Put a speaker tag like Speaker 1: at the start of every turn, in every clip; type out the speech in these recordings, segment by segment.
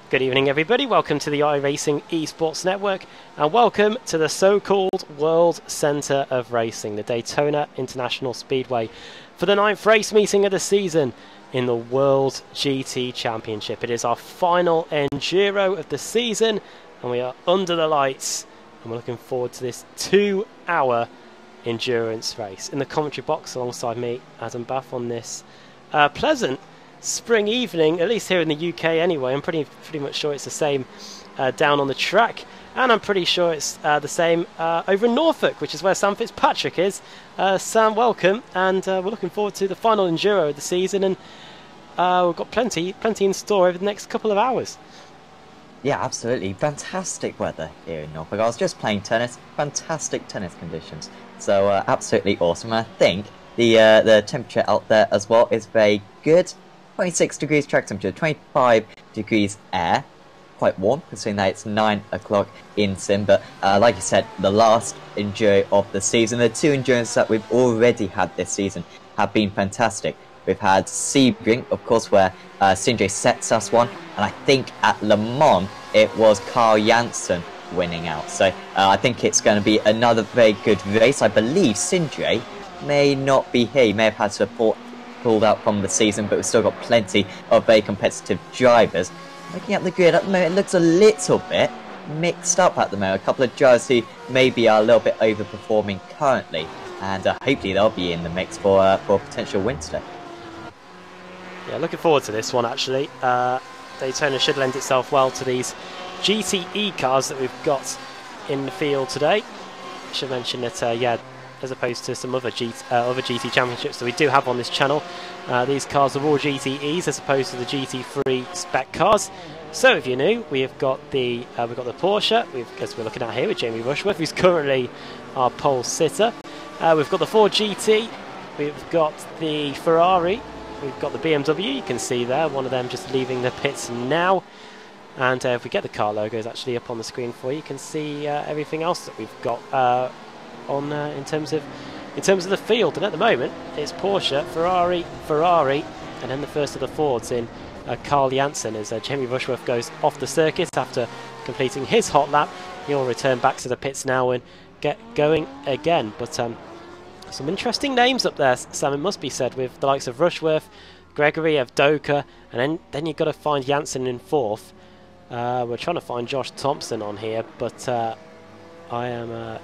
Speaker 1: Good evening everybody, welcome to the iRacing Esports Network and welcome to the so-called World Centre of Racing, the Daytona International Speedway, for the 9th race meeting of the season in the World GT Championship. It is our final Enduro of the season and we are under the lights and we're looking forward to this 2-hour endurance race. In the commentary box alongside me, Adam Bath, on this pleasant spring evening, at least here in the UK anyway. I'm pretty much sure it's the same down on the track, and I'm pretty sure it's the same over in Norfolk, which is where Sam Fitzpatrick is. Sam, welcome, and we're looking forward to the final Enduro of the season, and we've got plenty in store over the next couple of hours.
Speaker 2: Yeah, absolutely. Fantastic weather here in Norfolk. I was just playing tennis, fantastic tennis conditions, so absolutely awesome. And I think the temperature out there as well is very good. 26 degrees track temperature, 25 degrees air. Quite warm, considering that it's 9 o'clock in sim. But like you said, the last Enduro of the season, the two Endurances that we've already had this season have been fantastic. We've had Sebring, of course, where Sindre sets us one. And I think at Le Mans, it was Carl Janssen winning out. So I think it's going to be another very good race. I believe Sindre may not be here. He may have had support pulled out from the season, but we've still got plenty of very competitive drivers. Looking at the grid at the moment, it looks a little bit mixed up at the moment. A couple of drivers who maybe are a little bit overperforming currently, and hopefully they'll be in the mix for a potential win today.
Speaker 1: Yeah, looking forward to this one actually. Daytona should lend itself well to these GTE cars that we've got in the field today. I should mention that, yeah, as opposed to some other GT championships that we do have on this channel, these cars are all GTEs as opposed to the GT3 spec cars. So if you're new, we've got the Porsche, as we're looking at here with Jamie Rushworth, who's currently our pole sitter. We've got the Ford GT, we've got the Ferrari, we've got the BMW. You can see there one of them just leaving the pits now. And if we get the car logos actually up on the screen for you, you can see everything else that we've got on in terms of the field. And at the moment it's Porsche, Ferrari, and then the first of the Fords in Carl Janssen as Jamie Rushworth goes off the circuit after completing his hot lap. He'll return back to the pits now and get going again. But some interesting names up there, Sam, it must be said, with the likes of Rushworth, Gregory, Evdoka, and then you've got to find Janssen in 4th. We're trying to find Josh Thompson on here, but I am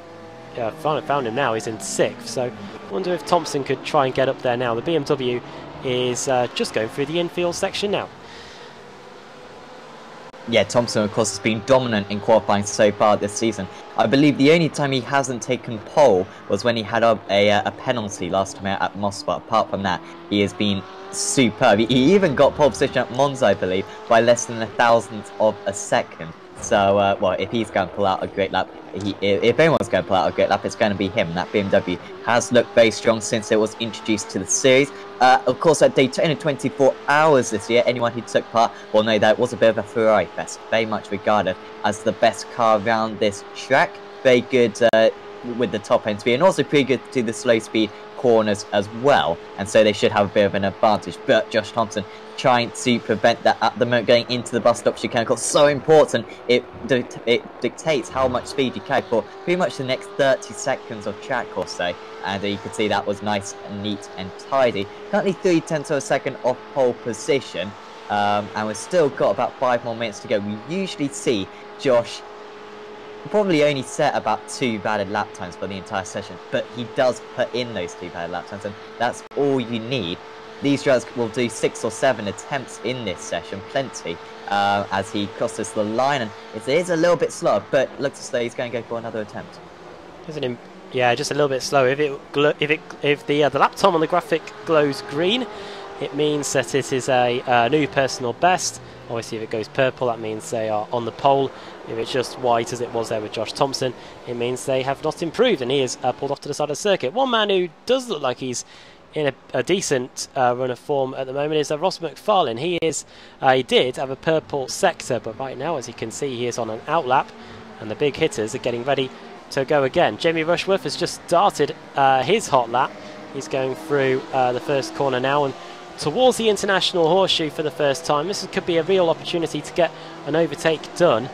Speaker 1: yeah, I found him now. He's in 6th, so I wonder if Thompson could try and get up there now. The BMW is just going through the infield section now.
Speaker 2: Yeah, Thompson, of course, has been dominant in qualifying so far this season. I believe the only time he hasn't taken pole was when he had a penalty last time out at Moscow. Apart from that, he has been superb. He even got pole position at Monza, I believe, by less than 1,000th of a second. So, well, if he's going to pull out a great lap, if anyone's going to pull out a great lap, it's going to be him. That BMW has looked very strong since it was introduced to the series. Of course, at Daytona 24 Hours this year, anyone who took part will know that it was a bit of a Ferrari fest, very much regarded as the best car around this track. Very good with the top end speed, and also pretty good to the slow speed corners as well, and so they should have a bit of an advantage. But Josh Thompson trying to prevent that at the moment, going into the bus stop chicane. It's so important. It dictates how much speed you carry for pretty much the next 30 seconds of track or so, and you can see that was nice and neat and tidy. Currently 3/10 of a second off pole position, and we've still got about 5 more minutes to go. We usually see Josh probably only set about 2 valid lap times for the entire session, but he does put in those 2 valid lap times, and that's all you need. These drivers will do 6 or 7 attempts in this session, plenty, as he crosses the line, and it is a little bit slow, but looks as though he's going to go for another attempt.
Speaker 1: Yeah, just a little bit slow. If the lap time on the graphic glows green, it means that it is a new personal best. Obviously, if it goes purple, that means they are on the pole. If it's just white, as it was there with Josh Thompson, it means they have not improved, and he is pulled off to the side of the circuit. One man who does look like he's in a decent run of form at the moment is Ross McFarlane. He did have a purple sector, but right now, as you can see, he is on an outlap, and the big hitters are getting ready to go again. Jamie Rushworth has just started his hot lap. He's going through the first corner now, and towards the International Horseshoe for the first time. This could be a real opportunity to get an overtake done.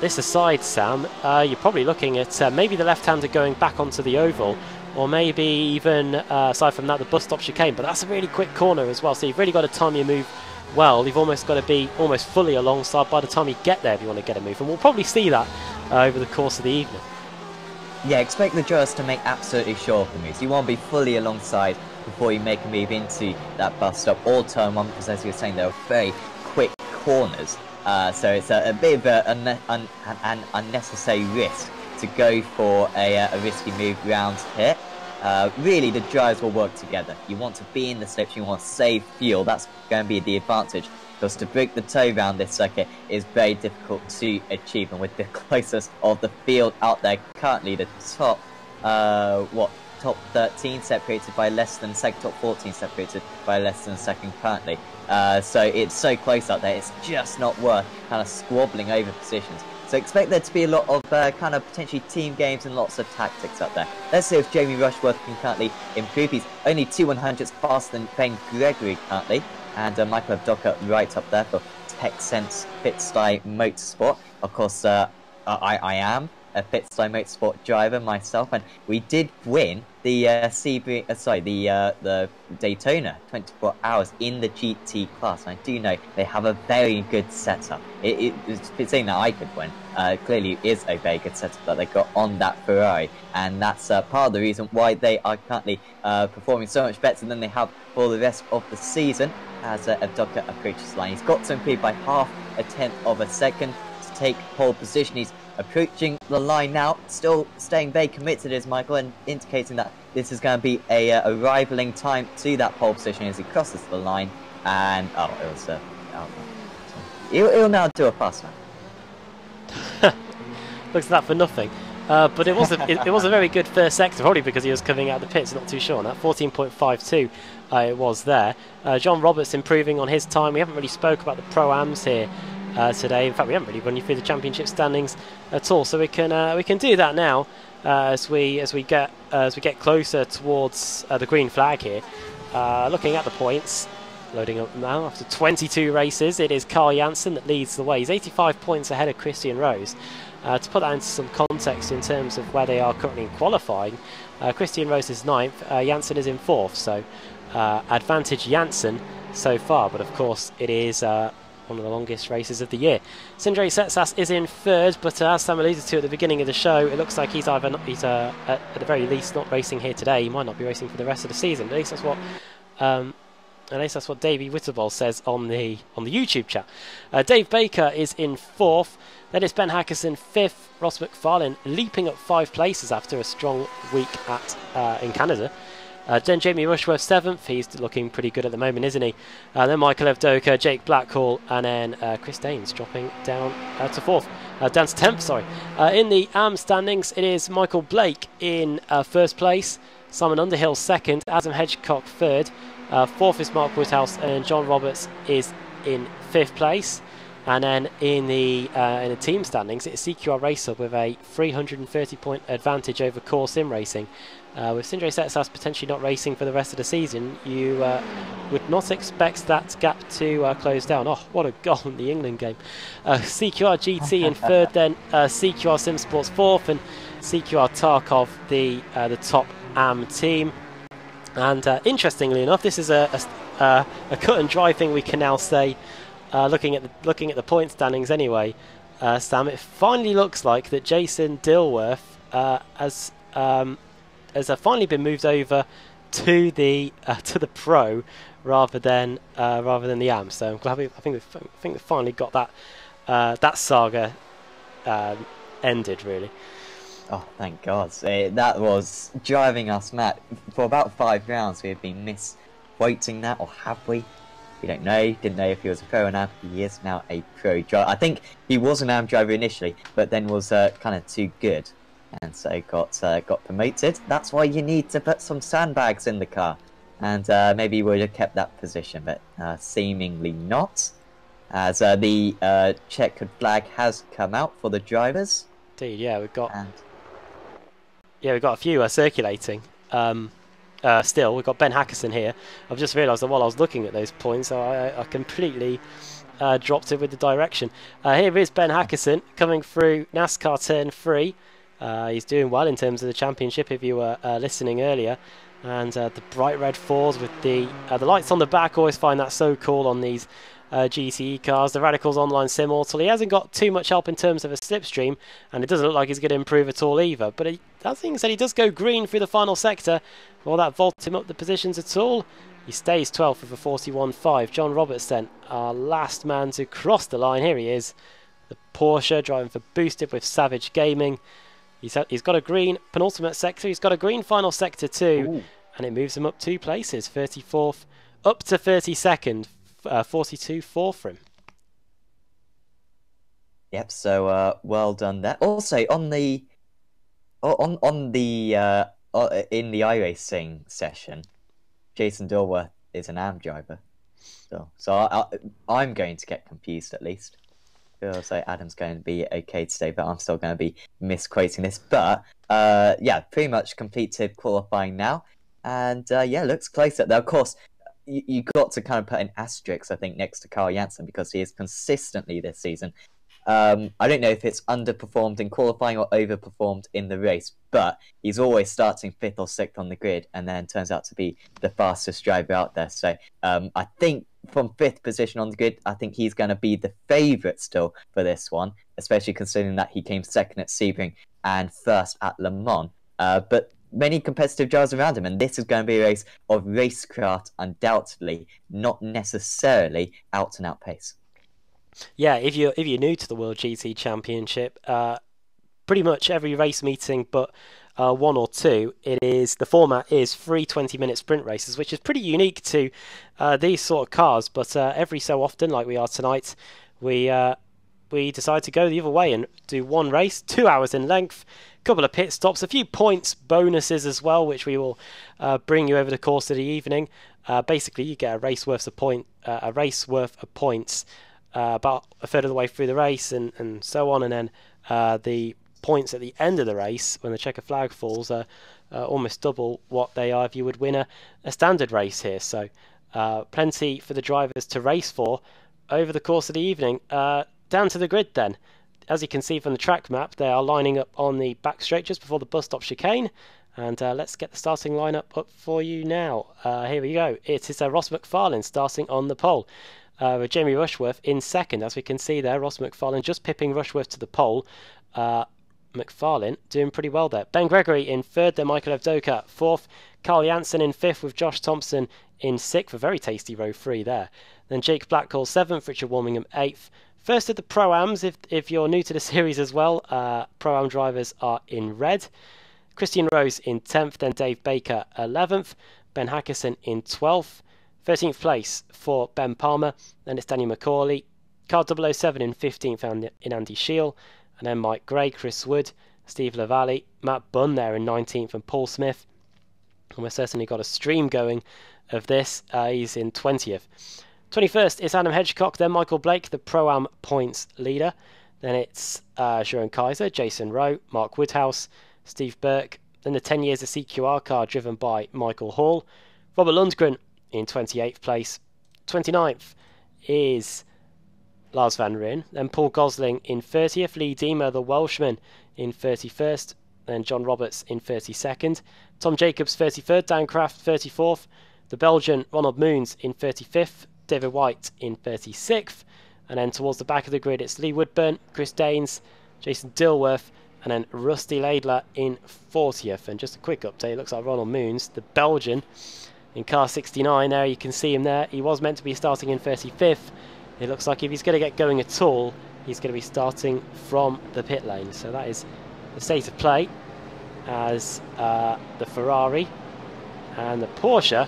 Speaker 1: This aside, Sam, you're probably looking at maybe the left-hander going back onto the oval, or maybe even, aside from that, the bus stop chicane. But that's a really quick corner as well, so you've really got to time your move well. You've almost got to be almost fully alongside by the time you get there if you want to get a move. And we'll probably see that over the course of the evening.
Speaker 2: Yeah, expect the drivers to make absolutely sure of the moves. You want to be fully alongside before you make a move into that bus stop or turn one, because as you were saying, there are very quick corners. So it's a bit of an unnecessary risk to go for a risky move round here. Really, the drivers will work together. You want to be in the slips, you want to save fuel. That's going to be the advantage, because to break the toe round this circuit is very difficult to achieve. And with the closest of the field out there currently, the top, top 13 separated by less than second, top 14 separated by less than second currently. So it's so close out there, it's just not worth kind of squabbling over positions. So expect there to be a lot of kind of potentially team games and lots of tactics up there. Let's see if Jamie Rushworth can currently improve. He's only 2/100ths faster than Ben Gregory currently. And Michael Avdoka right up there for TechSense Fitstyle Motorsport. Of course, I am a Fitstyle Motorsport driver myself, and we did win the the Daytona 24 hours in the GT class. And I do know they have a very good setup. It's saying that I could win. Clearly, it is a very good setup that they got on that Ferrari, and that's part of the reason why they are currently performing so much better than they have for the rest of the season. As Avdoka approaches the line, he's got to improve by 0.5 of a second to take pole position. He's approaching the line now, still staying very committed as Michael, and indicating that this is going to be a rivaling time to that pole position as he crosses the line. And he'll now do a pass now.
Speaker 1: Looks at that for nothing. But it was a very good first sector, probably because he was coming out of the pits. Not too sure on that. 14.52 it was there. John Roberts improving on his time. We haven't really spoke about the Pro-Ams here today. In fact, we haven't really run you through the championship standings at all. So we can do that now as we get closer towards the green flag here. Looking at the points. Loading up now after 22 races, it is Carl Janssen that leads the way. He's 85 points ahead of Christian Rose. To put that into some context in terms of where they are currently in qualifying, Christian Rose is 9th, Janssen is in 4th, so advantage Janssen so far, but of course it is one of the longest races of the year. Sindre Setsas is in 3rd, but as Sam alluded to at the beginning of the show, it looks like he's at the very least not racing here today. He might not be racing for the rest of the season. At least that's what Davey Witterball says on the YouTube chat. Dave Baker is in 4th. Then it's Ben Hackerson 5th. Ross McFarlane leaping up 5 places after a strong week in Canada. Then Jamie Rushworth 7th. He's looking pretty good at the moment, isn't he? Then Michael Avdoka, Jake Blackhall, and then Chris Daines dropping down to 4th. Down to 10th, sorry. In the AM standings, it is Michael Blake in 1st place. Simon Underhill 2nd. Adam Hedgecock 3rd. 4th is Mark Woodhouse, and John Roberts is in 5th place. And then in the team standings, it's CQR Racer with a 330-point advantage over Core Sim Racing. With Sindre Setsas potentially not racing for the rest of the season, you would not expect that gap to close down. Oh, what a goal in the England game. CQR GT in 3rd, then CQR Sim Sports 4th, and CQR Tarkov the top AM team. And interestingly enough, this is a cut and dry thing we can now say. Looking at the point standings anyway, Sam, it finally looks like that Jason Dilworth has finally been moved over to the pro rather than the AM. So I'm glad I think we finally got that saga ended, really.
Speaker 2: Oh, thank God. That was driving us mad. For about 5 rounds we have been misquoting that, or have we? We don't know. Didn't know if he was a pro or now. He is now a pro driver. I think he was an AM driver initially, but then was kind of too good, and so got promoted. That's why you need to put some sandbags in the car, and maybe he would have kept that position, but seemingly not, as the checkered flag has come out for the drivers.
Speaker 1: Indeed, yeah, we've got a few circulating. still. We've got Ben Hackerson here. I've just realised that while I was looking at those points, I completely dropped it with the direction. Here is Ben Hackerson coming through NASCAR Turn 3. He's doing well in terms of the championship if you were listening earlier. And the bright red fours with the lights on the back, always find that so cool on these GTE cars. The Radicals Online Sim Auto. He hasn't got too much help in terms of a slipstream, and it doesn't look like he's going to improve at all either. But that thing said, he does go green through the final sector. Will that vault him up the positions at all? He stays 12th with a 41.5. John Roberts then, our last man to cross the line. Here he is, the Porsche driving for Boosted with Savage Gaming. He's got a green penultimate sector. He's got a green final sector too.
Speaker 2: Ooh.
Speaker 1: And it moves him up 2 places, 34th up to 32nd, 42.4 for him.
Speaker 2: Yep. So well done there. Also in the iRacing session, Jason Dilworth is an AM driver. So I'm going to get confused at least. So Adam's going to be okay today, but I'm still going to be misquoting this. But yeah, pretty much completed qualifying now. And yeah, looks close up there. Of course, you got to kind of put an asterisk, I think, next to Carl Janssen because he is consistently this season. I don't know if it's underperformed in qualifying or overperformed in the race, but he's always starting 5th or 6th on the grid and then turns out to be the fastest driver out there. So I think from 5th position on the grid, I think he's going to be the favourite still for this one, especially considering that he came 2nd at Sebring and 1st at Le Mans. But many competitive drivers around him, and this is going to be a race of racecraft, undoubtedly, not necessarily out-and-out pace.
Speaker 1: Yeah, if you're new to the World GT Championship, pretty much every race meeting but 1 or 2, the format is 3 20-minute sprint races, which is pretty unique to these sort of cars. But every so often, like we are tonight, we decide to go the other way and do one race, 2 hours in length, couple of pit stops, a few points bonuses as well, which we will bring you over the course of the evening. Basically, you get a race worth of points about a third of the way through the race, and so on, and then the points at the end of the race when the checker flag falls are almost double what they are if you would win a standard race here. So plenty for the drivers to race for over the course of the evening. Down to the grid then. As you can see from the track map, they are lining up on the back straight just before the bus stop chicane. And let's get the starting lineup up for you now. Here we go. It is Ross McFarlane starting on the pole. With Jamie Rushworth in 2nd. As we can see there, Ross McFarlane just pipping Rushworth to the pole. McFarlane doing pretty well there. Ben Gregory in 3rd, then Michael Evdoka 4th. Carl Janssen in 5th with Josh Thompson in 6th. A very tasty row 3 there. Then Jake Blackhall 7th, Richard Warmingham 8th. First of the Pro-Ams, if you're new to the series as well, Pro-Am drivers are in red. Christian Rose in 10th, then Dave Baker 11th, Ben Hackerson in 12th, 13th place for Ben Palmer, then it's Daniel McCauley, car 007 in 15th in Andy Scheel, and then Mike Gray, Chris Wood, Steve Lavallee, Matt Bunn there in 19th, and Paul Smith. And we've certainly got a stream going of this. He's in 20th. 21st is Adam Hedgecock, then Michael Blake, the Pro-Am points leader. Then it's Jeroen Kaiser, Jason Rowe, Mark Woodhouse, Steve Burke. Then the 10 years of CQR car driven by Michael Hall. Robert Lundgren in 28th place. 29th is Lars van Rijn. Then Paul Gosling in 30th. Lee Deemer, the Welshman, in 31st. Then John Roberts in 32nd. Tom Jacobs 33rd. Dan Kraft 34th. The Belgian Ronald Moons in 35th. David White in 36th, and then towards the back of the grid it's Lee Woodburn, Chris Daines, Jason Dilworth, and then Rusty Laidler in 40th. And just a quick update, it looks like Ronald Moons, the Belgian, in car 69 there, you can see him there. He was meant to be starting in 35th. It looks like if he's going to get going at all, he's going to be starting from the pit lane. So that is the state of play as the Ferrari and the Porsche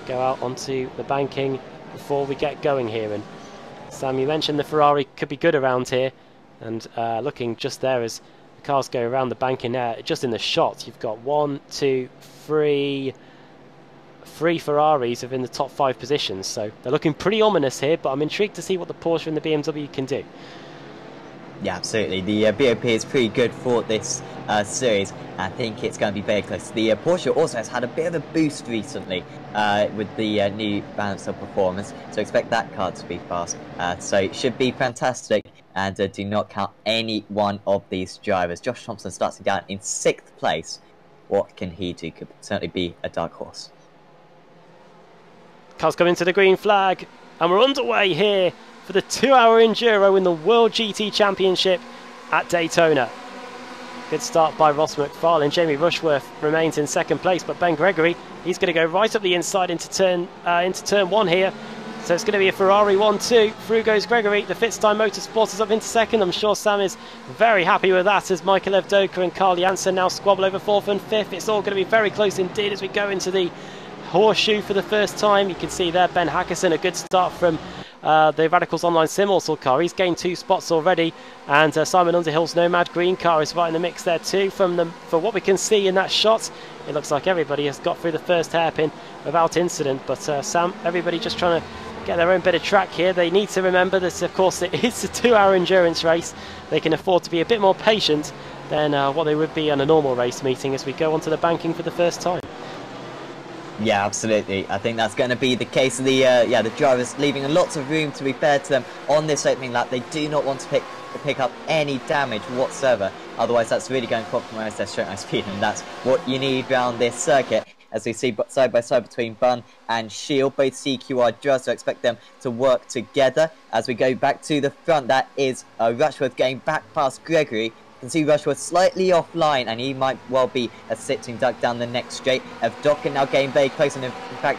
Speaker 1: go out onto the banking before we get going here. And Sam, you mentioned the Ferrari could be good around here, and looking just there as the cars go around the banking there, just in the shot you've got 1, 2, 3 Ferraris within the top 5 positions, so they're looking pretty ominous here, but I'm intrigued to see what the Porsche and the BMW can do.
Speaker 2: Yeah, absolutely. The BOP is pretty good for this series. I think it's going to be very close. The Porsche also has had a bit of a boost recently with the new balance of performance, so expect that car to be fast. So it should be fantastic, and do not count any one of these drivers. Josh Thompson starting down in 6th place. What can he do? Could certainly be a dark horse.
Speaker 1: Cars coming to the green flag, and we're underway here for the 2-hour Enduro in the World GT Championship at Daytona. Good start by Ross McFarlane. Jamie Rushworth remains in 2nd place, but Ben Gregory, he's going to go right up the inside into turn 1 here. So it's going to be a Ferrari 1-2. Through goes Gregory. The Fitztime Motorsport is up into 2nd. I'm sure Sam is very happy with that, as Michael Evdoka and Carl Janssen now squabble over 4th and 5th. It's all going to be very close indeed as we go into the horseshoe for the first time. You can see there Ben Hackerson, a good start from the Radicals Online Sim All car. He's gained 2 spots already, and Simon Underhill's Nomad Green car is right in the mix there too. For what we can see in that shot, it looks like everybody has got through the first hairpin without incident. But Sam, everybody just trying to get their own bit of track here. They need to remember that, of course, it is a 2-hour endurance race. They can afford to be a bit more patient than what they would be on a normal race meeting as we go onto the banking for the first time.
Speaker 2: Yeah, absolutely. I think that's going to be the case. The drivers leaving lots of room, to be fair to them, on this opening lap. They do not want to pick up any damage whatsoever. Otherwise, that's really going to compromise their straight line speed, and that's what you need around this circuit. As we see side by side between Bunn and Shield, both CQR drivers, so expect them to work together. As we go back to the front, that is Rushworth getting back past Gregory. You can see Rushworth slightly offline, and he might well be a sitting duck down the next straight. Evdoka now getting very close, and in fact,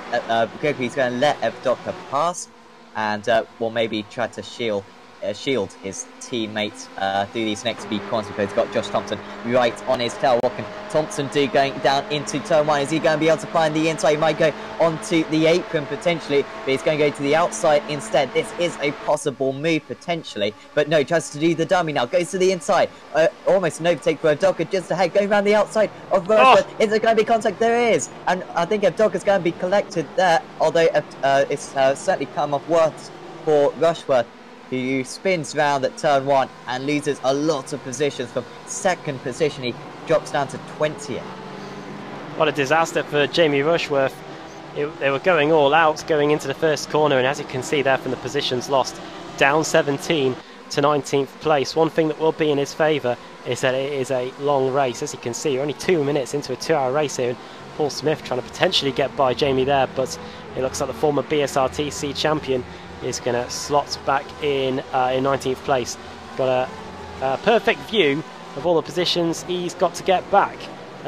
Speaker 2: Gregory's going to let Evdoka pass, and will maybe try to shield his teammates through these next few corners, because he's got Josh Thompson right on his tail. What can Thompson do going down into turn 1? Is he going to be able to find the inside? He might go onto the apron potentially, but he's going to go to the outside instead. This is a possible move potentially, but no, tries to do the dummy now, goes to the inside. Almost an overtake for Evdoka just ahead, going around the outside of Rushworth. Is there going to be contact? There is, and I think Evdoka's going to be collected there, although it's certainly come off worse for Rushworth, who spins round at turn 1 and loses a lot of positions. From 2nd position, he drops down to 20th.
Speaker 1: What a disaster for Jamie Rushworth. They were going all out going into the first corner, and as you can see there from the positions lost, down 17 to 19th place. One thing that will be in his favour is that it is a long race. As you can see, you're only 2 minutes into a 2-hour race here, and Paul Smith trying to potentially get by Jamie there, but it looks like the former BSRTC champion is going to slot back in 19th place. Got a perfect view of all the positions he's got to get back.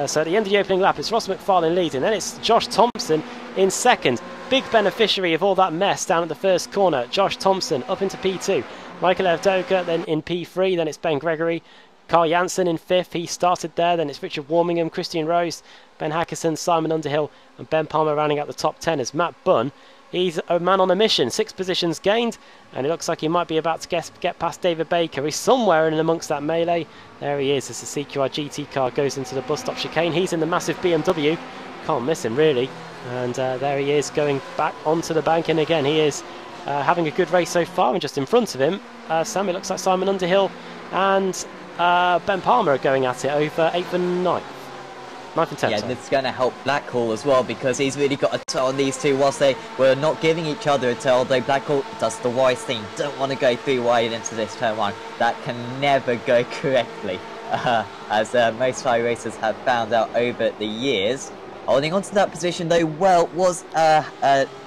Speaker 1: So at the end of the opening lap, it's Ross McFarlane leading, then it's Josh Thompson in 2nd. Big beneficiary of all that mess down at the first corner. Josh Thompson up into P2. Michael Evdoka then in P3, then it's Ben Gregory. Carl Janssen in 5th, he started there. Then it's Richard Warmingham, Christian Rose, Ben Hackerson, Simon Underhill, and Ben Palmer rounding out the top 10 as Matt Bunn. He's a man on a mission, 6 positions gained, and it looks like he might be about to get past David Baker. He's somewhere in amongst that melee. There he is as the CQR GT car goes into the bus stop chicane. He's in the massive BMW. Can't miss him really. And there he is going back onto the bank, and again he is having a good race so far. And just in front of him, Sam, it looks like Simon Underhill and Ben Palmer are going at it over 8th and 9th. 9th and 10th.
Speaker 2: Yeah, this is going to help Blackhall as well, because he's really got a toe on these two whilst they were not giving each other a toe, although Blackhall does the wise thing. Don't want to go through wide into this turn 1. That can never go correctly, as most high racers have found out over the years. Holding on to that position though well was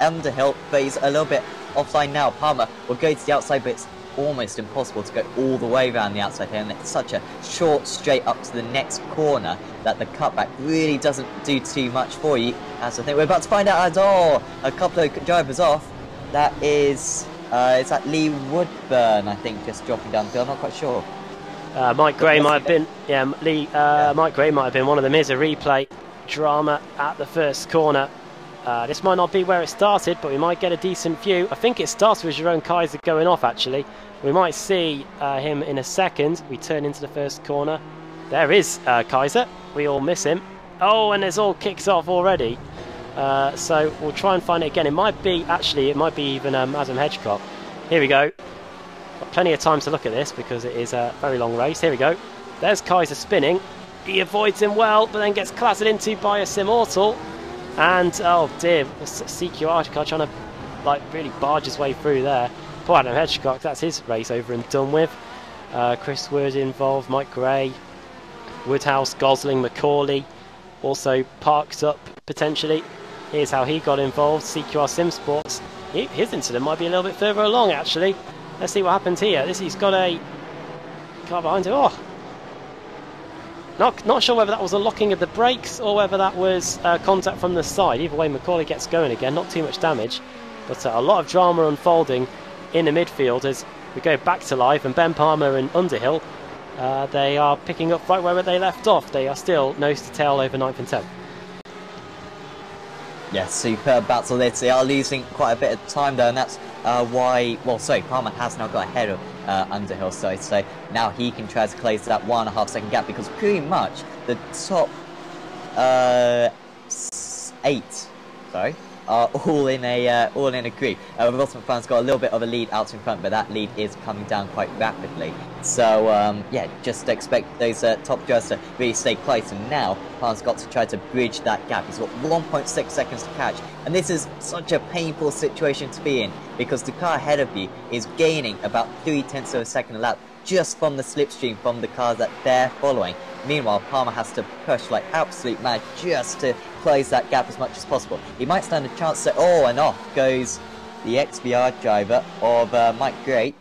Speaker 2: Underhill, but he's a little bit offline now. Palmer will go to the outside, but it's almost impossible to go all the way around the outside here, and it's such a short straight up to the next corner that the cutback really doesn't do too much for you. As I think we're about to find out, as a couple of drivers off. That is that Lee Woodburn, I think, just dropping down the field. I'm not quite sure.
Speaker 1: Mike Gray might have been, Mike Gray might have been one of them. Here's a replay drama at the first corner. This might not be where it started, but we might get a decent view. I think it starts with Jerome Kaiser going off, actually. We might see him in a second. We turn into the first corner. There is Kaiser. We all miss him. Oh, and it's all kicked off already. So we'll try and find it again. It might be even Adam Hedgecock. Here we go. Got plenty of time to look at this because it is a very long race. Here we go. There's Kaiser spinning. He avoids him well, but then gets clattered into by a Simmortal. And, oh dear, CQR car trying to like really barge his way through there. Poor Adam Hedgecock, that's his race over and done with. Chris Wood involved, Mike Gray, Woodhouse, Gosling, McCauley also parked up potentially. Here's how he got involved. CQR Sim Sports, his incident might be a little bit further along actually. Let's see what happens here. He's got a car behind him. Oh, not sure whether that was a locking of the brakes or whether that was contact from the side. Either way, McCauley gets going again. Not too much damage, but a lot of drama unfolding in the midfield as we go back to live. And Ben Palmer and Underhill, they are picking up right where they left off. They are still nose to tail over 9th and 10th.
Speaker 2: Yeah, superb battle there. They are losing quite a bit of time though, and that's why, well, sorry, Palmer has now got ahead of Underhill, so now he can try to close that 1.5 second gap, because pretty much the top 8, sorry, are all in a group. Ross McFarlane's got a little bit of a lead out in front, but that lead is coming down quite rapidly. So yeah, just expect those top drivers to really stay close. And now Palmer's got to try to bridge that gap. He's got 1.6 seconds to catch, and this is such a painful situation to be in, because the car ahead of you is gaining about 0.3 of a second a lap just from the slipstream from the cars that they're following. Meanwhile, Palmer has to push like absolute mad just to close that gap as much as possible. He might stand a chance to, oh, and off goes the XBR driver of Mike Gray,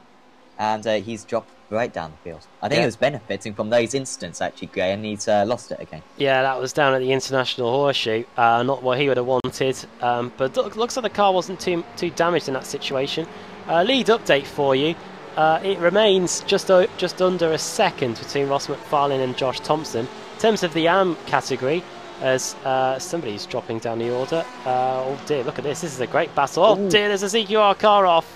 Speaker 2: and he's dropped right down the field. I think he was benefiting from those incidents actually, Gray, and he's lost it again. Yeah,
Speaker 1: that was down at the International Horseshoe. Not what he would have wanted, but looks like the car wasn't too damaged in that situation. Lead update for you. It remains just under a second between Ross McFarlane and Josh Thompson. In terms of the AM category, as somebody's dropping down the order. Oh dear, look at this. This is a great battle. Oh dear, there's a CQR car off,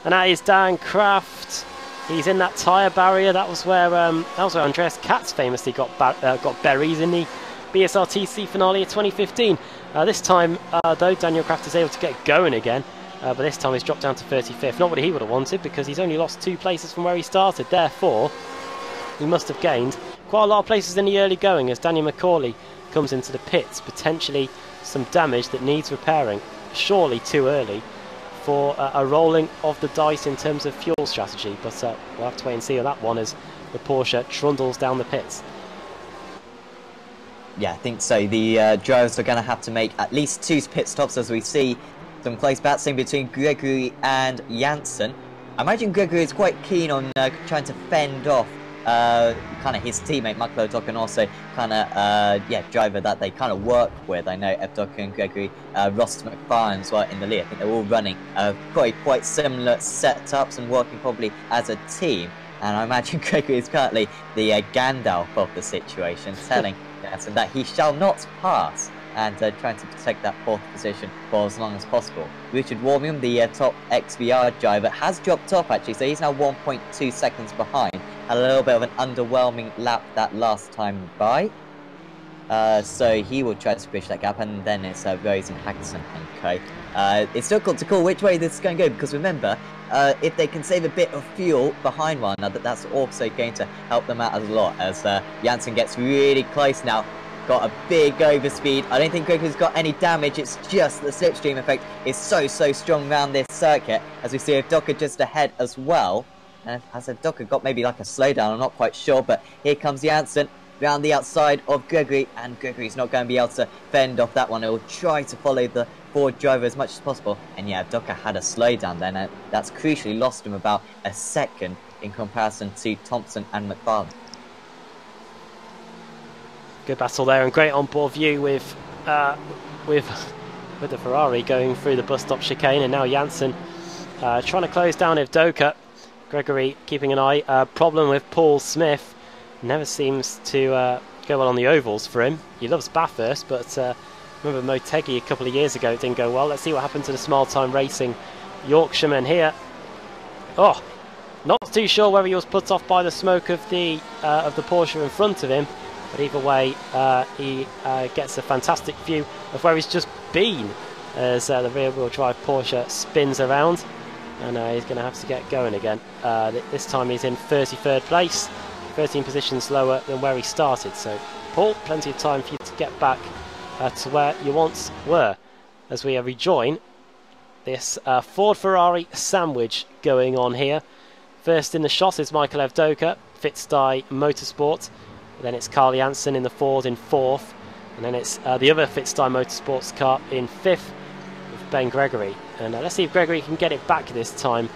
Speaker 1: and that is Dan Kraft. He's in that tyre barrier. That was where Andreas Katz famously got berries in the BSRTC finale of 2015. This time, though, Daniel Kraft is able to get going again. But this time he's dropped down to 35th. Not what he would have wanted, because he's only lost 2 places from where he started. Therefore, he must have gained quite a lot of places in the early going as Daniel McCauley comes into the pits. Potentially some damage that needs repairing. Surely too early for a rolling of the dice in terms of fuel strategy. But we'll have to wait and see on that one as the Porsche trundles down the pits.
Speaker 2: Yeah, I think so. The drivers are going to have to make at least 2 pit stops, as we see some close battling between Gregory and Janssen. I imagine Gregory is quite keen on trying to fend off kind of his teammate Mark Docker, and also kind of driver that they kind of work with. I know Ed Docker and Gregory, Ross McFarlane as well in the lead. I think they're all running quite similar setups and working probably as a team. And I imagine Gregory is currently the Gandalf of the situation, telling Janssen that he shall not pass, and trying to protect that 4th position for as long as possible. Richard Warmium, the top XVR driver, has dropped off actually, so he's now 1.2 seconds behind. Had a little bit of an underwhelming lap that last time by. So he will try to bridge that gap, and then it's Rose and Hackerson and Co. It's difficult to call which way this is going to go, because remember, if they can save a bit of fuel behind one another, that's also going to help them out a lot, as Janssen gets really close now. Got a big overspeed. I don't think Gregory's got any damage. It's just the slipstream effect is so strong around this circuit, as we see Docker just ahead as well. And has Docker got maybe like a slowdown? I'm not quite sure, but here comes Janssen round the outside of Gregory, and Gregory's not going to be able to fend off that one. He'll try to follow the forward driver as much as possible. And yeah, Docker had a slowdown then, and that's crucially lost him about a second in comparison to Thompson and McFarlane.
Speaker 1: Good battle there, and great on-board view with the Ferrari going through the bus stop chicane, and now Janssen trying to close down Ivdoka. Gregory keeping an eye. Problem with Paul Smith, never seems to go well on the ovals for him. He loves Bathurst, but remember Motegi a couple of years ago, it didn't go well. Let's see what happened to the Small Time Racing Yorkshireman here. Oh, not too sure whether he was put off by the smoke of the Porsche in front of him. But either way, he gets a fantastic view of where he's just been as the rear-wheel drive Porsche spins around, and he's going to have to get going again. This time he's in 33rd place, 13 positions lower than where he started, so Paul. Plenty of time for you to get back to where you once were as we rejoin this Ford-Ferrari sandwich going on here. First in the shot is Michael Evdoka, Fitzdie Motorsport. Then it's Carl Janssen in the Ford in 4th. And then it's the other Fitzdie Motorsports car in 5th with Ben Gregory. And let's see if Gregory can get it back this time.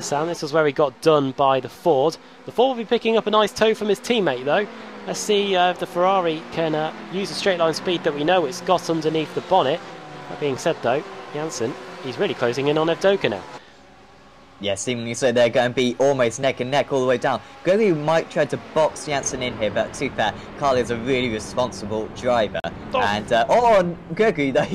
Speaker 1: Sam, this was where he got done by the Ford. The Ford will be picking up a nice tow from his teammate though. Let's see if the Ferrari can use the straight line speed that we know it's got underneath the bonnet. That being said though, Janssen, he's really closing in on Evdoka now.
Speaker 2: Yeah, seemingly so. They're going to be almost neck and neck all the way down. Gregory might try to box Janssen in here, but to be fair, Carl is a really responsible driver. Oh. And Gregory, though,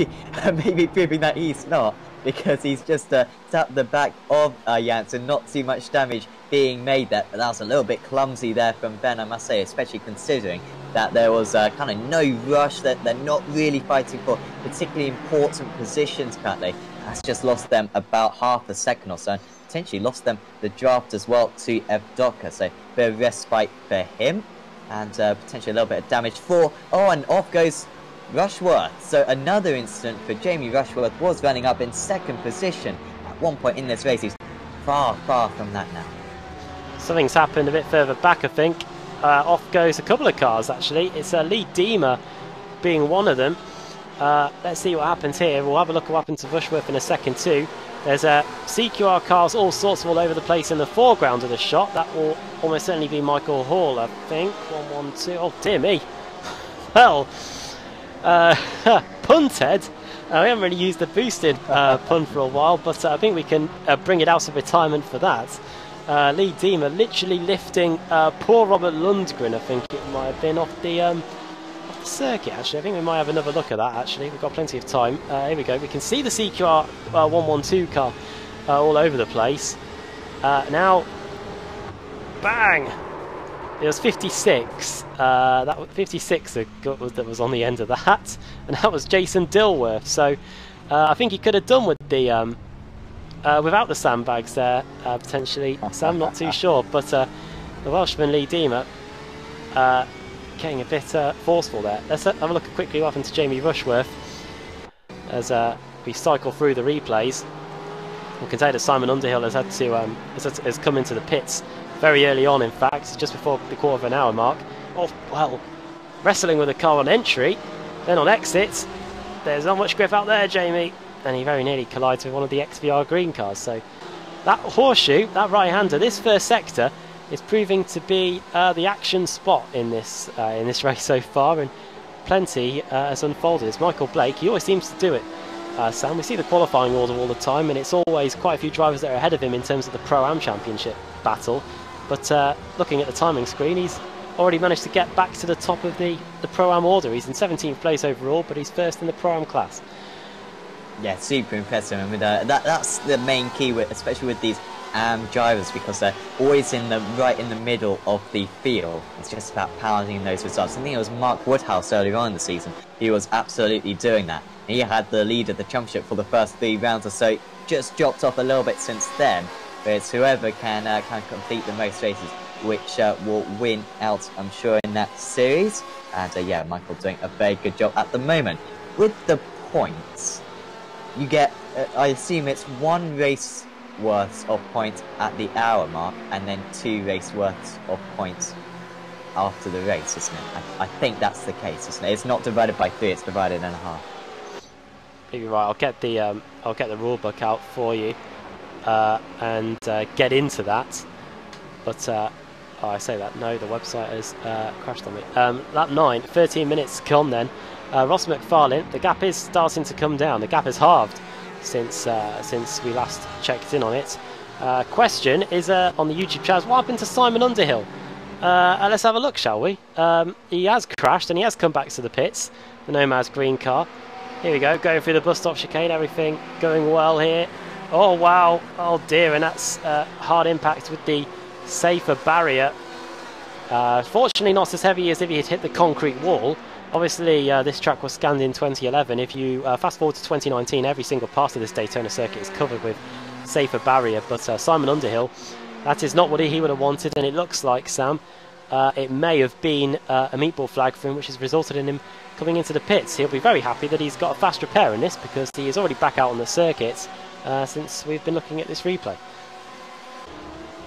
Speaker 2: maybe proving that he's not, because he's just tapped the back of Janssen. Not too much damage being made there, but that was a little bit clumsy there from Ben, I must say, especially considering that there was kind of no rush, that they're not really fighting for particularly important positions currently. That's just lost them about half a second or so. Potentially lost them the draft as well to Evdoka, so a bit of respite for him, and potentially a little bit of damage for, and off goes Rushworth. So another incident for Jamie Rushworth. Was running up in 2nd position at one point in this race. He's far from that now.
Speaker 1: Something's happened a bit further back, I think. Off goes a couple of cars actually. It's Lee Deemer being one of them. Let's see what happens here. We'll have a look at what happened to Rushworth in a second too. There's CQR cars all sorts of all over the place in the foreground of the shot. That will almost certainly be Michael Hall, I think. 112. Oh dear me. Well, punted. We haven't really used the boosted pun for a while, but I think we can bring it out of retirement for that. Lee Deemer literally lifting poor Robert Lundgren, I think it might have been, off the circuit actually. I think we might have another look at that actually. We've got plenty of time. Here we go. We can see the CQR 112 car all over the place. Now, bang! It was 56. That was 56 that was on the end of that, and that was Jason Dilworth. So I think he could have done with the without the sandbags there potentially. So I'm not too sure, but the Welshman Lee Deemer getting a bit forceful there. Let's have a look at quickly what happened to Jamie Rushworth as we cycle through the replays. We can say that Simon Underhill has had to has come into the pits very early on, in fact, just before the quarter of an hour mark. Oh well, wrestling with the car on entry, then on exit. There's not much grip out there, Jamie, and he very nearly collides with one of the XVR green cars. So that horseshoe, that right-hander, this first sector is proving to be the action spot in this race so far, and plenty has unfolded. It's Michael Blake. He always seems to do it, Sam. We see the qualifying order all the time, and it's always quite a few drivers that are ahead of him in terms of the Pro-Am Championship battle. But looking at the timing screen, he's already managed to get back to the top of the Pro-Am order. He's in 17th place overall, but he's first in the Pro-Am class.
Speaker 2: Yeah, super impressive. And with, that's the main key, especially with these drivers, because they're always right in the middle of the field. It's just about pounding those results. I think it was Mark Woodhouse earlier on in the season. He was absolutely doing that. He had the lead of the championship for the first 3 rounds or so. Just dropped off a little bit since then. But it's whoever can complete the most races, which will win out, I'm sure, in that series. And yeah, Michael doing a very good job at the moment. With the points, you get, I assume it's 1 race worth of points at the hour mark, and then 2 race worths of points after the race, isn't it? I think that's the case, isn't it? It's not divided by 3; it's divided in half.
Speaker 1: You're right. I'll get the rule book out for you and get into that. But I say that no, the website has crashed on me. Lap 9, 13 minutes gone. Then Ross McFarlane. The gap is starting to come down. The gap has halved since we last checked in on it. Question is on the YouTube chat, what happened to Simon Underhill? Let's have a look, shall we? He has crashed and he has come back to the pits, the Nomad's green car. Here we go, going through the bus stop chicane, everything going well here. Oh wow, oh dear, and that's hard impact with the safer barrier. Fortunately not as heavy as if he had hit the concrete wall. Obviously, this track was scanned in 2011. If you fast forward to 2019, every single part of this Daytona circuit is covered with safer barrier. But Simon Underhill, that is not what he would have wanted, and it looks like, Sam, it may have been a meatball flag for him, which has resulted in him coming into the pits. He'll be very happy that he's got a fast repair in this, because he is already back out on the circuit since we've been looking at this replay.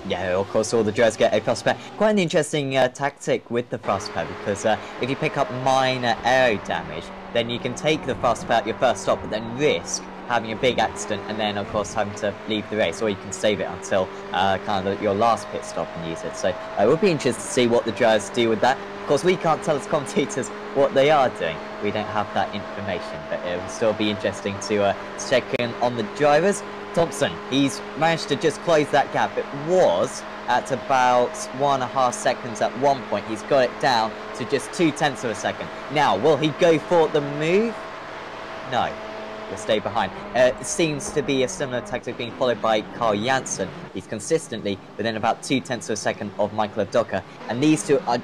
Speaker 2: Yeah, of course, all the drivers get a fast repair. Quite an interesting tactic with the fast repair, because if you pick up minor aero damage, then you can take the fast repair at your first stop, but then risk having a big accident and then, of course, having to leave the race, or you can save it until kind of your last pit stop and use it. So it would be interesting to see what the drivers do with that. Of course, we can't tell as commentators what they are doing. We don't have that information, but it will still be interesting to check in on the drivers. Thompson, he's managed to just close that gap. It was at about 1.5 seconds at one point. He's got it down to just 0.2 of a second. Now, will he go for the move? No. Will stay behind. It seems to be a similar tactic being followed by Carl Janssen. He's consistently within about 0.2 of a second of Michael Avdoka, and these two are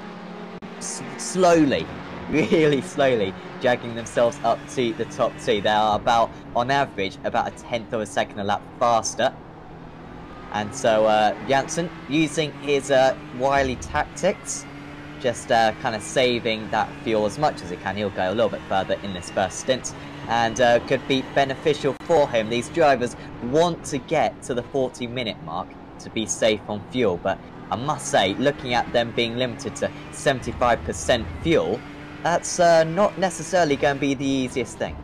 Speaker 2: slowly, really slowly, dragging themselves up to the top two. They are about, on average, about 1/10 of a second a lap faster. And so Janssen, using his wily tactics, just kind of saving that fuel as much as he can. He'll go a little bit further in this first stint, and could be beneficial for him. These drivers want to get to the 40-minute mark to be safe on fuel, but I must say, looking at them being limited to 75% fuel, that's not necessarily going to be the easiest thing.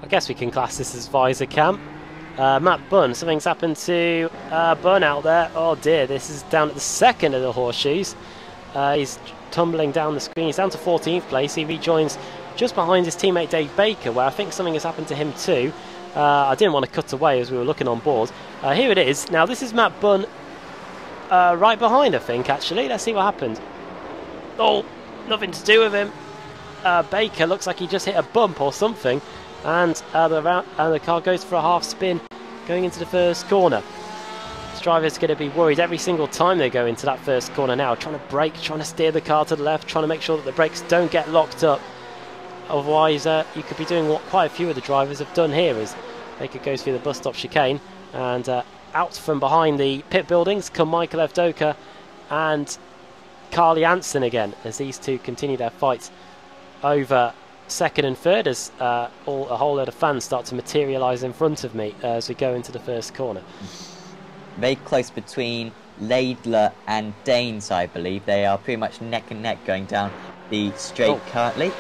Speaker 1: I guess we can class this as visor cam. Matt Bunn, something's happened to Bunn out there. Oh dear, this is down at the second of the horseshoes. He's tumbling down the screen. He's down to 14th place. He rejoins just behind his teammate Dave Baker, where I think something has happened to him too. I didn't want to cut away as we were looking on board. Here it is. Now this is Matt Bunn right behind, I think, actually. Let's see what happened. Oh, nothing to do with him. Baker looks like he just hit a bump or something, and the car goes for a half spin going into the first corner. This driver's going to be worried every single time they go into that first corner now, trying to brake, trying to steer the car to the left, trying to make sure that the brakes don't get locked up. Otherwise, you could be doing what quite a few of the drivers have done here, as Baker goes through the bus stop chicane, and out from behind the pit buildings come Michael Avdoka and Carl Janssen again, as these two continue their fight over second and third, as a whole load of fans start to materialise in front of me as we go into the first corner.
Speaker 2: Very close between Laidler and Danes, I believe. They are pretty much neck and neck going down the straight currently.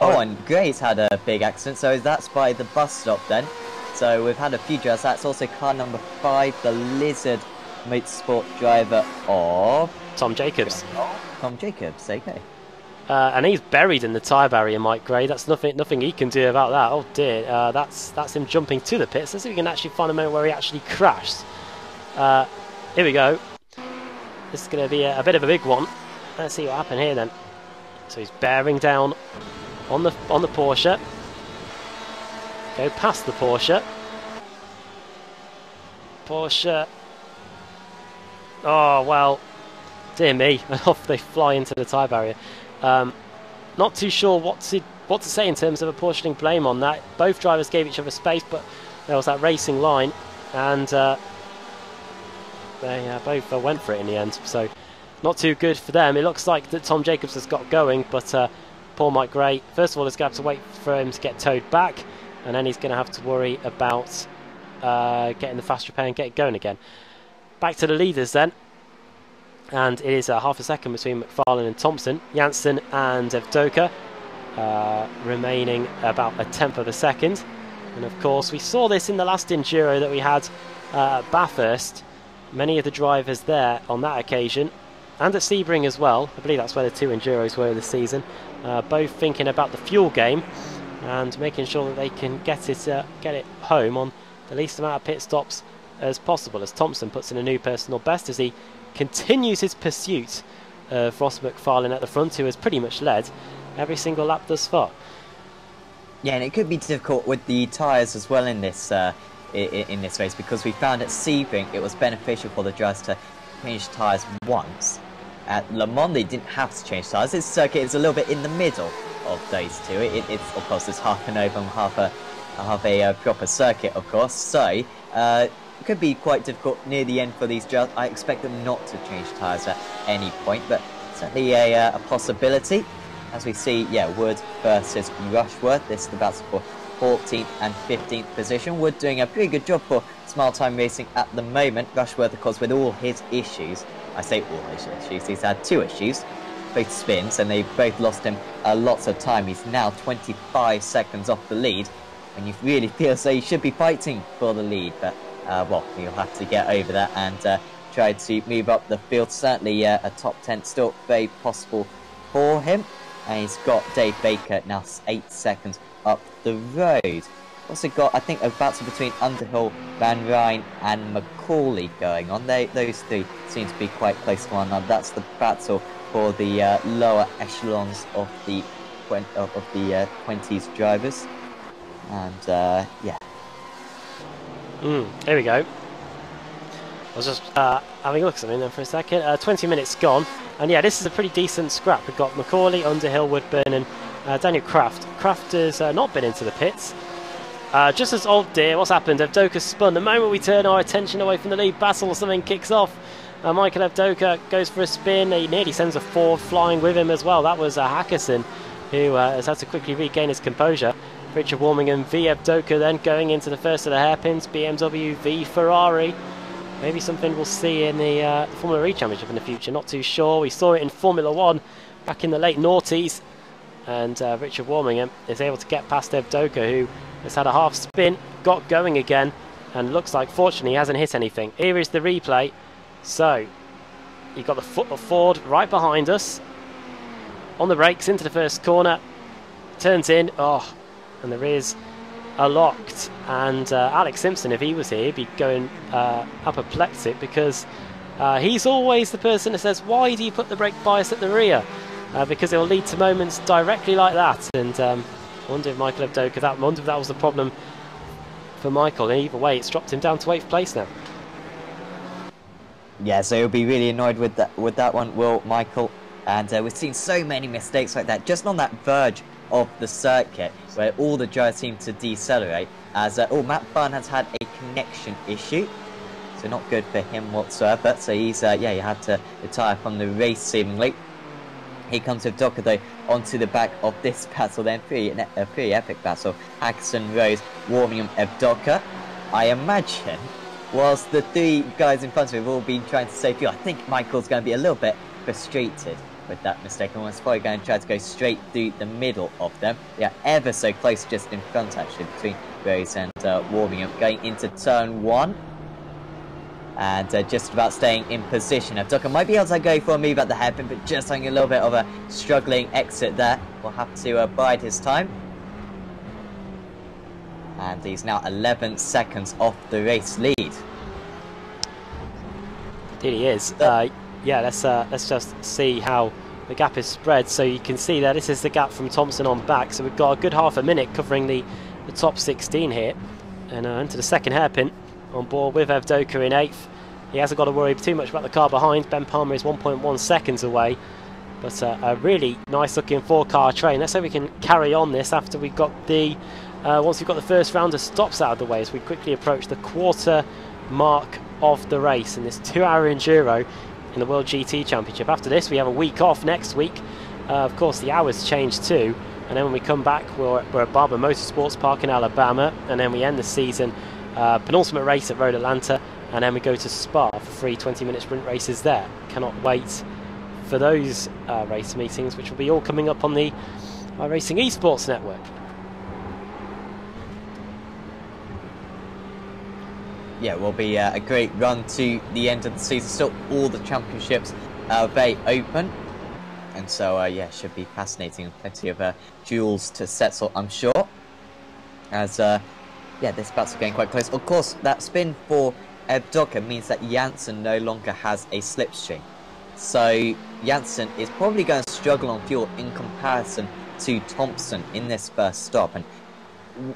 Speaker 2: Oh, and Gray's had a big accident, so that's by the bus stop then. So we've had a few drivers. That's also car number 5, the Lizard Motorsport driver of
Speaker 1: Tom Jacobs.
Speaker 2: Tom Jacobs, okay.
Speaker 1: And he's buried in the tyre barrier, Mike Gray. That's nothing he can do about that. Oh dear, that's him jumping to the pits. Let's see if we can actually find a moment where he actually crashed. Here we go. This is going to be a bit of a big one. Let's see what happened here then. So he's bearing down on the Porsche. Go past the Porsche. Oh well, dear me! Off they fly into the tyre barrier. Not too sure what to say in terms of apportioning blame on that. Both drivers gave each other space, but there was that racing line, and they both went for it in the end. So not too good for them. It looks like that Tom Jacobs has got going, but poor Mike Gray, first of all, is going to have to wait for him to get towed back, and then he's going to have to worry about getting the fast repair and get it going again. Back to the leaders then. And it is half a second between McFarlane and Thompson. Janssen and Avdoka remaining about 1/10 of a second. And of course, we saw this in the last Enduro that we had at Bathurst. Many of the drivers there on that occasion, and at Sebring as well. I believe that's where the 2 Enduros were this season. Both thinking about the fuel game and making sure that they can get it home on the least amount of pit stops as possible. As Thompson puts in a new personal best as he continues his pursuit of Ross McFarlane at the front, who has pretty much led every single lap thus far.
Speaker 2: Yeah, and it could be difficult with the tyres as well in this race, because we found at Sebring it was beneficial for the drivers to change tyres once. At Le Mans they didn't have to change tyres. This circuit is a little bit in the middle of those two. It's of course it's half an oval and half a proper circuit, of course. So could be quite difficult near the end for these drivers. I expect them not to change tyres at any point, but certainly a possibility. As we see, yeah, Wood versus Rushworth. This is the battle for 14th and 15th position. Wood doing a pretty good job for Smile Time Racing at the moment. Rushworth, of course, with all his issues. I say all his issues. He's had 2 issues, both spins, and they both lost him lots of time. He's now 25 seconds off the lead, and you really feel as though you should be fighting for the lead, but well, you'll have to get over that and try to move up the field. Certainly a top 10 still very possible for him. And he's got Dave Baker now 8 seconds up the road. Also got, I think, a battle between Underhill, Van Rijn and Macaulay going on. Those 3 seem to be quite close to one another. That's the battle for the lower echelons of the 20s drivers. And yeah.
Speaker 1: Here we go. I was just having a look at something then for a second. 20 minutes gone. And yeah, this is a pretty decent scrap. We've got Macaulay, Underhill, Woodburn and Daniel Kraft. Kraft has not been into the pits. Just as old dear, what's happened? Evdoka spun. The moment we turn our attention away from the lead battle, or something kicks off. Michael Evdoka goes for a spin. He nearly sends a Ford flying with him as well. That was Hackerson, who has had to quickly regain his composure. Richard Warmingham v Evdoka then going into the first of the hairpins. BMW v Ferrari. Maybe something we'll see in the Formula E Championship in the future. Not too sure. We saw it in Formula 1 back in the late noughties. And Richard Warmingham is able to get past Evdoka, who has had a half spin, got going again, and looks like, fortunately, he hasn't hit anything. Here is the replay. So, you've got the Ford right behind us. On the brakes into the first corner. Turns in. Oh, and there is a locked. And Alex Simpson, if he was here, he'd be going apoplectic, because he's always the person that says, why do you put the brake bias at the rear? Because it will lead to moments directly like that. And I wonder if Michael Evdoka, wonder if that was the problem for Michael. And either way, it's dropped him down to 8th place now.
Speaker 2: Yeah, so he'll be really annoyed with that one, will Michael? And we've seen so many mistakes like that, just on that verge of the circuit, where all the drivers seem to decelerate. As Matt Bunn has had a connection issue, so not good for him whatsoever. So he's yeah, he had to retire from the race seemingly. Here comes Evdoka though onto the back of this battle. Then a pretty epic battle. Hackerson, Rose, Warmingham, Evdoka. I imagine, whilst the 3 guys in front of him have all been trying to save fuel, I think Michael's going to be a little bit frustrated with that mistake, and was probably going to try to go straight through the middle of them. Yeah, ever so close just in front actually between Rose and Warmingham, going into turn 1. And just about staying in position. Evdoka might be able to go for a move at the hairpin, but just having a little bit of a struggling exit there. We'll have to bide his time. And he's now 11 seconds off the race lead.
Speaker 1: Indeed he is. Yeah, let's just see how the gap is spread. So you can see there, this is the gap from Thompson on back. So we've got a good half a minute covering the top 16 here. And into the second hairpin. On board with Evdoka in 8th. He hasn't got to worry too much about the car behind. Ben Palmer is 1.1 seconds away. But a really nice looking 4-car train. Let's hope we can carry on this after we've got the once we've got the first round of stops out of the way, as we quickly approach the quarter mark of the race in this 2-hour enduro in the World GT Championship. After this we have a week off next week. Of course the hours change too. And then when we come back we're at Barber Motorsports Park in Alabama. And then we end the season penultimate race at Road Atlanta, and then we go to Spa for 3 20-minute sprint races there. Cannot wait for those race meetings, which will be all coming up on the iRacing Esports Network.
Speaker 2: Yeah, it will be a great run to the end of the season. Still, all the championships are very open, and so yeah, should be fascinating. Plenty of duels to settle, I'm sure. As yeah, this battle's getting quite close. Of course, that spin for Evdoka means that Janssen no longer has a slipstream. So Janssen is probably going to struggle on fuel in comparison to Thompson in this first stop. And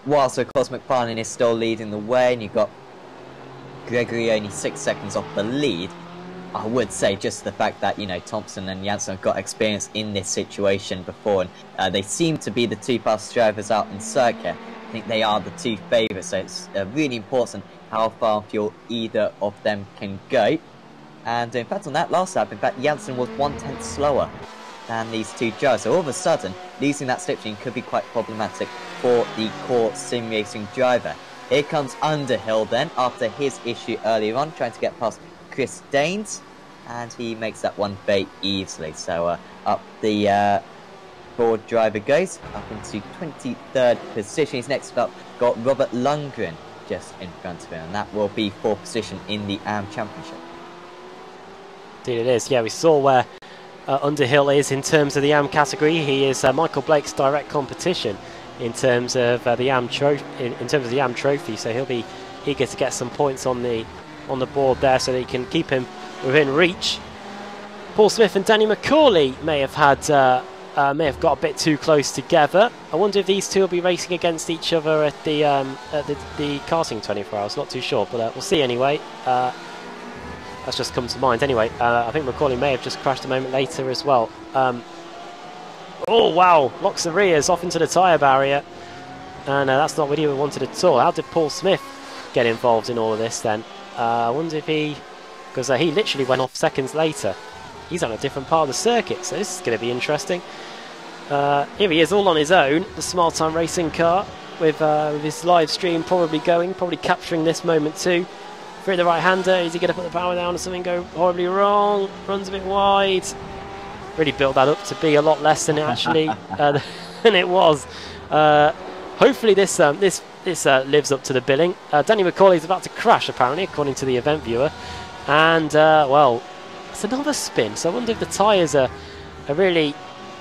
Speaker 2: whilst, of course, McFarlane is still leading the way, and you've got Gregory only 6 seconds off the lead, I would say just the fact that, you know, Thompson and Janssen have got experience in this situation before, and they seem to be the 2 fastest drivers out in circuit. I think they are the two favourites, so it's really important how far fuel either of them can go. And in fact, on that last lap, in fact, Janssen was 1/10 slower than these two drivers. So all of a sudden, losing that slipstream could be quite problematic for the core sim racing driver. Here comes Underhill then, after his issue earlier on, trying to get past Chris Danes. And he makes that one very easily. So up the board driver goes, up into 23rd position. He's next up got Robert Lundgren just in front of him. And that will be 4th position in the AM Championship.
Speaker 1: Indeed it is. Yeah, we saw where Underhill is in terms of the AM category. He is Michael Blake's direct competition in terms of the AM trophy. So he'll be eager to get some points on the board there, so that he can keep him within reach. Paul Smith and Danny McCauley may have got a bit too close together. I wonder if these two will be racing against each other at the karting 24 hours. Not too sure, but we'll see anyway. That's just come to mind. Anyway, I think McCauley may have just crashed a moment later as well. Oh wow, locks the rears off into the tyre barrier, and that's not what he wanted at all. How did Paul Smith get involved in all of this then? I wonder if because he literally went off seconds later. He's on a different part of the circuit, so this is going to be interesting. Here he is all on his own, the Smart Time Racing car, with his live stream probably capturing this moment too. Through the right-hander, is he going to put the power down or something go horribly wrong? Runs a bit wide. Really built that up to be a lot less than it actually than it was. Hopefully this lives up to the billing. Danny McCauley's about to crash apparently, according to the event viewer, and well, it's another spin. So I wonder if the tyres are really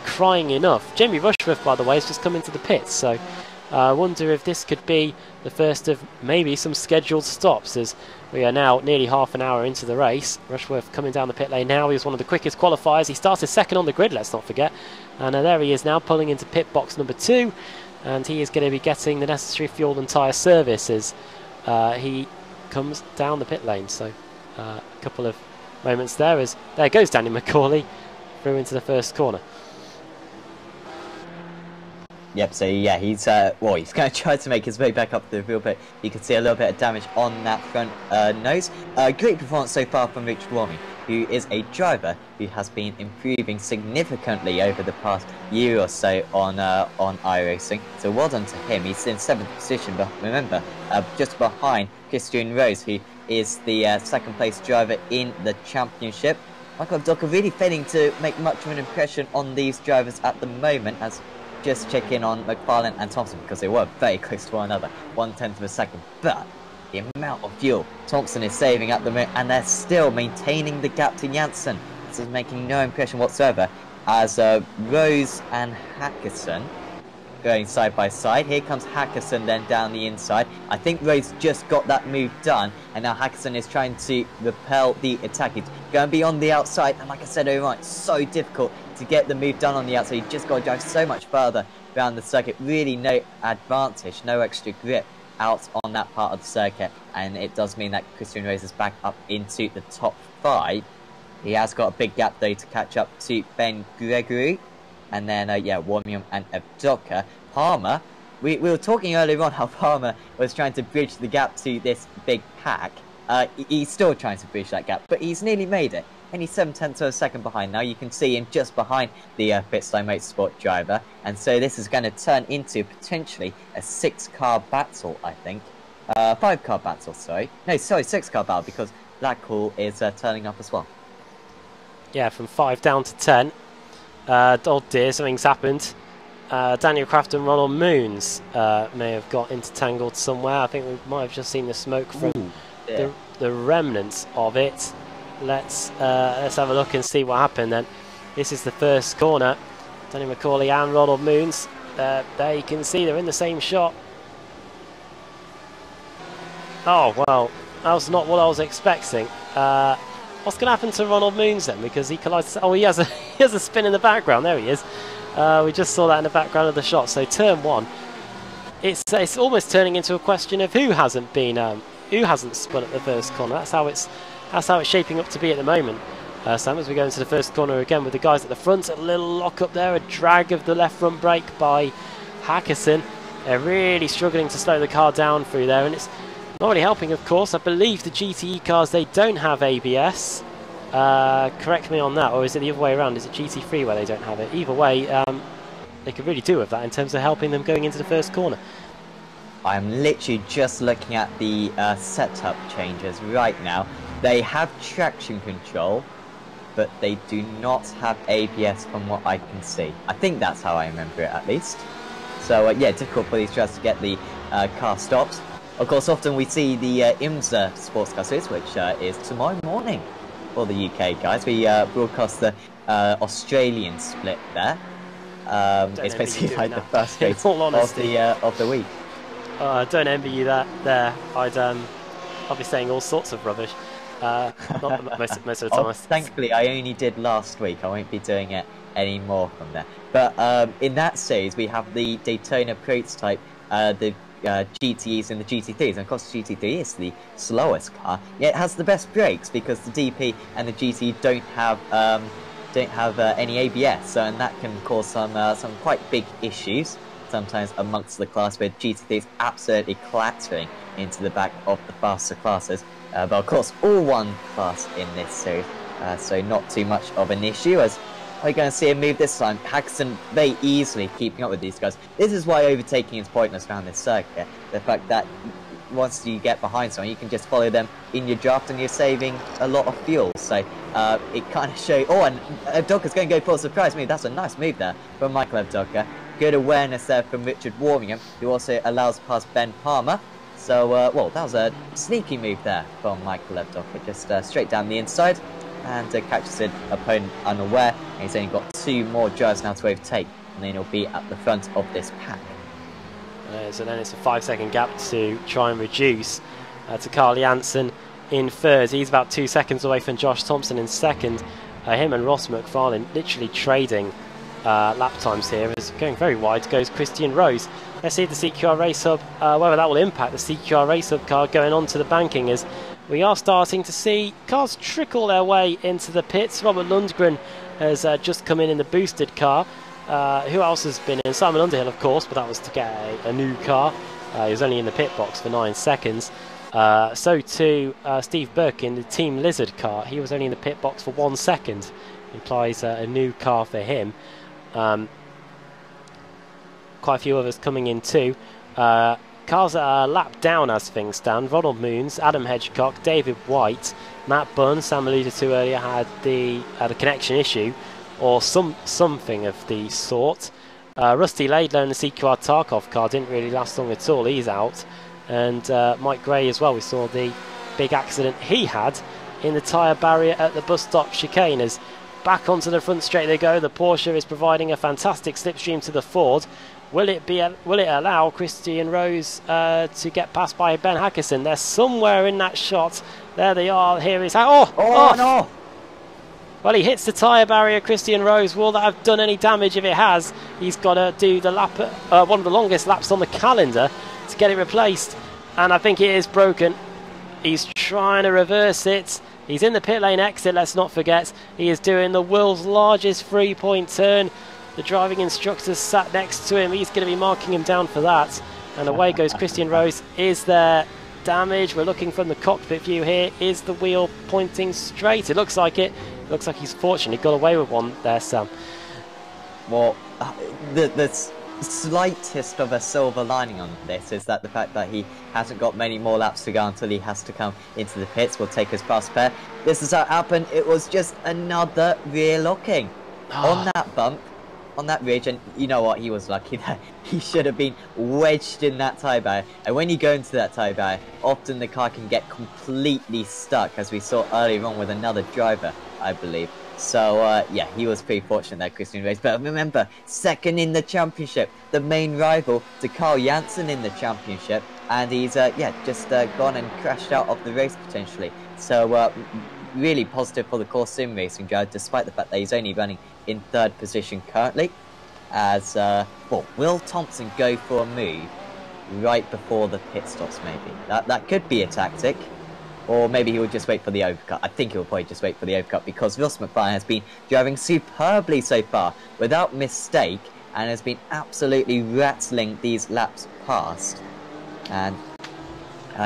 Speaker 1: crying enough. Jamie Rushworth, by the way, has just come into the pits, so I wonder if this could be the first of maybe some scheduled stops, as we are now nearly half an hour into the race. Rushworth coming down the pit lane now. He was one of the quickest qualifiers. He started second on the grid, let's not forget. And there he is now, pulling into pit box number 2. And he is going to be getting the necessary fuel and tyre service as he comes down the pit lane. So a couple of moments there as there goes Danny McCauley through into the first corner.
Speaker 2: Yep, so yeah, he's going to try to make his way back up the field, but you can see a little bit of damage on that front nose. Great performance so far from Richard Warming, who is a driver who has been improving significantly over the past year or so on iRacing. So well done to him. He's in 7th position, but remember, just behind Christian Rose, who is the 2nd place driver in the championship. Michael Docker really failing to make much of an impression on these drivers at the moment, as just check in on McFarlane and Thompson, because they were very close to one another, 1/10 of a second. But the amount of fuel Thompson is saving at the moment, and they're still maintaining the gap to Janssen. This is making no impression whatsoever, as Rose and Hackerson going side by side. Here comes Hackerson then down the inside. I think Rose just got that move done, and now Hackerson is trying to repel the attack. He's going beyond the outside, and like I said earlier on, it's so difficult to get the move done on the outside. You just got to drive so much further around the circuit. Really no advantage, no extra grip out on that part of the circuit, and it does mean that Christian Rose is back up into the top 5. He has got a big gap though to catch up to Ben Gregory, and then yeah, Warmium and Evdoka. Palmer, we were talking earlier on how Palmer was trying to bridge the gap to this big pack. He's still trying to bridge that gap, but he's nearly made it. Only 7/10 of a second behind now. You can see him just behind the Pitstone Motorsport driver, and so this is going to turn into potentially a 6-car battle, I think. 5-car battle, sorry. No, sorry, 6-car battle, because Blackhall is turning up as well. Yeah,
Speaker 1: from 5 down to 10. Oh dear, something's happened. Daniel Craft and Ronald Moons may have got intertangled somewhere. I think we might have just seen the smoke from the remnants of it. Let's have a look and see what happened then. This is the first corner. Danny McCauley and Ronald Moons. There you can see they're in the same shot. Oh well, that was not what I was expecting. What's going to happen to Ronald Moons then? Because he collides. Oh, he has a spin in the background. There he is. We just saw that in the background of the shot. So turn 1. It's almost turning into a question of who hasn't spun at the first corner. That's how it's shaping up to be at the moment. Sam, as we go into the first corner again with the guys at the front, a little lock up there, a drag of the left front brake by Hackerson. They're really struggling to slow the car down through there, and it's not really helping, of course. I believe the GTE cars, they don't have ABS. Correct me on that, or is it the other way around? Is it GT3 where they don't have it? Either way, they could really do with that in terms of helping them going into the first corner.
Speaker 2: I'm literally just looking at the setup changes right now. They have traction control, but they do not have ABS from what I can see. I think that's how I remember it, at least. So yeah, difficult for these drivers to get the car stops. Of course, often we see the IMSA Sports Car Series, which is tomorrow morning for the UK guys. We broadcast the Australian split there. It's basically like the first race of the week.
Speaker 1: Don't envy you that there. I'll be saying all sorts of rubbish. Not most of the time.
Speaker 2: Thankfully, I only did last week. I won't be doing it anymore from there. But in that series, we have the Daytona prototype, the GTEs and the GT3s. And of course, the GT3 is the slowest car. Yet it has the best brakes because the DP and the GT don't have any ABS. And that can cause some quite big issues sometimes amongst the class, where GT3 is absolutely clattering into the back of the faster classes. But of course, all one class in this series, so not too much of an issue, as we're going to see a move this time. Haxton very easily keeping up with these guys. This is why overtaking is pointless around this circuit. The fact that once you get behind someone, you can just follow them in your draft and you're saving a lot of fuel. So it kind of shows... Oh, and Evdoka's going to go for a surprise move. That's a nice move there from Michael Evdoka. Good awareness there from Richard Warmingham, who also allows past Ben Palmer. So, well, that was a sneaky move there from Michael Evdoka, just straight down the inside, and catches an opponent unaware. And he's only got 2 more drivers now to overtake, and then he'll be at the front of this pack.
Speaker 1: So then it's a 5-second gap to try and reduce to Carl Janssen in third. He's about 2 seconds away from Josh Thompson in second. Him and Ross McFarlane literally trading lap times here, as going very wide goes Christian Rose. Let's see if the CQR Race Hub, whether that will impact the CQR Race Hub car going on to the banking, as we are starting to see cars trickle their way into the pits. Robert Lundgren has just come in the boosted car. Who else has been in? Simon Underhill, of course, but that was to get a new car. He was only in the pit box for 9 seconds. So too Steve Burke in the Team Lizard car. He was only in the pit box for 1 second. Implies a new car for him. Quite a few others coming in too. Cars that are lapped down as things stand. Ronald Moons, Adam Hedgecock, David White, Matt Bunn, Sam alluded to earlier, had a connection issue or something of the sort. Rusty Laidler in the CQR Tarkov car didn't really last long at all. He's out. And Mike Gray as well. We saw the big accident he had in the tyre barrier at the bus stop chicane. As back onto the front straight they go. The Porsche is providing a fantastic slipstream to the Ford. Will it allow Christian Rose to get past by Ben Hackerson? They're somewhere in that shot. There they are. Here is
Speaker 2: no!
Speaker 1: Well, he hits the tyre barrier, Christian Rose. Will that have done any damage? If it has, he's got to do the lap, one of the longest laps on the calendar to get it replaced. And I think it is broken. He's trying to reverse it. He's in the pit lane exit, let's not forget. He is doing the world's largest 3-point turn. The driving instructor's sat next to him. He's going to be marking him down for that. And away goes Christian Rose. Is there damage? We're looking from the cockpit view here. Is the wheel pointing straight? It looks like it. It looks like he's fortunately got away with one there, Sam.
Speaker 2: Well, the slightest of a silver lining on this is that the fact that he hasn't got many more laps to go until he has to come into the pits will take his past pair. This is how it happened. It was just another rear locking on that bump, on that ridge, and you know what, he was lucky that he should have been wedged in that tyre barrier. And when you go into that tyre barrier, often the car can get completely stuck, as we saw earlier on with another driver, I believe. So yeah, he was pretty fortunate that Christian Rose. But remember, second in the championship, the main rival to Carl Janssen in the championship, and he's just gone and crashed out of the race potentially. So really positive for the Core Sim Racing driver, despite the fact that he's only running in 3rd position currently. As will Thompson go for a move right before the pit stops? Maybe that could be a tactic. Or maybe he will just wait for the overcut. I think he'll probably just wait for the overcut, because Ross McFarlane has been driving superbly so far, without mistake, and has been absolutely rattling these laps past. And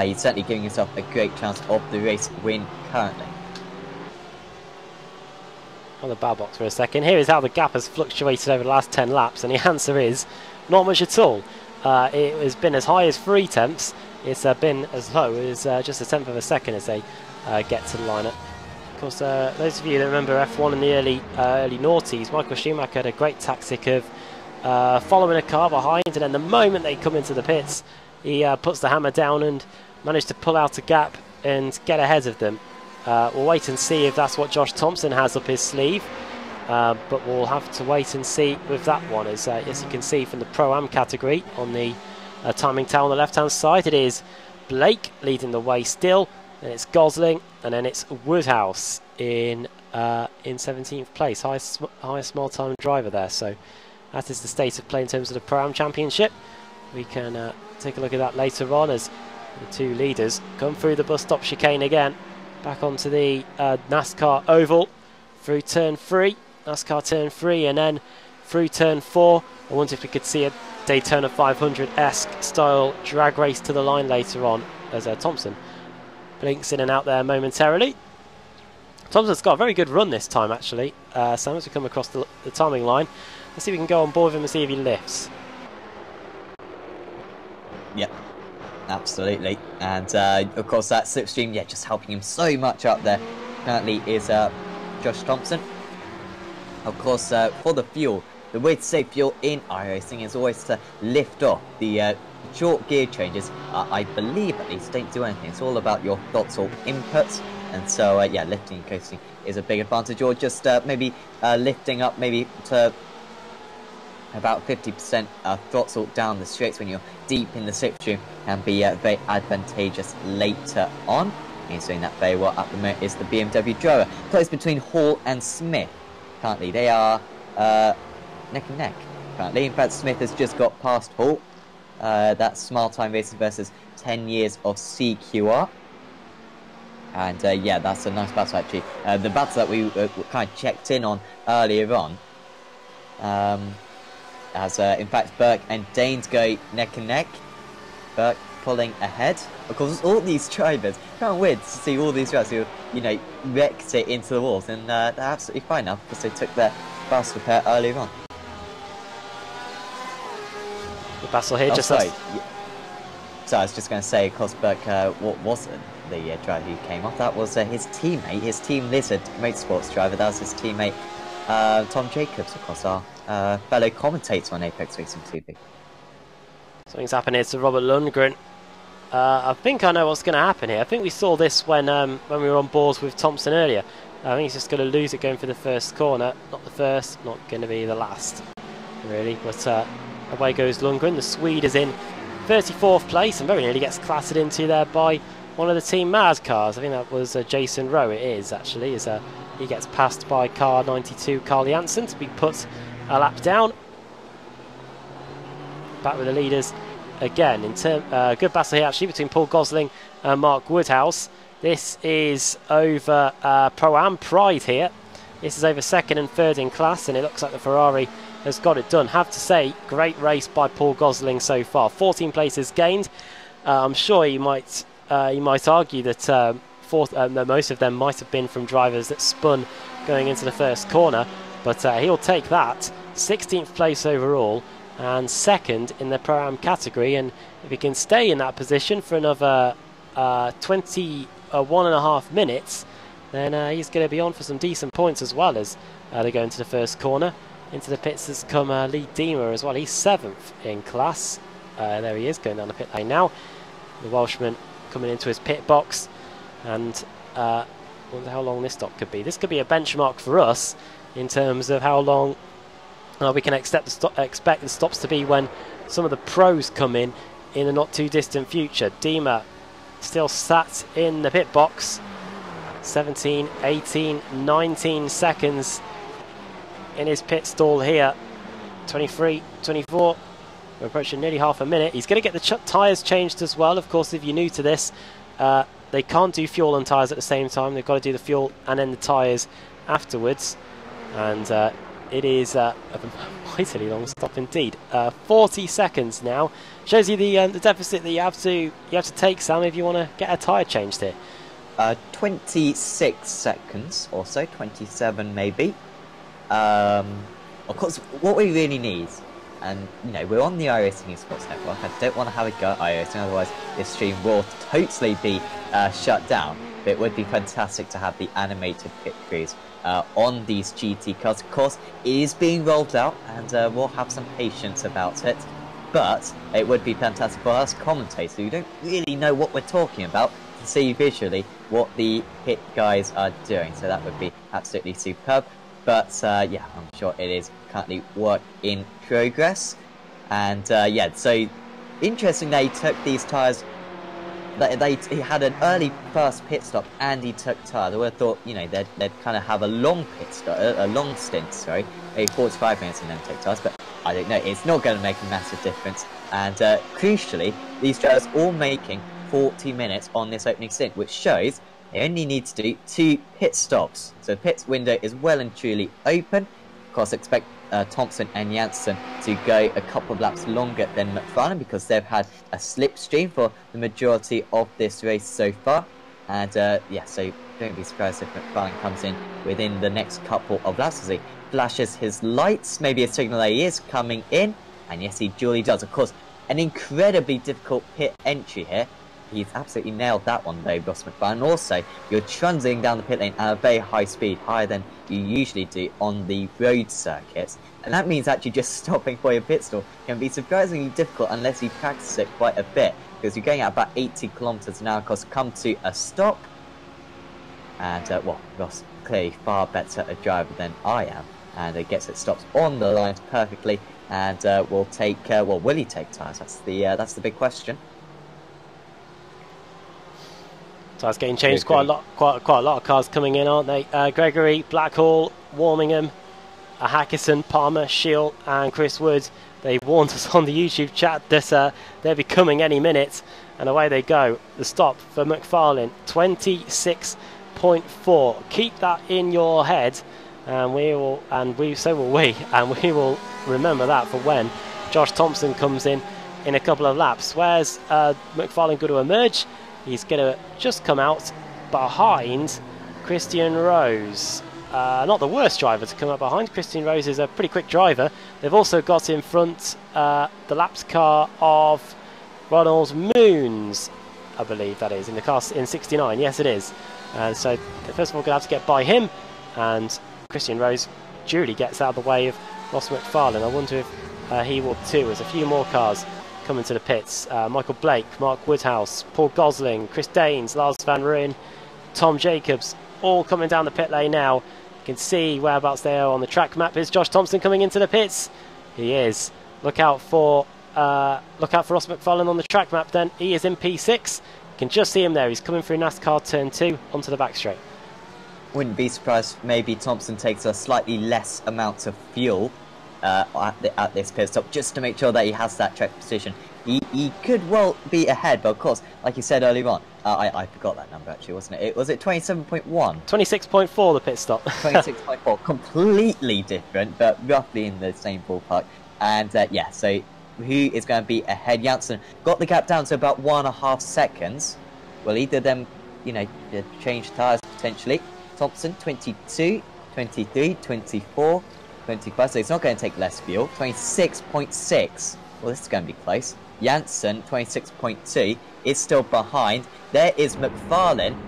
Speaker 2: he's certainly giving himself a great chance of the race win currently.
Speaker 1: On the bad box for a second. Here is how the gap has fluctuated over the last 10 laps, and the answer is not much at all. It has been as high as 3 tenths. It's been as low as just a tenth of a second as they get to the lineup. Of course, those of you that remember F1 in the early noughties, Michael Schumacher had a great tactic of following a car behind, and then the moment they come into the pits, he puts the hammer down and managed to pull out a gap and get ahead of them. We'll wait and see if that's what Josh Thompson has up his sleeve, but we'll have to wait and see with that one. As you can see from the Pro-Am category on the timing tower on the left-hand side, it is Blake leading the way still, then it's Gosling, and then it's Woodhouse in 17th place, highest small-time driver there. So that is the state of play in terms of the Pro-Am Championship. We can take a look at that later on as the 2 leaders come through the bus stop chicane again. Back onto the NASCAR oval, through turn 3, NASCAR turn 3, and then through turn 4. I wonder if we could see a Daytona 500-esque style drag race to the line later on as Thompson blinks in and out there momentarily. Thompson's got a very good run this time actually, Sam, as we come across the timing line. Let's see if we can go on board with him and see if he lifts. Yep.
Speaker 2: Absolutely, and of course that slipstream, yeah, just helping him so much up there currently is Josh Thompson. Of course, for the fuel, the way to save fuel in iRacing is always to lift off. The short gear changes, I believe at least, don't do anything. It's all about your throttle inputs, and so yeah, lifting and coasting is a big advantage, or just maybe lifting up maybe to about 50% throttle down the straights when you're deep in the slipstream can be very advantageous later on. He's doing that very well at the moment is the BMW driver. Close between Hall and Smith currently. They are neck and neck currently. In fact, Smith has just got past Hall. That's Smile Time Racing versus 10 years of CQR. And yeah, that's a nice battle actually. The battle that we kind of checked in on earlier on. As in fact Burke and Danes go neck and neck. Burke pulling ahead. Of course, all these drivers, kind of weird to see all these drivers who, you know, wrecked it into the walls, and they're absolutely fine now because they took their fast repair earlier on.
Speaker 1: The battle here just
Speaker 2: sorry. So I was just going to say, of course, Burke, what wasn't the driver who came off? That was his teammate, his Team Lizard Motorsports driver. That was his teammate, Tom Jacobs, of course, our fellow commentator on Apex Racing TV.
Speaker 1: Something's happened here to Robert Lundgren. I think I know what's going to happen here. I think we saw this when we were on boards with Thompson earlier. I think he's just going to lose it going for the first corner. Not the first, not going to be the last, really. But away goes Lundgren. The Swede is in 34th place and very nearly gets clattered into there by one of the Team Maz cars. I think that was Jason Rowe. It is, actually. He gets passed by car 92, Carl Janssen, to be put a lap down. Back with the leaders again. Good battle here actually between Paul Gosling and Mark Woodhouse. This is over Pro-Am Pride here. This is over second and third in class, and it looks like the Ferrari has got it done. Have to say, great race by Paul Gosling so far. 14 places gained. I'm sure you might argue that most of them might have been from drivers that spun going into the first corner, but he'll take that. 16th place overall and second in the Pro-Am category, and if he can stay in that position for another 21.5 minutes, then he's going to be on for some decent points as well as they go into the first corner. Into the pits has come Lee Deemer as well. He's 7th in class. There he is, going down the pit lane now. The Welshman coming into his pit box, and I wonder how long this stop could be. This could be a benchmark for us in terms of how long we can expect the stops to be when some of the pros come in the not too distant future. Deemer still sat in the pit box. 17, 18, 19 seconds in his pit stall here. 23, 24. We're approaching nearly half a minute. He's going to get the tyres changed as well. Of course, if you're new to this, they can't do fuel and tyres at the same time. They've got to do the fuel and then the tyres afterwards. And it is a mightily long stop indeed. 40 seconds now. Shows you the deficit that you have to take, Sam, if you want to get a tyre changed here.
Speaker 2: 26 seconds or so, 27 maybe. Of course, what we really need, and you know, we're on the iRacing Esports Network. I don't want to have a go at iRacing, otherwise this stream will totally be shut down. But it would be fantastic to have the animated pit crews on these GT cars. Of course, it is being rolled out, and we'll have some patience about it. But it would be fantastic for us commentators who don't really know what we're talking about to see visually what the pit guys are doing. So that would be absolutely superb. But yeah, I'm sure it is currently work in progress. And yeah, so interesting that he took these tyres. He had an early first pit stop and he took tyres. I would have thought, you know, they'd kind of have a long pit stop, a long stint, sorry, maybe 45 minutes and then take tyres. But I don't know, it's not going to make a massive difference. And crucially, these drivers all making 40 minutes on this opening stint, which shows they only need to do 2 pit stops. So pit window is well and truly open. Of course, expect Thompson and Janssen to go a couple of laps longer than McFarlane because they've had a slipstream for the majority of this race so far. And yeah, so don't be surprised if McFarlane comes in within the next couple of laps as he flashes his lights, maybe a signal that he is coming in. And yes, he duly does. Of course, an incredibly difficult pit entry here. He's absolutely nailed that one though, Ross McFarlane. Also, you're trundling down the pit lane at a very high speed, higher than you usually do on the road circuits. And that means actually just stopping for your pit stop can be surprisingly difficult unless you practice it quite a bit. Because you're going at about 80 kilometers an hour, of course, come to a stop. And, well, Ross clearly far better a driver than I am. And it gets it stops on the lines perfectly. And will take, well, will he take tyres? That's the big question.
Speaker 1: So it's getting changed quite a lot of cars coming in, aren't they? Gregory, Blackhall, Warmingham, Hackison, Palmer, Shield and Chris Wood. They warned us on the YouTube chat that they'll be coming any minute, and away they go. The stop for McFarlane, 26.4. Keep that in your head, and so will we, and we will remember that for when Josh Thompson comes in a couple of laps. Where's McFarlane going to emerge? He's going to just come out behind Christian Rose. Not the worst driver to come up behind. Christian Rose is a pretty quick driver. They've also got in front the laps car of Ronald Moons, I believe that is, in the car in 69. Yes, it is. So first of all, going to have to get by him. And Christian Rose duly gets out of the way of Ross McFarlane. I wonder if he will too. There's a few more cars coming to the pits. Michael Blake, Mark Woodhouse, Paul Gosling, Chris Daines, Lars Van Ryn, Tom Jacobs, all coming down the pit lane now. You can see whereabouts they are on the track map. Is Josh Thompson coming into the pits? He is. Look out for Ross McFarlane on the track map then. He is in P6. You can just see him there. He's coming through NASCAR turn 2 onto the back straight.
Speaker 2: Wouldn't be surprised if maybe Thompson takes a slightly less amount of fuel at this pit stop just to make sure that he has that track position. He could well be ahead, but of course, like you said earlier on, I forgot that number actually, wasn't it? Was it 27.1?
Speaker 1: 26.4 the pit stop.
Speaker 2: 26.4, completely different, but roughly in the same ballpark. And yeah, so who is going to be ahead? Janssen got the gap down to about 1.5 seconds. Well, either of them, you know, change tyres potentially. Thompson, 22, 23, 24, 25, so it's not going to take less fuel. 26.6. Well, this is going to be close. Janssen, 26.2, is still behind. There is McFarlane.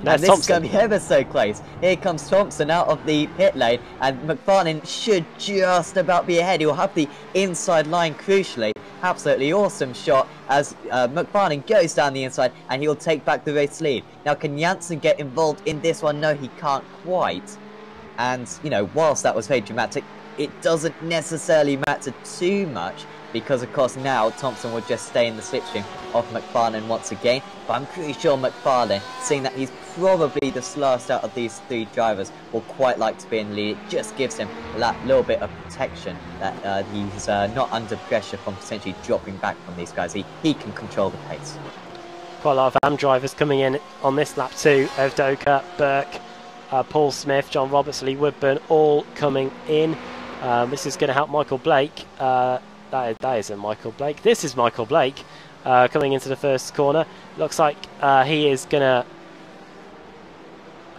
Speaker 2: And this is going to be ever so close. Here comes Thompson out of the pit lane, and McFarlane should just about be ahead. He'll have the inside line crucially. Absolutely awesome shot as McFarlane goes down the inside, and he'll take back the race lead. Now, can Janssen get involved in this one? No, he can't quite. And, you know, whilst that was very dramatic, it doesn't necessarily matter too much because, of course, now Thompson will just stay in the slipstream of McFarlane once again. But I'm pretty sure McFarlane, seeing that he's probably the slowest out of these 3 drivers, will quite like to be in the lead. It just gives him that little bit of protection that he's not under pressure from potentially dropping back from these guys. He can control the pace.
Speaker 1: Quite a lot of AM drivers coming in on this lap too. Ovdoka, Burke, Paul Smith, John Roberts, Lee Woodburn, all coming in. This is going to help Michael Blake. That isn't Michael Blake. This is Michael Blake coming into the first corner. Looks like he is going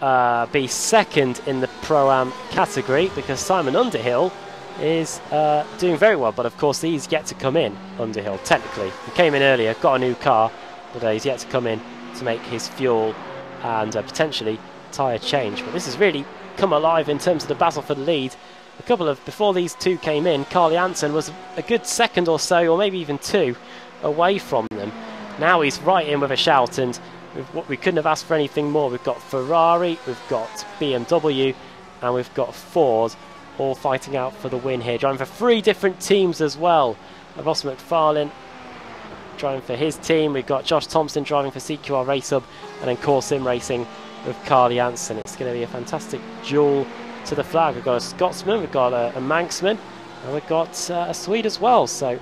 Speaker 1: to be second in the Pro-Am category because Simon Underhill is doing very well. But of course, he's yet to come in, Underhill, technically. He came in earlier, got a new car, but he's yet to come in to make his fuel and potentially tyre change. But this has really come alive in terms of the battle for the lead. A couple of, before these two came in, Carly Anton was a good second or so, or maybe even two, away from them. Now he's right in with a shout, and we couldn't have asked for anything more. We've got Ferrari, we've got BMW, and we've got Ford, all fighting out for the win here. Driving for 3 different teams as well. Ross McFarlane driving for his team. We've got Josh Thompson driving for CQR Race Hub, and then Core Sim Racing with Carly Anson. It's going to be a fantastic duel to the flag. We've got a Scotsman, we've got a Manxman, and we've got a Swede as well. So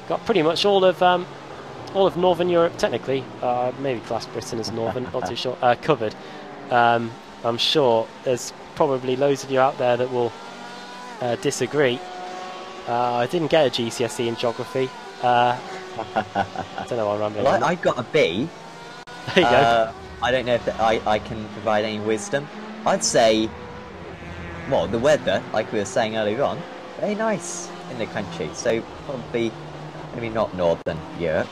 Speaker 1: got pretty much all of Northern Europe, technically, maybe class Britain as Northern, not too sure, covered. I'm sure there's probably loads of you out there that will disagree. I didn't get a GCSE in geography. I don't know why I'm rambling.
Speaker 2: Well, I got a B.
Speaker 1: There you go.
Speaker 2: I don't know if I can provide any wisdom. I'd say, well, the weather, like we were saying earlier on, very nice in the country. So probably, maybe not Northern Europe,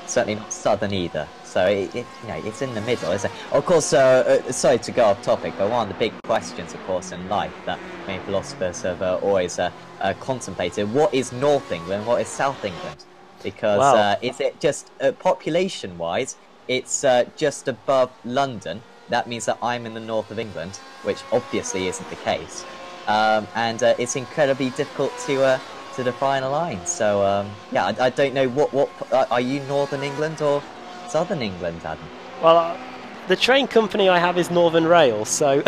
Speaker 2: certainly not Southern either. So it's in the middle, isn't it? Of course, sorry to go off topic, but one of the big questions, of course, in life that many philosophers have always contemplated: what is North England? What is South England? Because is it just population-wise? It's just above London. That means that I'm in the north of England, which obviously isn't the case. And it's incredibly difficult to define a line. So yeah, I don't know what are you Northern England or Southern England, Adam?
Speaker 1: Well, the train company I have is Northern Rail. So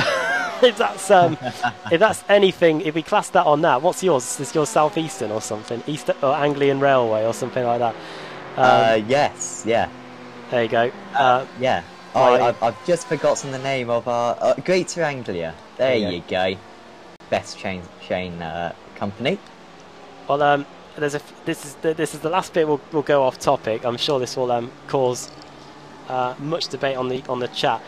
Speaker 1: if that's anything, if we class that on that, what's yours? Is yours Southeastern or something? East or Anglian Railway or something like that?
Speaker 2: Yes, yeah.
Speaker 1: There you go.
Speaker 2: Yeah. I've just forgotten the name of our Greater Anglia. There you go. Best train company.
Speaker 1: Well, this is the last bit. We'll go off topic. I'm sure this will cause much debate on the chat.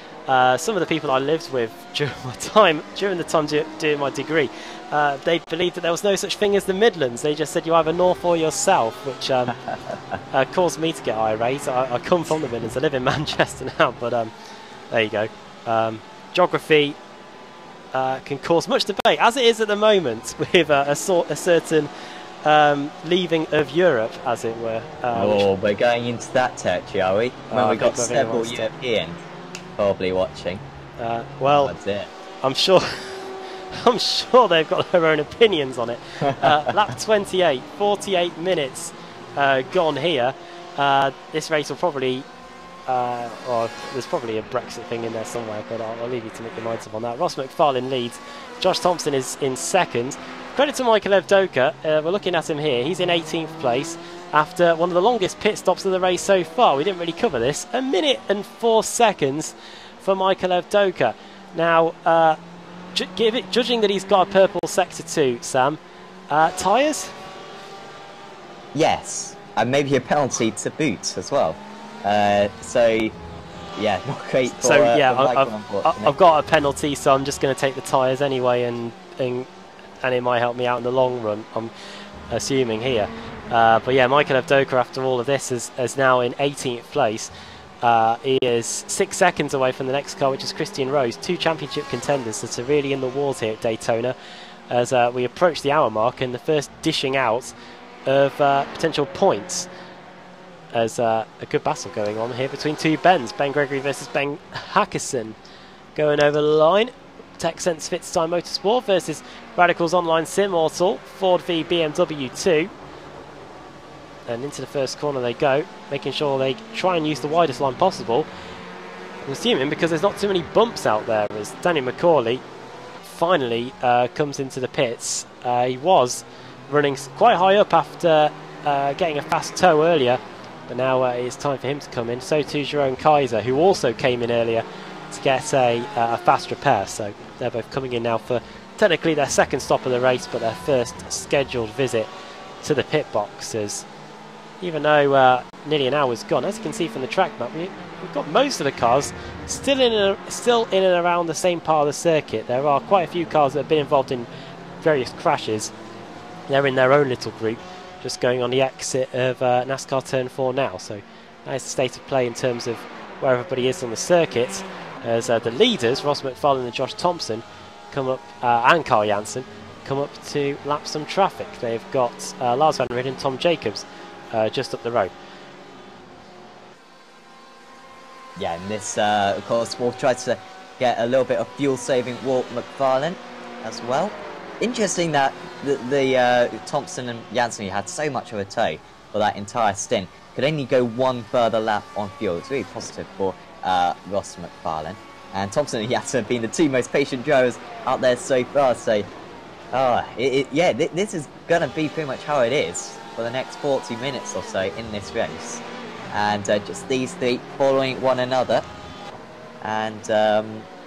Speaker 1: Some of the people I lived with during the time doing my degree, they believed that there was no such thing as the Midlands. They just said you either north or you're south, which caused me to get irate. I come from the Midlands. I live in Manchester now, but there you go. Geography can cause much debate, as it is at the moment, with a certain leaving of Europe, as it were.
Speaker 2: We're going into that territory, are we? Well, we've got several Europeans probably watching.
Speaker 1: Well,
Speaker 2: that's it.
Speaker 1: I'm sure they've got their own opinions on it. Lap 28, 48 minutes gone here. This race will probably, there's probably a Brexit thing in there somewhere, but I'll leave you to make your minds up on that. Ross McFarlane leads. Josh Thompson is in second. Credit to Michael Evdoka. We're looking at him here. He's in 18th place after one of the longest pit stops of the race so far. We didn't really cover this. 1 minute and 4 seconds for Michael Evdoka. Now, judging that he's got a purple sector 2, Sam, tyres?
Speaker 2: Yes, and maybe a penalty to boot as well. So, yeah, not great for
Speaker 1: yeah,
Speaker 2: Michael,
Speaker 1: I've got a penalty, so I'm just going to take the tyres anyway, and it might help me out in the long run, I'm assuming here. But yeah, Michael Evdoka, after all of this, is now in 18th place. He is 6 seconds away from the next car, which is Christian Rose, 2 championship contenders that are really in the wars here at Daytona as we approach the hour mark and the first dishing out of potential points. There's a good battle going on here between 2 Bens. Ben Gregory versus Ben Hackerson going over the line. TechSense Fitztime Motorsport versus Radicals Online Sim Mortal, Ford v BMW 2. And into the first corner they go, making sure they try and use the widest line possible. I'm assuming because there's not too many bumps out there, as Danny McCauley finally comes into the pits. He was running quite high up after getting a fast tow earlier, but now it's time for him to come in. So too Jerome Kaiser, who also came in earlier to get a fast repair. So they're both coming in now for technically their second stop of the race, but their first scheduled visit to the pit boxes. Even though nearly an hour's gone, as you can see from the track map, we've got most of the cars still in and around the same part of the circuit. There are quite a few cars that have been involved in various crashes. They're in their own little group, just going on the exit of NASCAR Turn 4 now. So that is the state of play in terms of where everybody is on the circuit, as the leaders, Ross McFarlane and Josh Thompson, come up, and Carl Jansen, come up to lap some traffic. They've got Lars Van Ridden and Tom Jacobs just up the road.
Speaker 2: Yeah, and this, of course, we'll try to get a little bit of fuel saving Walt McFarlane as well. Interesting that the Thompson and Jansen had so much of a tow for that entire stint. Could only go one further lap on fuel. It's really positive for Ross McFarlane. And Thompson and Jansen have been the two most patient drivers out there so far. So, yeah, this is going to be pretty much how it is for the next 40 minutes or so in this race. And just these three following one another. And,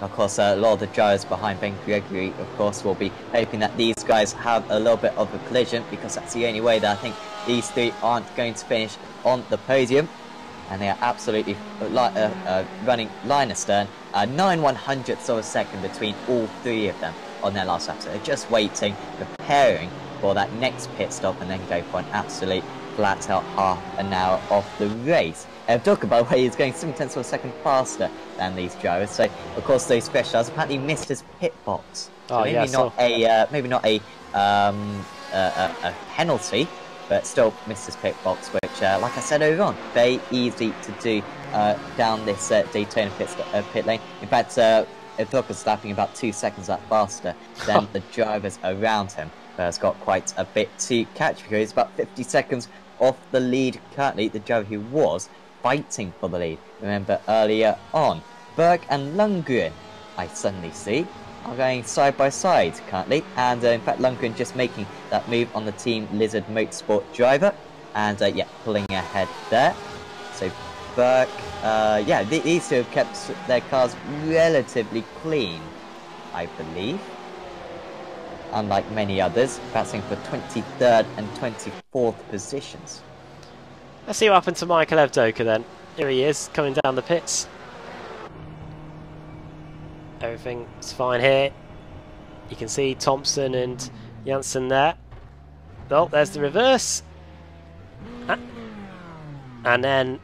Speaker 2: of course, a lot of the drivers behind Ben Gregory, of course, will be hoping that these guys have a little bit of a collision, because that's the only way that I think these three aren't going to finish on the podium. And they are absolutely running line astern, 9/100ths of a second between all three of them on their last lap. So they're just waiting, preparing for that next pit stop, and then go for an absolute flat out half an hour of the race. Talk about where he's going 7/10 of a second faster than these drivers. So of course those specials apparently missed his pit box. So maybe not a penalty, but still missed his pit box, which like I said earlier on, very easy to do down this Daytona pit lane. In fact, Edhook was lapping about 2 seconds faster than the drivers around him. Has got quite a bit to catch, because he's about 50 seconds off the lead currently, the driver who was fighting for the lead. Remember earlier on, Berg and Lundgren, I suddenly see, are going side by side currently, and in fact Lundgren just making that move on the Team Lizard Motorsport driver, and yeah, pulling ahead there. So Berg, yeah, these two have kept their cars relatively clean, I believe, unlike many others, battling for 23rd and 24th positions.
Speaker 1: Let's see what happened to Michael Evdoka then. Here he is, coming down the pits. Everything's fine here. You can see Thompson and Jansen there. Oh, there's the reverse. And then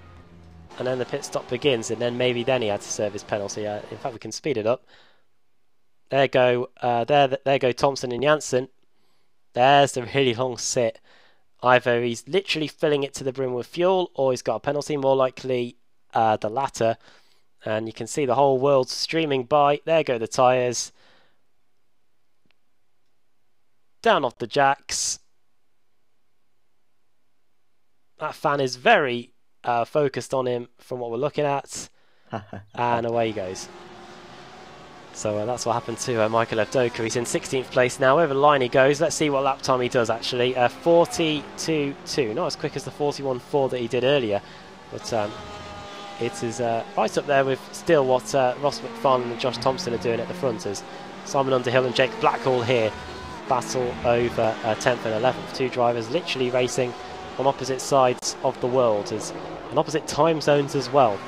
Speaker 1: the pit stop begins, and then he had to serve his penalty. In fact, we can speed it up. There go Thompson and Jansen. There's the really long sit. Either he's literally filling it to the brim with fuel, or he's got a penalty, more likely the latter. And you can see the whole world streaming by. There go the tyres. Down off the jacks. That fan is very focused on him from what we're looking at. And away he goes. So that's what happened to Michael Evdoka. He's in 16th place now. Over the line he goes. Let's see what lap time he does actually. 42.2. Not as quick as the 41.4 that he did earlier. But it is right up there with still what Ross McFarlane and Josh Thompson are doing at the front, as Simon Underhill and Jake Blackhall here battle over 10th and 11th. Two drivers literally racing on opposite sides of the world, as in opposite time zones as well.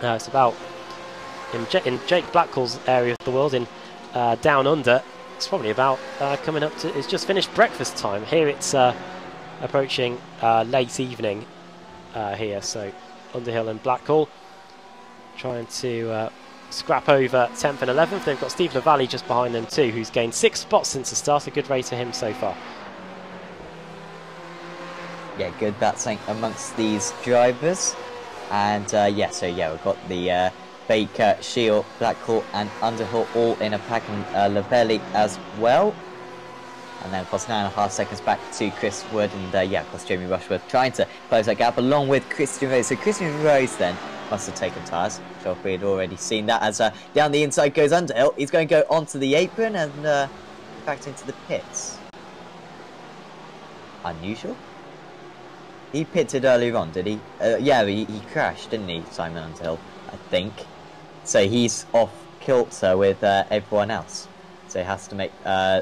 Speaker 1: It's about... In Jake Blackhall's area of the world, in Down Under, it's probably about coming up to... It's just finished breakfast time. Here it's approaching late evening here. So Underhill and Blackhall trying to scrap over 10th and 11th. They've got Steve LaValle just behind them too, who's gained 6 spots since the start. A good race for him so far.
Speaker 2: Yeah, good battling amongst these drivers. And yeah, so yeah, we've got the... Baker, Shield, Blackhall and Underhill all in a pack, and LaValle as well. And then of course 9.5 seconds back to Chris Wood, and yeah, of course Jamie Rushworth trying to close that gap along with Christian Rose. So Christian Rose then must have taken tyres. Sure, we had already seen that, as down the inside goes Underhill. He's going to go onto the apron and back into the pits. Unusual. He pitted earlier on, did he? Yeah, he crashed, didn't he, Simon Underhill? I think. So he's off kilter with everyone else. So he has to make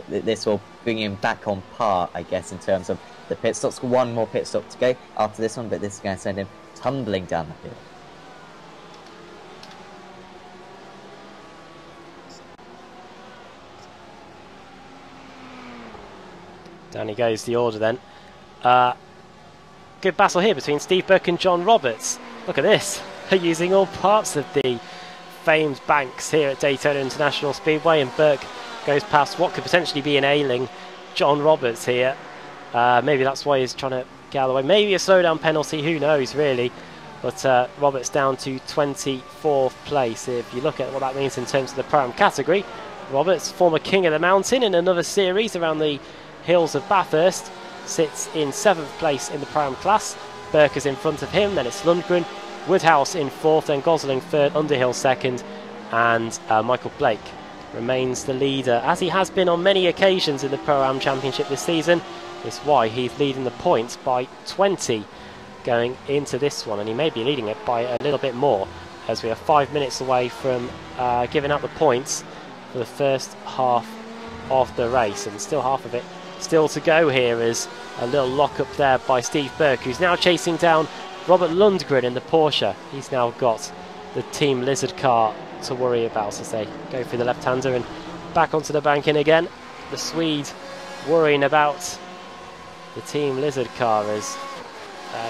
Speaker 2: this will bring him back on par, I guess, in terms of the pit stops. One more pit stop to go after this one, but this is going to send him tumbling down the field.
Speaker 1: Down he goes, the order then. Good battle here between Steve Burke and John Roberts. Look at this. They're using all parts of the famed banks here at Daytona International Speedway, and Burke goes past what could potentially be an ailing John Roberts here. Maybe that's why he's trying to get out of the way. Maybe a slowdown penalty, who knows really. But Roberts down to 24th place. If you look at what that means in terms of the Pro-Am category, Roberts, former king of the mountain in another series around the hills of Bathurst, sits in 7th place in the Pro-Am class. Burke is in front of him, then it's Lundgren, Woodhouse in 4th, then Gosling 3rd, Underhill 2nd, and Michael Blake remains the leader, as he has been on many occasions in the Pro-Am Championship this season. It's why he's leading the points by 20 going into this one, and he may be leading it by a little bit more, as we are 5 minutes away from giving out the points for the first half of the race, and still half of it still to go here. Is a little lock up there by Steve Burke, who's now chasing down Robert Lundgren in the Porsche. He's now got the Team Lizard car to worry about as they go through the left-hander and back onto the banking again. The Swede worrying about the Team Lizard car as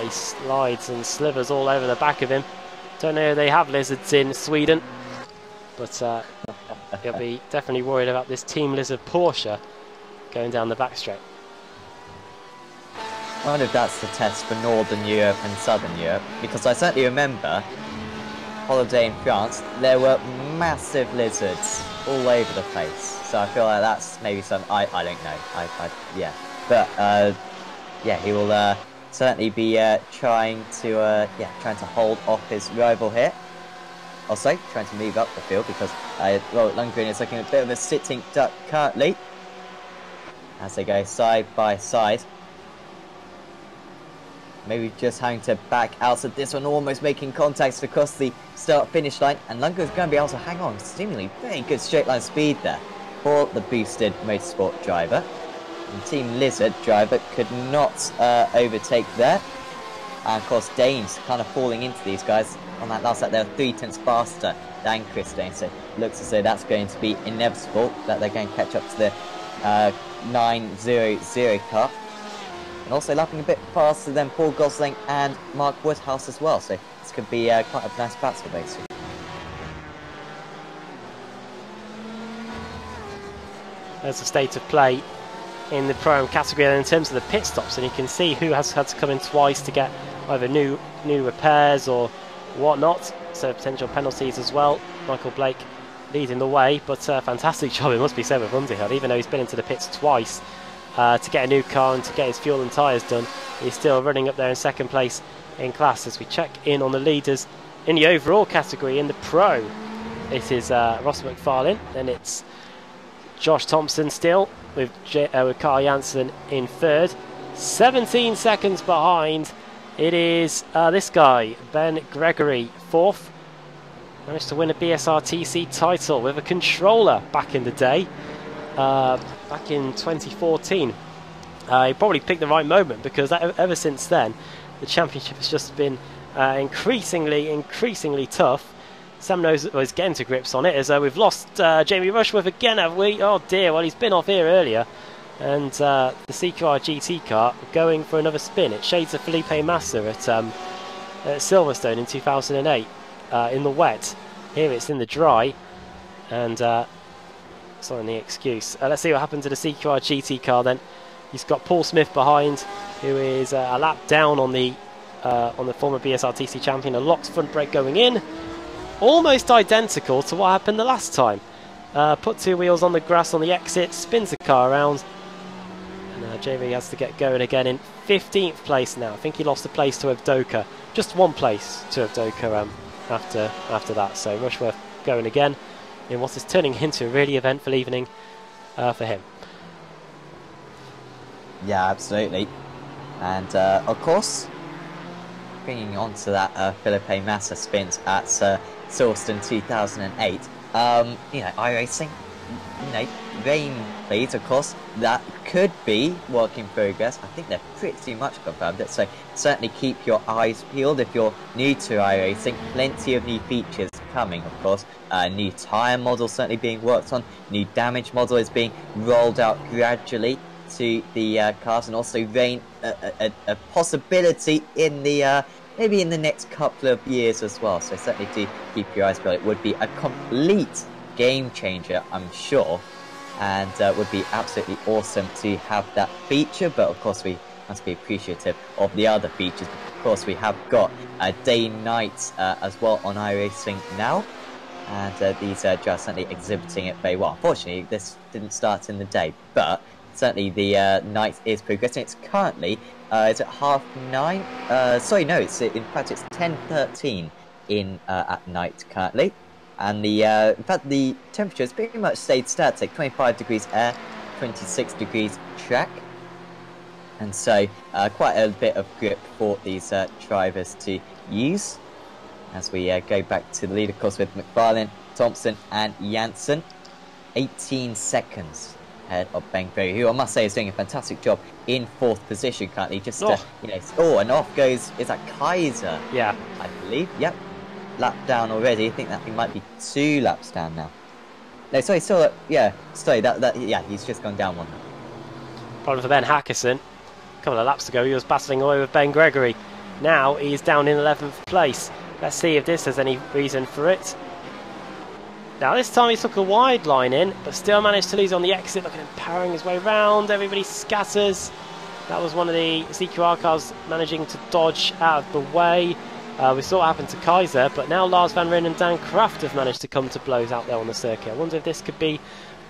Speaker 1: he slides and slivers all over the back of him. Don't know if they have lizards in Sweden, but he'll be definitely worried about this Team Lizard Porsche going down the back straight.
Speaker 2: I wonder if that's the test for Northern Europe and Southern Europe, because I certainly remember holiday in France, there were massive lizards all over the place. So I feel like that's maybe some, I don't know, yeah. But yeah, he will certainly be trying to hold off his rival here. Also trying to move up the field because Robert Lundgren is looking a bit of a sitting duck currently as they go side by side. Maybe just having to back out of this one, almost making contacts across the start-finish line, and Lundgren's going to be able to hang on. Seemingly very good straight line speed there for the boosted motorsport driver. And Team Lizard driver could not overtake there. And of course Danes kind of falling into these guys. On that last lap they were 3 tenths faster than Chris Dane, so it looks as though that's going to be inevitable, that they're going to catch up to the 900 car. And also lapping a bit faster than Paul Gosling and Mark Woodhouse as well, so this could be quite a nice battle basically.
Speaker 1: There's the state of play in the Pro-Am category, and in terms of the pit stops, and you can see who has had to come in twice to get either new repairs or whatnot, so potential penalties as well. Michael Blake leading the way, but fantastic job, it must be said, with Underhill. Even though he's been into the pits twice to get a new car and to get his fuel and tyres done, he's still running up there in 2nd place in class. As we check in on the leaders in the overall category in the Pro, it is Ross McFarlane, then it's Josh Thompson still with Carl Janssen in 3rd. 17 seconds behind, it is this guy, Ben Gregory, 4th. Managed to win a BSRTC title with a controller back in the day, back in 2014. He probably picked the right moment, because ever since then the championship has just been increasingly tough. Sam knows is getting to grips on it, as we've lost Jamie Rushworth again, have we? Oh dear, well he's been off here earlier. And the CQR GT car going for another spin. It shades of Felipe Massa at Silverstone in 2008 in the wet. Here it's in the dry, and sorry, the excuse. Let's see what happened to the CQR GT car then. He's got Paul Smith behind, who is a lap down on the former BSRTC champion. A locked front brake going in, almost identical to what happened the last time. Put 2 wheels on the grass on the exit, spins the car around. JV has to get going again in 15th place now. I think he lost a place to Evdoka, just 1 place to Evdoka after that. So Rushworth going again in what is turning into a really eventful evening for him. Yeah,
Speaker 2: absolutely. And of course, bringing on to that Felipe Massa sprint at Silverstone 2008. iRacing, rain please, of course, that could be work in progress. I think they're pretty much confirmed it, so certainly keep your eyes peeled if you're new to iRacing. Plenty of new features coming, of course. New tyre model certainly being worked on. New damage model is being rolled out gradually to the cars, and also rain a possibility in the maybe in the next couple of years as well. So certainly do keep your eyes peeled. It would be a complete game changer, I'm sure, and would be absolutely awesome to have that feature. But of course we must be appreciative of the other features. Of course we have got day-night as well on iRacing now, and these drivers certainly exhibiting it very well. Unfortunately this didn't start in the day, but certainly the night is progressing. It's currently is it 9:30? Sorry, no, it's in fact it's 10:13 in at night currently. And the in fact the temperature has pretty much stayed static, 25 degrees air, 26 degrees track, and so quite a bit of grip for these drivers to use. As we go back to the lead, of course, with McFarlane, Thompson and Janssen, 18 seconds ahead of Ben Gregory, who I must say is doing a fantastic job in 4th position currently. Just and off goes, is that Kaiser?
Speaker 1: Yeah,
Speaker 2: I believe. Yep. Lap down already. I think that he might be 2 laps down now. No, sorry, still, yeah, sorry, yeah, he's just gone down 1.
Speaker 1: Problem for Ben Hackerson. A couple of laps ago, he was battling away with Ben Gregory. Now he's down in 11th place. Let's see if this has any reason for it. Now this time he took a wide line in, but still managed to lose on the exit. Look at him powering his way round. Everybody scatters. That was one of the CQR cars managing to dodge out of the way. We saw what happened to Kaiser, but now Lars van Rijn and Dan Kraft have managed to come to blows out there on the circuit. I wonder if this could be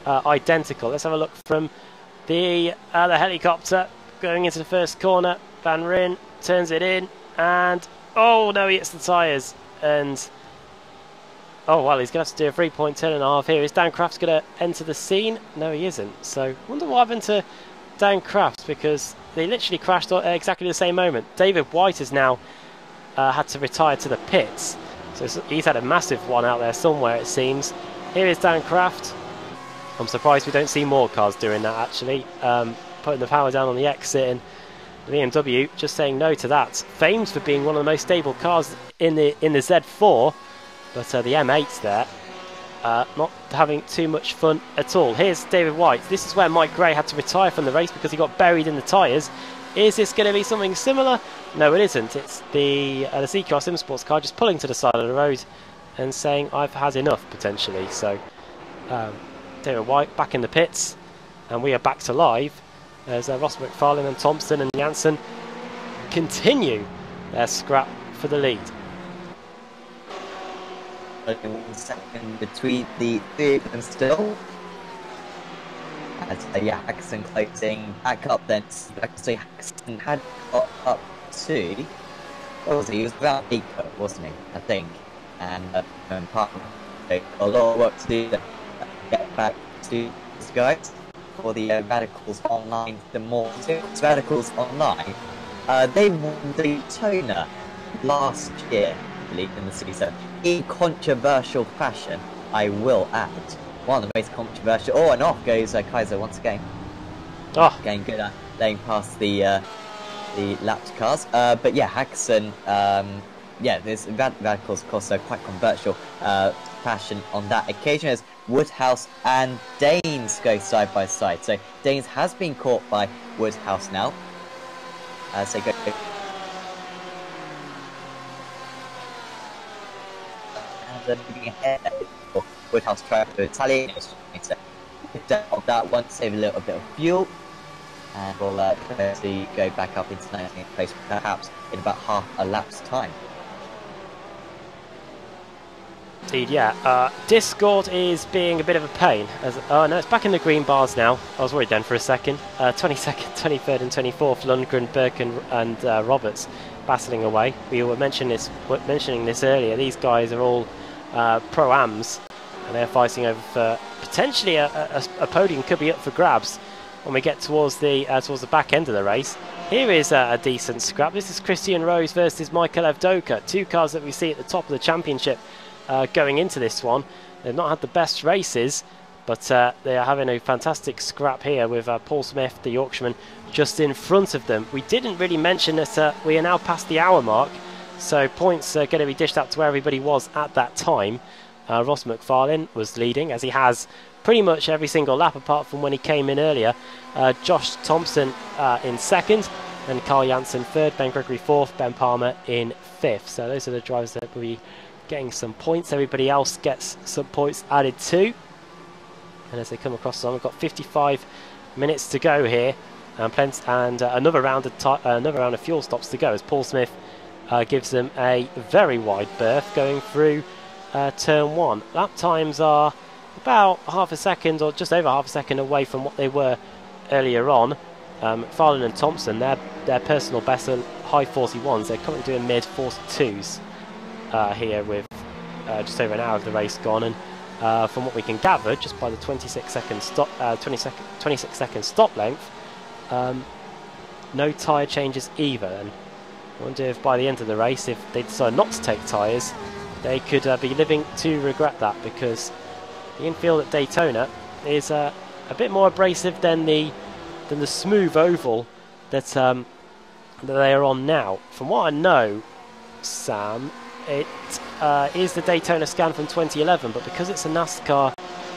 Speaker 1: identical. Let's have a look from the helicopter going into the first corner. Van Rijn turns it in, and oh no, he hits the tyres, and oh well, he's going to have to do a 3-point turn and a half here. Is Dan Kraft going to enter the scene? No, he isn't. So I wonder what happened to Dan Kraft, because they literally crashed at exactly the same moment. David White has now had to retire to the pits, so he's had a massive one out there somewhere, it seems. Here is Dan Kraft. I'm surprised we don't see more cars doing that, actually, putting the power down on the exit, and the BMW just saying no to that. Famed for being one of the most stable cars in the Z4, but the M8 there not having too much fun at all. Here's David White. This is where Mike Gray had to retire from the race because he got buried in the tyres. Is this going to be something similar? No, it isn't. It's the CQR Sim Sports car just pulling to the side of the road and saying, I've had enough, potentially. So, David White back in the pits, and we are back to live as Ross McFarlane and Thompson and Janssen continue their scrap for the lead.
Speaker 2: 1 second between the 3 of them still. As Hackerson closing back up then. So Hackerson had got up to, what was he? He was around 8, wasn't he? I think. And part of a lot of work to do to get back to these guys for the Radicals Online. The more Radicals Online, they won Daytona last year, I believe, in the season, in controversial fashion, I will add. One of the most controversial. Oh, and off goes Kaiser once again.
Speaker 1: Oh,
Speaker 2: getting good at laying past the lapped cars. But yeah, Hackerson. Yeah, there's Radicals, of course, quite controversial fashion on that occasion as Woodhouse and Danes go side by side. So Danes has been caught by Woodhouse now. As they go. And moving ahead. Woodhouse trying to retaliate of that one, save a little bit of fuel, and we'll see go back up into 19th place, perhaps in about half a lap's time.
Speaker 1: Indeed, yeah. Discord is being a bit of a pain. Oh no, it's back in the green bars now. I was worried then for a second. 22nd, 23rd and 24th, Lundgren, Burke and Roberts battling away. We were mentioning this earlier. These guys are all Pro-Ams, and they're fighting over potentially a podium could be up for grabs when we get towards the back end of the race. Here is a decent scrap. This is Christian Rose versus Michael Evdoka. Two cars that we see at the top of the championship going into this one. They've not had the best races, but they are having a fantastic scrap here with Paul Smith, the Yorkshireman, just in front of them. We didn't really mention that we are now past the hour mark, so points are going to be dished out to where everybody was at that time. Ross McFarlane was leading, as he has pretty much every single lap apart from when he came in earlier. Josh Thompson in second, and Carl Janssen third, Ben Gregory fourth, Ben Palmer in fifth. So those are the drivers that will be getting some points. Everybody else gets some points added too. And as they come across the line, we've got 55 minutes to go here, and another round of fuel stops to go as Paul Smith gives them a very wide berth going through turn one. Lap times are about half a second or just over half a second away from what they were earlier on. Farland and Thompson, their personal best are high 41s. They're currently doing mid 42s here with just over an hour of the race gone, and from what we can gather, just by the 26 second stop length, no tyre changes either. And I wonder if by the end of the race, if they decide not to take tyres, they could be living to regret that, because the infield at Daytona is a bit more abrasive than the smooth oval that they are on now. From what I know, Sam, it is the Daytona scan from 2011, but because it's a NASCAR,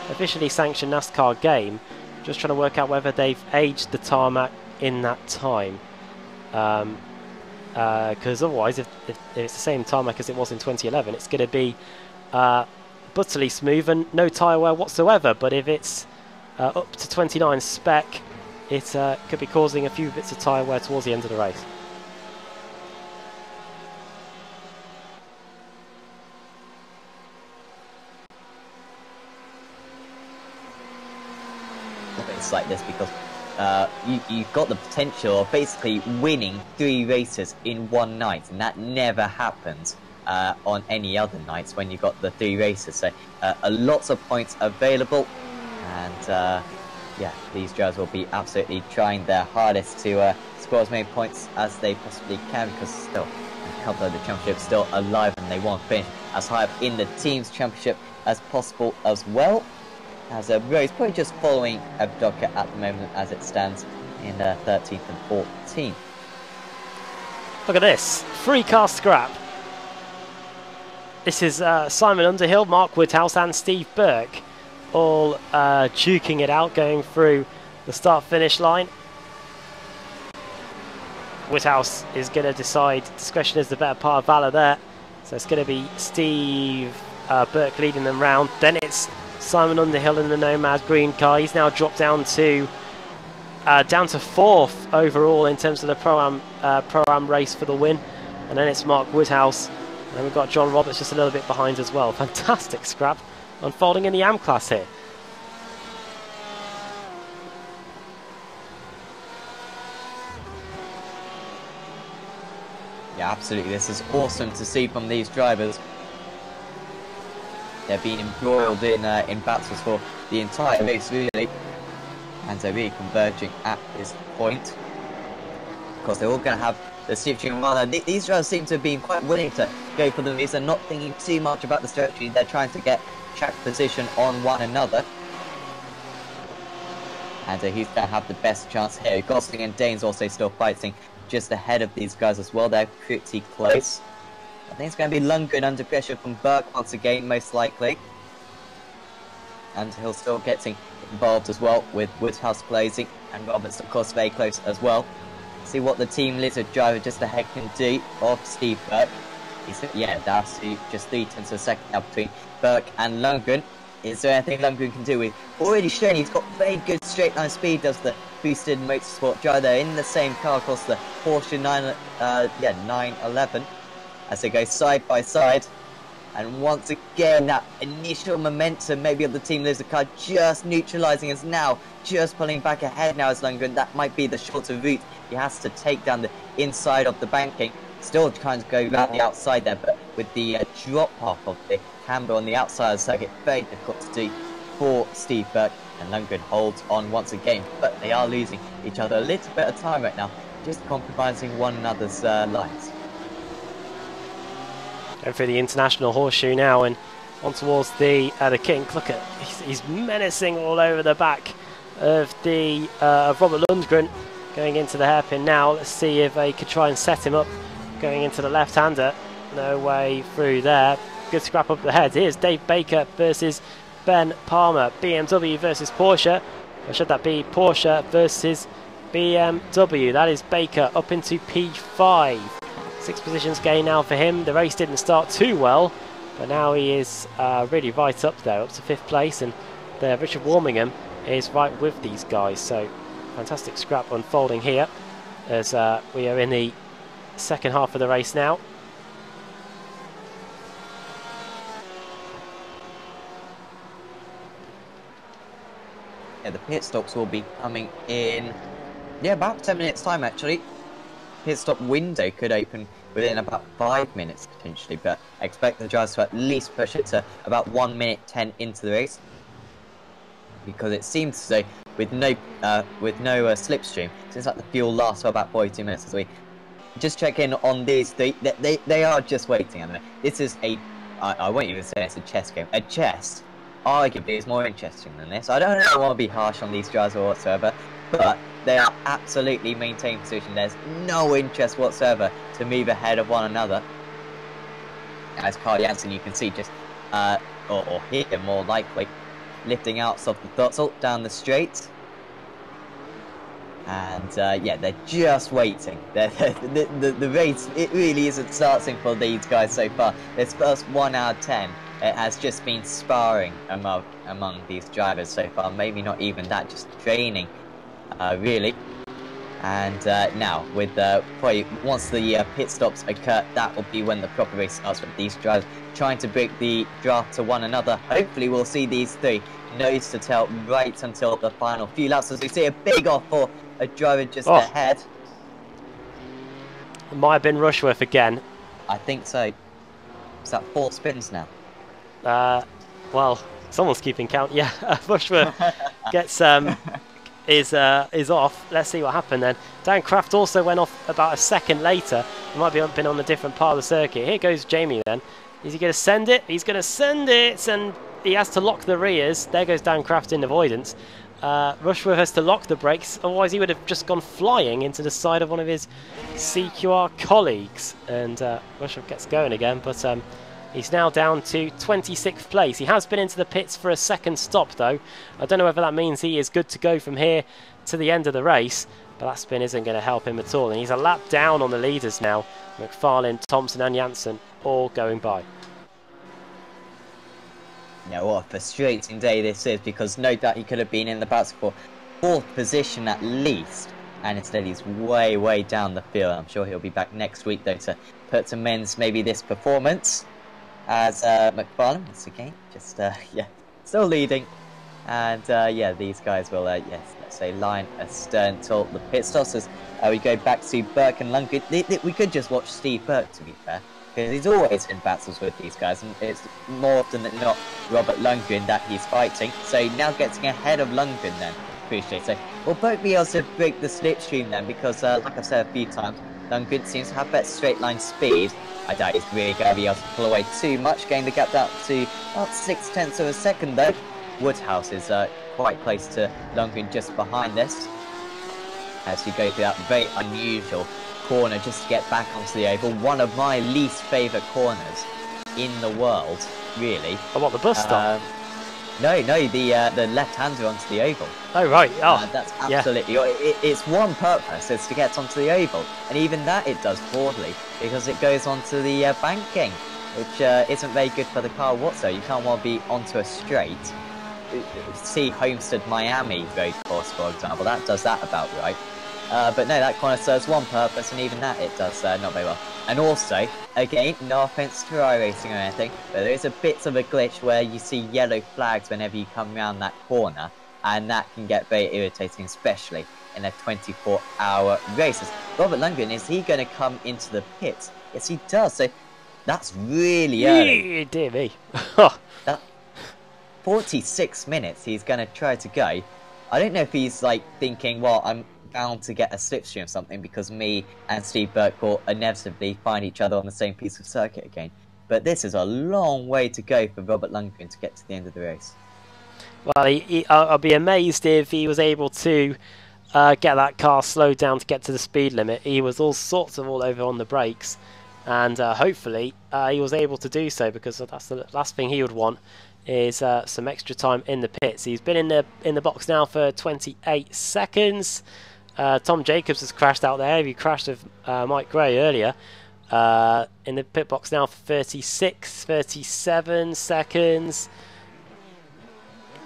Speaker 1: officially sanctioned NASCAR game, just trying to work out whether they've aged the tarmac in that time. Because otherwise, if it's the same tarmac as it was in 2011, it's going to be butterly smooth and no tyre wear whatsoever. But if it's up to 29 spec, it could be causing a few bits of tyre wear towards the end of the race.
Speaker 2: It's like this because you've got the potential of basically winning 3 races in one night, and that never happens on any other nights when you've got the 3 races. So lots of points available, and yeah, these drivers will be absolutely trying their hardest to score as many points as they possibly can, because still a couple of the championships still alive, and they want to finish as high up in the team's championship as possible as well. As Rose probably just following Evdoka at the moment as it stands in 13th and 14th.
Speaker 1: Look at this, 3-car scrap. This is Simon Underhill, Mark Woodhouse and Steve Burke all duking it out, going through the start-finish line. Woodhouse is going to decide discretion is the better part of valour there. So it's going to be Steve Burke leading them round. Then it's Simon Underhill in the Nomad green car. He's now dropped down to 4th overall in terms of the Pro-Am race for the win. And then it's Mark Woodhouse. And then we've got John Roberts just a little bit behind as well. Fantastic scrap unfolding in the AM class here.
Speaker 2: Yeah, absolutely. This is awesome to see from these drivers. They're being embroiled in battles for the entire race, really, and they're really converging at this point. Of course, they're all going to have the steering runner. These drivers seem to have been quite willing to go for the race. They're not thinking too much about the strategy. They're trying to get track position on one another. And he's going to have the best chance here. Gosling and Dane's also still fighting just ahead of these guys as well. They're pretty close. I think it's going to be Lundgren under pressure from Burke once again, most likely. And he'll still getting involved as well with Woodhouse closing, and Roberts, of course, very close as well. See what the team lizard driver just ahead can do of Steve Burke. Yeah, that's just 3/10 of a second now between Burke and Lundgren. Is there anything Lundgren can do with? Already shown he's got very good straight line speed, does the boosted motorsport driver. They're in the same car, of course, the Porsche 911. As they go side by side, and once again that initial momentum maybe of the Team Lizard car just neutralising us now, just pulling back ahead now as Lundgren. That might be the shorter route. He has to take down the inside of the banking, still trying to go around the outside there, but with the drop off of the camber on the outside of the circuit, very difficult to do for Steve Burke, and Lundgren holds on once again, but they are losing each other a little bit of time right now just compromising one another's lines.
Speaker 1: Going through the international horseshoe now and on towards the kink. Look at he's menacing all over the back of the of Robert Lundgren going into the hairpin now. Let's see if they could try and set him up going into the left-hander. No way through there. Good scrap up the head. Here's Dave Baker versus Ben Palmer. BMW versus Porsche. Or should that be Porsche versus BMW? That is Baker up into P5. 6 positions gain now for him. The race didn't start too well, but now he is really right up there, up to 5th place, and Richard Warmingham is right with these guys. So fantastic scrap unfolding here as we are in the second half of the race now.
Speaker 2: Yeah, the pit stops will be coming in, about 10 minutes time actually. Pit stop window could open within about 5 minutes potentially, but I expect the drivers to at least push it to about 1 minute 10 into the race, because it seems as though with no slipstream, seems like the fuel lasts for about 42 minutes. So we just check in on these. They are just waiting. I mean, this is I won't even say it's a chess game. A chess arguably is more interesting than this. I don't want to be harsh on these drivers or whatsoever, but they are absolutely maintaining position. There's no interest whatsoever to move ahead of one another. As Carl Jansen, you can see just, or hear more likely, lifting out of the throttle down the straight. And yeah, they're just waiting. The race, it really isn't starting for these guys so far. This first 1 out of 10, it has just been sparring among these drivers so far. Maybe not even that, just training, really. And now, with probably once the pit stops occur, that will be when the proper race starts, with these drivers trying to break the draft to one another. Hopefully, we'll see these three nose to tail right until the final few laps, as we see a big off for a driver just ahead.
Speaker 1: It might have been Rushworth again.
Speaker 2: I think so. Is that 4 spins now?
Speaker 1: Well, someone's keeping count. Yeah, Rushworth gets is off. Let's see what happened then. Dan Kraft also went off about a second later. He might be been on a different part of the circuit. Here goes Jamie then. Is he going to send it? He's going to send it, and he has to lock the rears. There goes Dan Kraft in avoidance. Rushworth has to lock the brakes, otherwise he would have just gone flying into the side of one of his CQR colleagues. And Rushworth gets going again, but he's now down to 26th place. He has been into the pits for a second stop though. I don't know whether that means he is good to go from here to the end of the race, but that spin isn't going to help him at all. And he's a lap down on the leaders now. McFarlane, Thompson and Janssen all going by.
Speaker 2: Yeah, what a frustrating day this is, because no doubt he could have been in the battle for 4th position at least, and instead he's way down the field. I'm sure he'll be back next week though to put to mends maybe this performance, as McFarlane once again just yeah, still leading. And yeah, these guys will yes, let's say line astern till the pit stops, as we go back to Burke and Lundgren. We could just watch Steve Burke, to be fair, because he's always in battles with these guys, and it's more often than not Robert Lundgren that he's fighting. So now getting ahead of Lundgren then, appreciate. So we'll both be able to break the slipstream then, because like I've said a few times, Lundgren seems to have better straight line speed. I doubt he's really going to be able to pull away too much, getting the gap down to about 0.6 of a second though. Woodhouse is quite close to Lundgren just behind this, as you go through that very unusual corner just to get back onto the oval. One of my least favourite corners in the world, really.
Speaker 1: Oh, what, the bus stop?
Speaker 2: No, the left-hander onto the oval.
Speaker 1: Oh, right. Oh,
Speaker 2: that's absolutely... Yeah. It's one purpose, is to get onto the oval. And even that it does poorly, because it goes onto the banking, which isn't very good for the car whatsoever. You can't want to be onto a straight. See Homestead Miami road course, for example. That does that about right. But no, that corner serves one purpose, and even that it does not very well. And also, again, no offence to iRacing or anything, but there is a bit of a glitch where you see yellow flags whenever you come around that corner, and that can get very irritating, especially in a 24-hour races. Robert Lundgren, is he going to come into the pits? Yes, he does. So that's really early.
Speaker 1: Dear me.
Speaker 2: That 46 minutes he's going to try to go. I don't know if he's like thinking, well, I'm bound to get a slipstream or something because me and Steve Burke will inevitably find each other on the same piece of circuit again. But this is a long way to go for Robert Lundgren to get to the end of the race.
Speaker 1: Well, I'll be amazed if he was able to get that car slowed down to get to the speed limit. He was all sorts of all over on the brakes, and hopefully he was able to do so, because that's the last thing he would want is some extra time in the pits. He's been in the box now for 28 seconds. Tom Jacobs has crashed out there. He crashed with Mike Gray earlier. In the pit box now for 36, 37 seconds.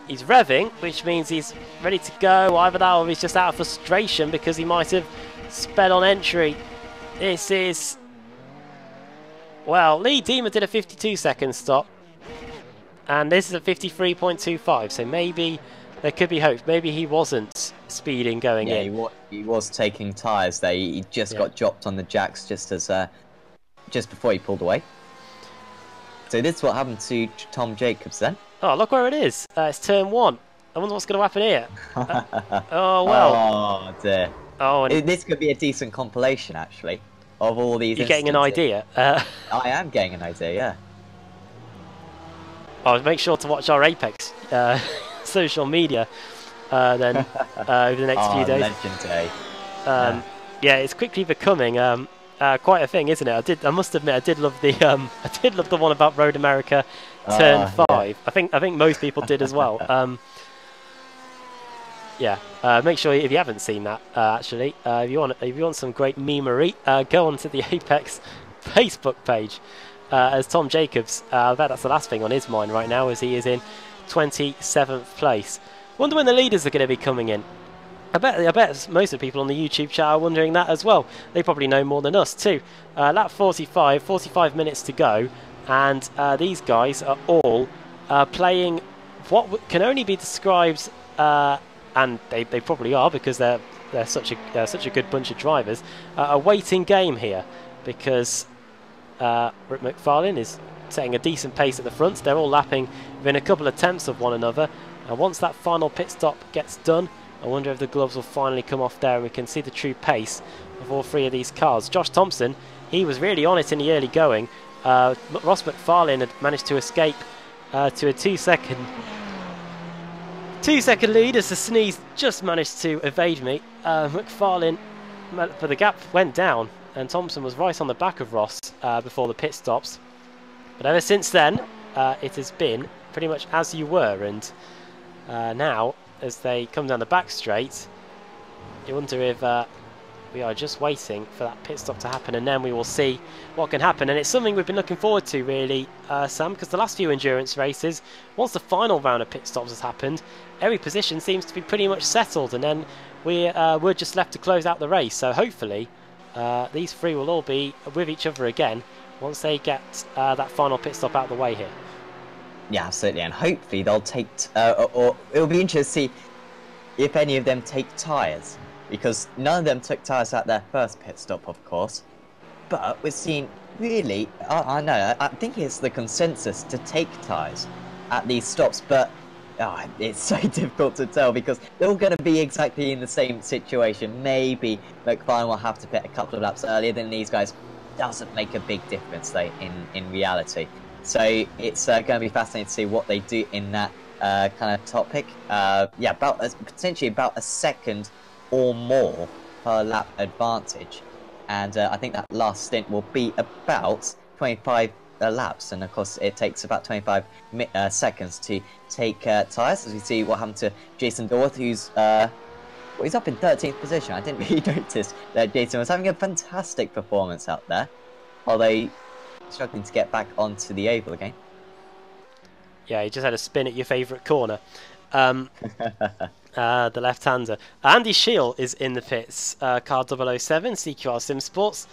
Speaker 1: He's revving, which means he's ready to go. Either that or he's just out of frustration because he might have sped on entry. This is... Well, Lee Deemer did a 52-second stop. And this is a 53.25, so maybe there could be hope. Maybe he wasn't speeding going in.
Speaker 2: Yeah, he was taking tyres there. He just got dropped on the jacks just before he pulled away. So this is what happened to Tom Jacobs then.
Speaker 1: Oh, look where it is. It's turn 1. I wonder what's going to happen here. Oh, well.
Speaker 2: Oh, dear.
Speaker 1: Oh, and
Speaker 2: this could be a decent compilation, actually, of all these
Speaker 1: You're getting an idea?
Speaker 2: I am getting an idea, yeah.
Speaker 1: Oh, make sure to watch our Apex social media then over the next few days.
Speaker 2: Legendary.
Speaker 1: Yeah, it's quickly becoming quite a thing, isn't it? I must admit, I did love the one about Road America Turn 5. Yeah. I think most people did as well. Yeah, make sure if you haven't seen that, actually, if you want some great memery, go onto the Apex Facebook page. As Tom Jacobs, I bet that's the last thing on his mind right now, as he is in 27th place. Wonder when the leaders are going to be coming in. I bet most of the people on the YouTube chat are wondering that as well. They probably know more than us too. Lap 45 minutes to go, and these guys are all playing what can only be described, and they probably are because they're such a good bunch of drivers. A waiting game here, because Rick McFarlane is setting a decent pace at the front. They're all lapping within a couple of tenths of one another, and once that final pit stop gets done, I wonder if the gloves will finally come off there and we can see the true pace of all three of these cars. Josh Thompson, he was really on it in the early going. Ross McFarlane had managed to escape to a two-second lead as the sneeze just managed to evade me. McFarlane, for the gap went down, and Thompson was right on the back of Ross before the pit stops. But ever since then, it has been pretty much as you were, and now, as they come down the back straight, you wonder if we are just waiting for that pit stop to happen, and then we will see what can happen. And it's something we've been looking forward to, really, Sam, because the last few endurance races, once the final round of pit stops has happened, every position seems to be pretty much settled, and then we're just left to close out the race. So hopefully these three will all be with each other again once they get that final pit stop out of the way here.
Speaker 2: Yeah, absolutely, and hopefully they'll take, or it'll be interesting to see if any of them take tyres, because none of them took tyres at their first pit stop, of course, but we've seen, really, I know, I think it's the consensus to take tyres at these stops, but it's so difficult to tell because they're all going to be exactly in the same situation. Maybe McFarlane will have to pit a couple of laps earlier than these guys. Doesn't make a big difference, though, in reality. So it's going to be fascinating to see what they do in that kind of topic. Yeah, potentially about a second or more per lap advantage. And I think that last stint will be about 25 laps. And of course, it takes about 25 seconds to take tyres. As we see what happened to Jason Dorth, who's he's up in 13th position. I didn't really notice that Jason was having a fantastic performance out there, although struggling to get back onto the oval again.
Speaker 1: Yeah, he just had a spin at your favourite corner. The left-hander. Andy Scheel is in the pits. Car 007, CQR Sim Sports.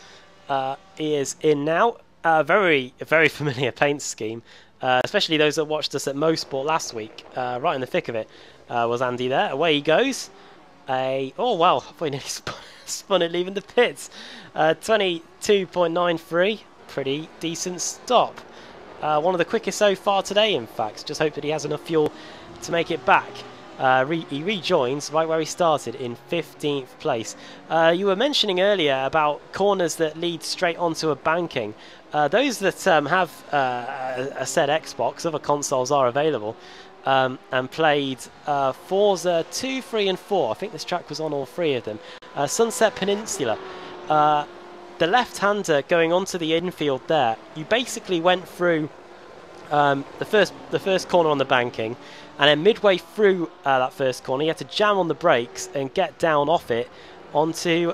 Speaker 1: He is in now. Very familiar paint scheme. Especially those that watched us at Mosport last week. Right in the thick of it was Andy there. Away he goes. Oh, wow. I thought he nearly spun it leaving the pits. 22.93. Pretty decent stop. One of the quickest so far today, in fact. Just hope that he has enough fuel to make it back. He rejoins right where he started in 15th place. You were mentioning earlier about corners that lead straight onto a banking. Those that have a said Xbox, other consoles are available, and played Forza 2, 3 and 4. I think this track was on all three of them. Sunset Peninsula. The left-hander going onto the infield there, you basically went through the first corner on the banking, and then midway through that first corner you had to jam on the brakes and get down off it onto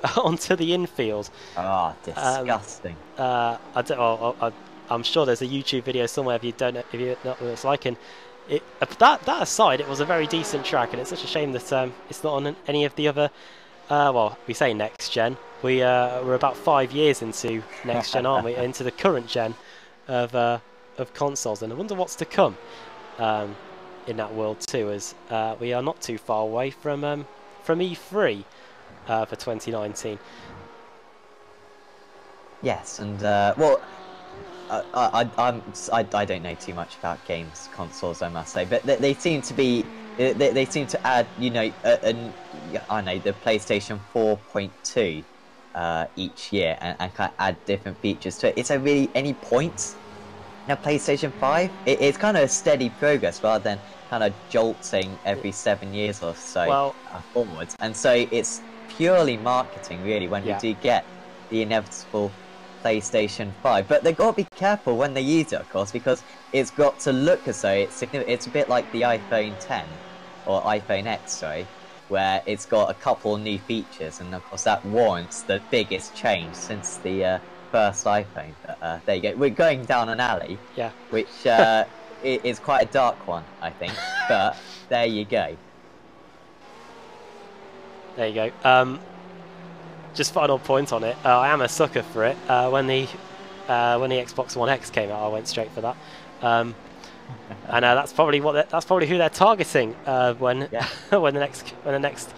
Speaker 1: the infield.
Speaker 2: Ah, disgusting.
Speaker 1: I'm sure there's a YouTube video somewhere if you don't know, if you know what it's like. And that aside, it was a very decent track, and it's such a shame that it's not on any of the other. Well, we say next gen. We're about 5 years into next gen, aren't we? Into the current gen of consoles, and I wonder what's to come in that world too, as we are not too far away from E3 for 2019.
Speaker 2: Yes, and well, I don't know too much about games consoles, I must say, but they seem to be they seem to add, you know, I know the PlayStation 4.2 each year, and kind of add different features to it. Is there really any point in a PlayStation 5? It's kind of a steady progress rather than kind of jolting every 7 years or so forwards, and so it's purely marketing really when we do get the inevitable PlayStation 5. But they've got to be careful when they use it, of course, because it's got to look as though it's significant. It's a bit like the iPhone 10 or iPhone X, sorry, where it's got a couple of new features, and of course that warrants the biggest change since the first iPhone. But there you go. We're going down an alley, which is quite a dark one, I think. But there you go.
Speaker 1: There you go. Just final point on it. I am a sucker for it. When the Xbox One X came out, I went straight for that. And that's probably who they're targeting when when the next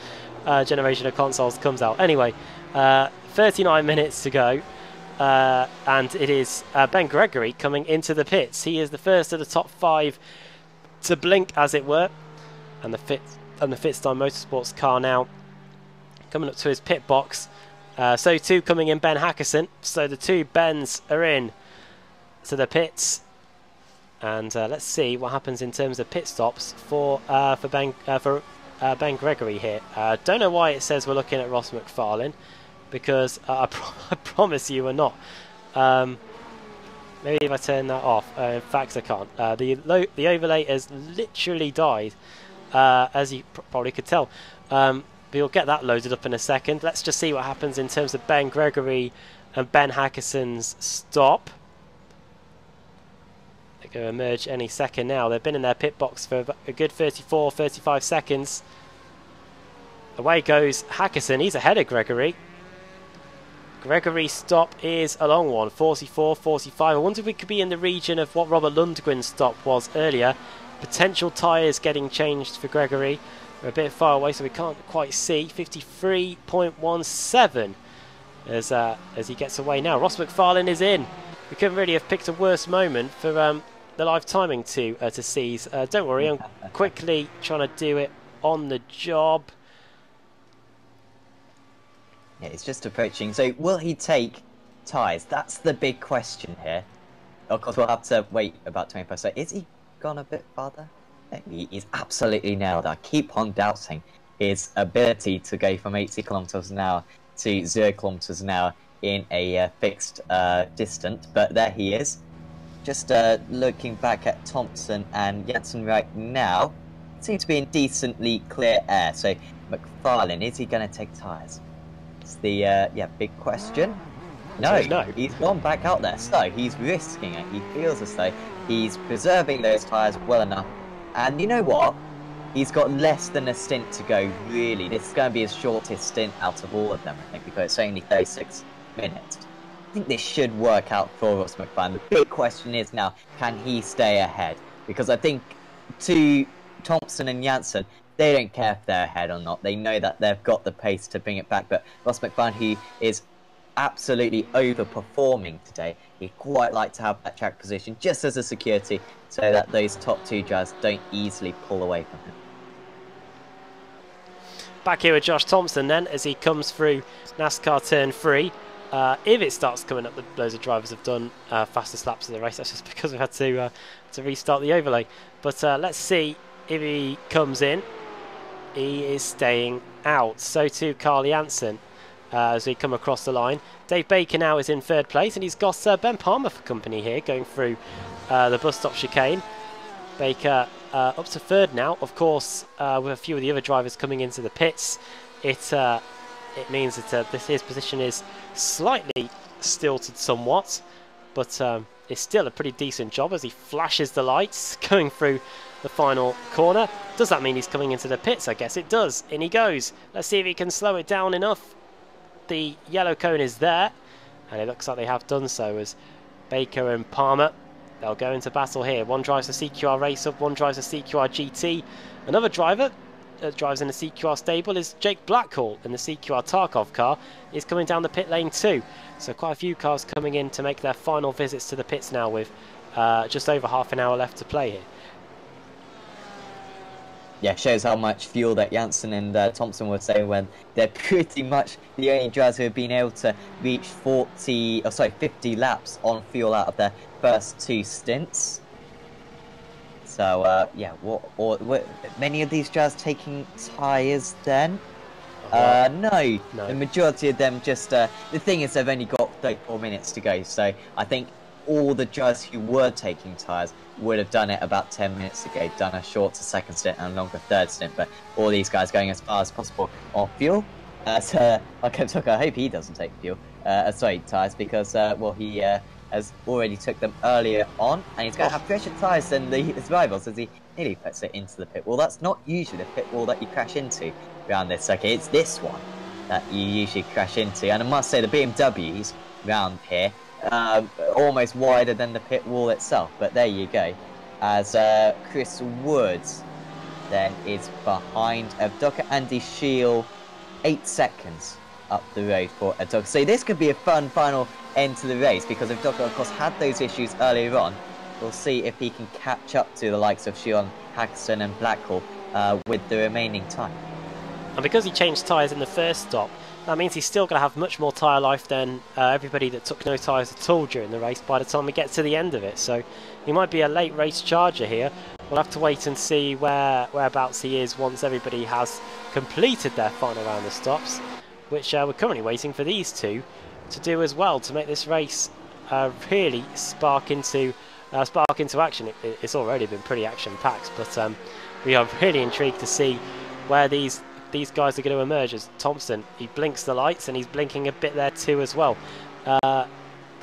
Speaker 1: generation of consoles comes out. Anyway, 39 minutes to go, and it is Ben Gregory coming into the pits. He is the first of the top 5 to blink, as it were, and the Fitstime Motorsports car now coming up to his pit box. So too coming in Ben Hackerson. So the two Bens are in to the pits, and let's see what happens in terms of pit stops for Ben Gregory here. Don't know why it says we're looking at Ross McFarlane, because I promise you we're not. Maybe if I turn that off. In fact, I can't. The overlay has literally died, as you probably could tell. We'll get that loaded up in a second. Let's just see what happens in terms of Ben Gregory and Ben Hackerson's stop. They're going to emerge any second now. They've been in their pit box for a good 35 seconds. Away goes Hackerson. He's ahead of Gregory. Gregory's stop is a long one, 44-45. I wonder if we could be in the region of what Robert Lundgren's stop was earlier. Potential tyres getting changed for Gregory. We're a bit far away, so we can't quite see. 53.17 as he gets away now. Ross McFarlane is in. We couldn't really have picked a worse moment for the live timing to seize. Don't worry, I'm quickly trying to do it on the job.
Speaker 2: Yeah, it's just approaching. So will he take tyres? That's the big question here. Of course, we'll have to wait about 25 seconds. Is he gone a bit farther? He's absolutely nailed. I keep on doubting his ability to go from 80 kilometers an hour to 0 kilometers an hour in a fixed distance, but there he is. Just looking back at Thompson and Jensen right now, seem to be in decently clear air. So McFarlane, is he going to take tyres? It's the big question. No, he's gone back out there, so he's risking it. He feels as though he's preserving those tyres well enough. And you know what? He's got less than a stint to go, really. This is going to be his shortest stint out of all of them, I think, because it's only 36 minutes. I think this should work out for Ross McFarlane. The big question is now, can he stay ahead? Because I think to Thompson and Janssen, they don't care if they're ahead or not. They know that they've got the pace to bring it back. But Ross McFarlane, who is absolutely overperforming today, he'd quite like to have that track position just as a security so that those top two drivers don't easily pull away from him.
Speaker 1: Back here with Josh Thompson then, as he comes through NASCAR turn 3. If it starts coming up, loads of drivers have done fastest laps of the race. That's just because we've had to restart the overlay. But let's see if he comes in. He is staying out. So too Carl Janssen as we come across the line. Dave Baker now is in third place, and he's got Ben Palmer for company here, going through the bus stop chicane. Baker up to third now. Of course, with a few of the other drivers coming into the pits, it means that his position is slightly stilted somewhat, but it's still a pretty decent job as he flashes the lights going through the final corner. Does that mean he's coming into the pits? I guess it does. In he goes. Let's see if he can slow it down enough. The yellow cone is there, and it looks like they have done so as Baker and Palmer, they'll go into battle here. One drives the CQR Race Up, one drives the CQR GT. Another driver that drives in the CQR stable is Jake Blackhall in the CQR Tarkov car. He's coming down the pit lane too. So quite a few cars coming in to make their final visits to the pits now, with just over half an hour left to play here.
Speaker 2: Yeah, shows how much fuel that Janssen and Thompson would say when they're pretty much the only drivers who have been able to reach 50 laps on fuel out of their first 2 stints. So yeah, what many of these drivers taking tyres then? No, the majority of them just the thing is they've only got 34 minutes to go. So I think all the drivers who were taking tyres would have done it about 10 minutes ago, done a shorter second stint and a longer third stint, but all these guys going as far as possible on fuel. So I hope he doesn't take fuel, tyres, because well, he has already took them earlier on, and he's going to have fresher tyres than his rivals as he nearly puts it into the pit wall. That's not usually the pit wall that you crash into around this circuit, it's this one that you usually crash into, and I must say the BMWs around here almost wider than the pit wall itself, but there you go. As Chris Woods then is behind Dr. Andy Shield, 8 seconds up the road for Dr. So this could be a fun final end to the race, because if Dr. of course had those issues earlier on, we'll see if he can catch up to the likes of Shion, Haxton and Blackhall with the remaining time.
Speaker 1: And because he changed tyres in the first stop, that means he's still going to have much more tyre life than everybody that took no tyres at all during the race by the time we get to the end of it. So he might be a late race charger here. We'll have to wait and see whereabouts he is once everybody has completed their final round of stops, which we're currently waiting for these two to do as well, to make this race really spark into action. It's already been pretty action-packed, but we are really intrigued to see where these guys are going to emerge. As Thompson, he blinks the lights and he's blinking a bit there too as well. The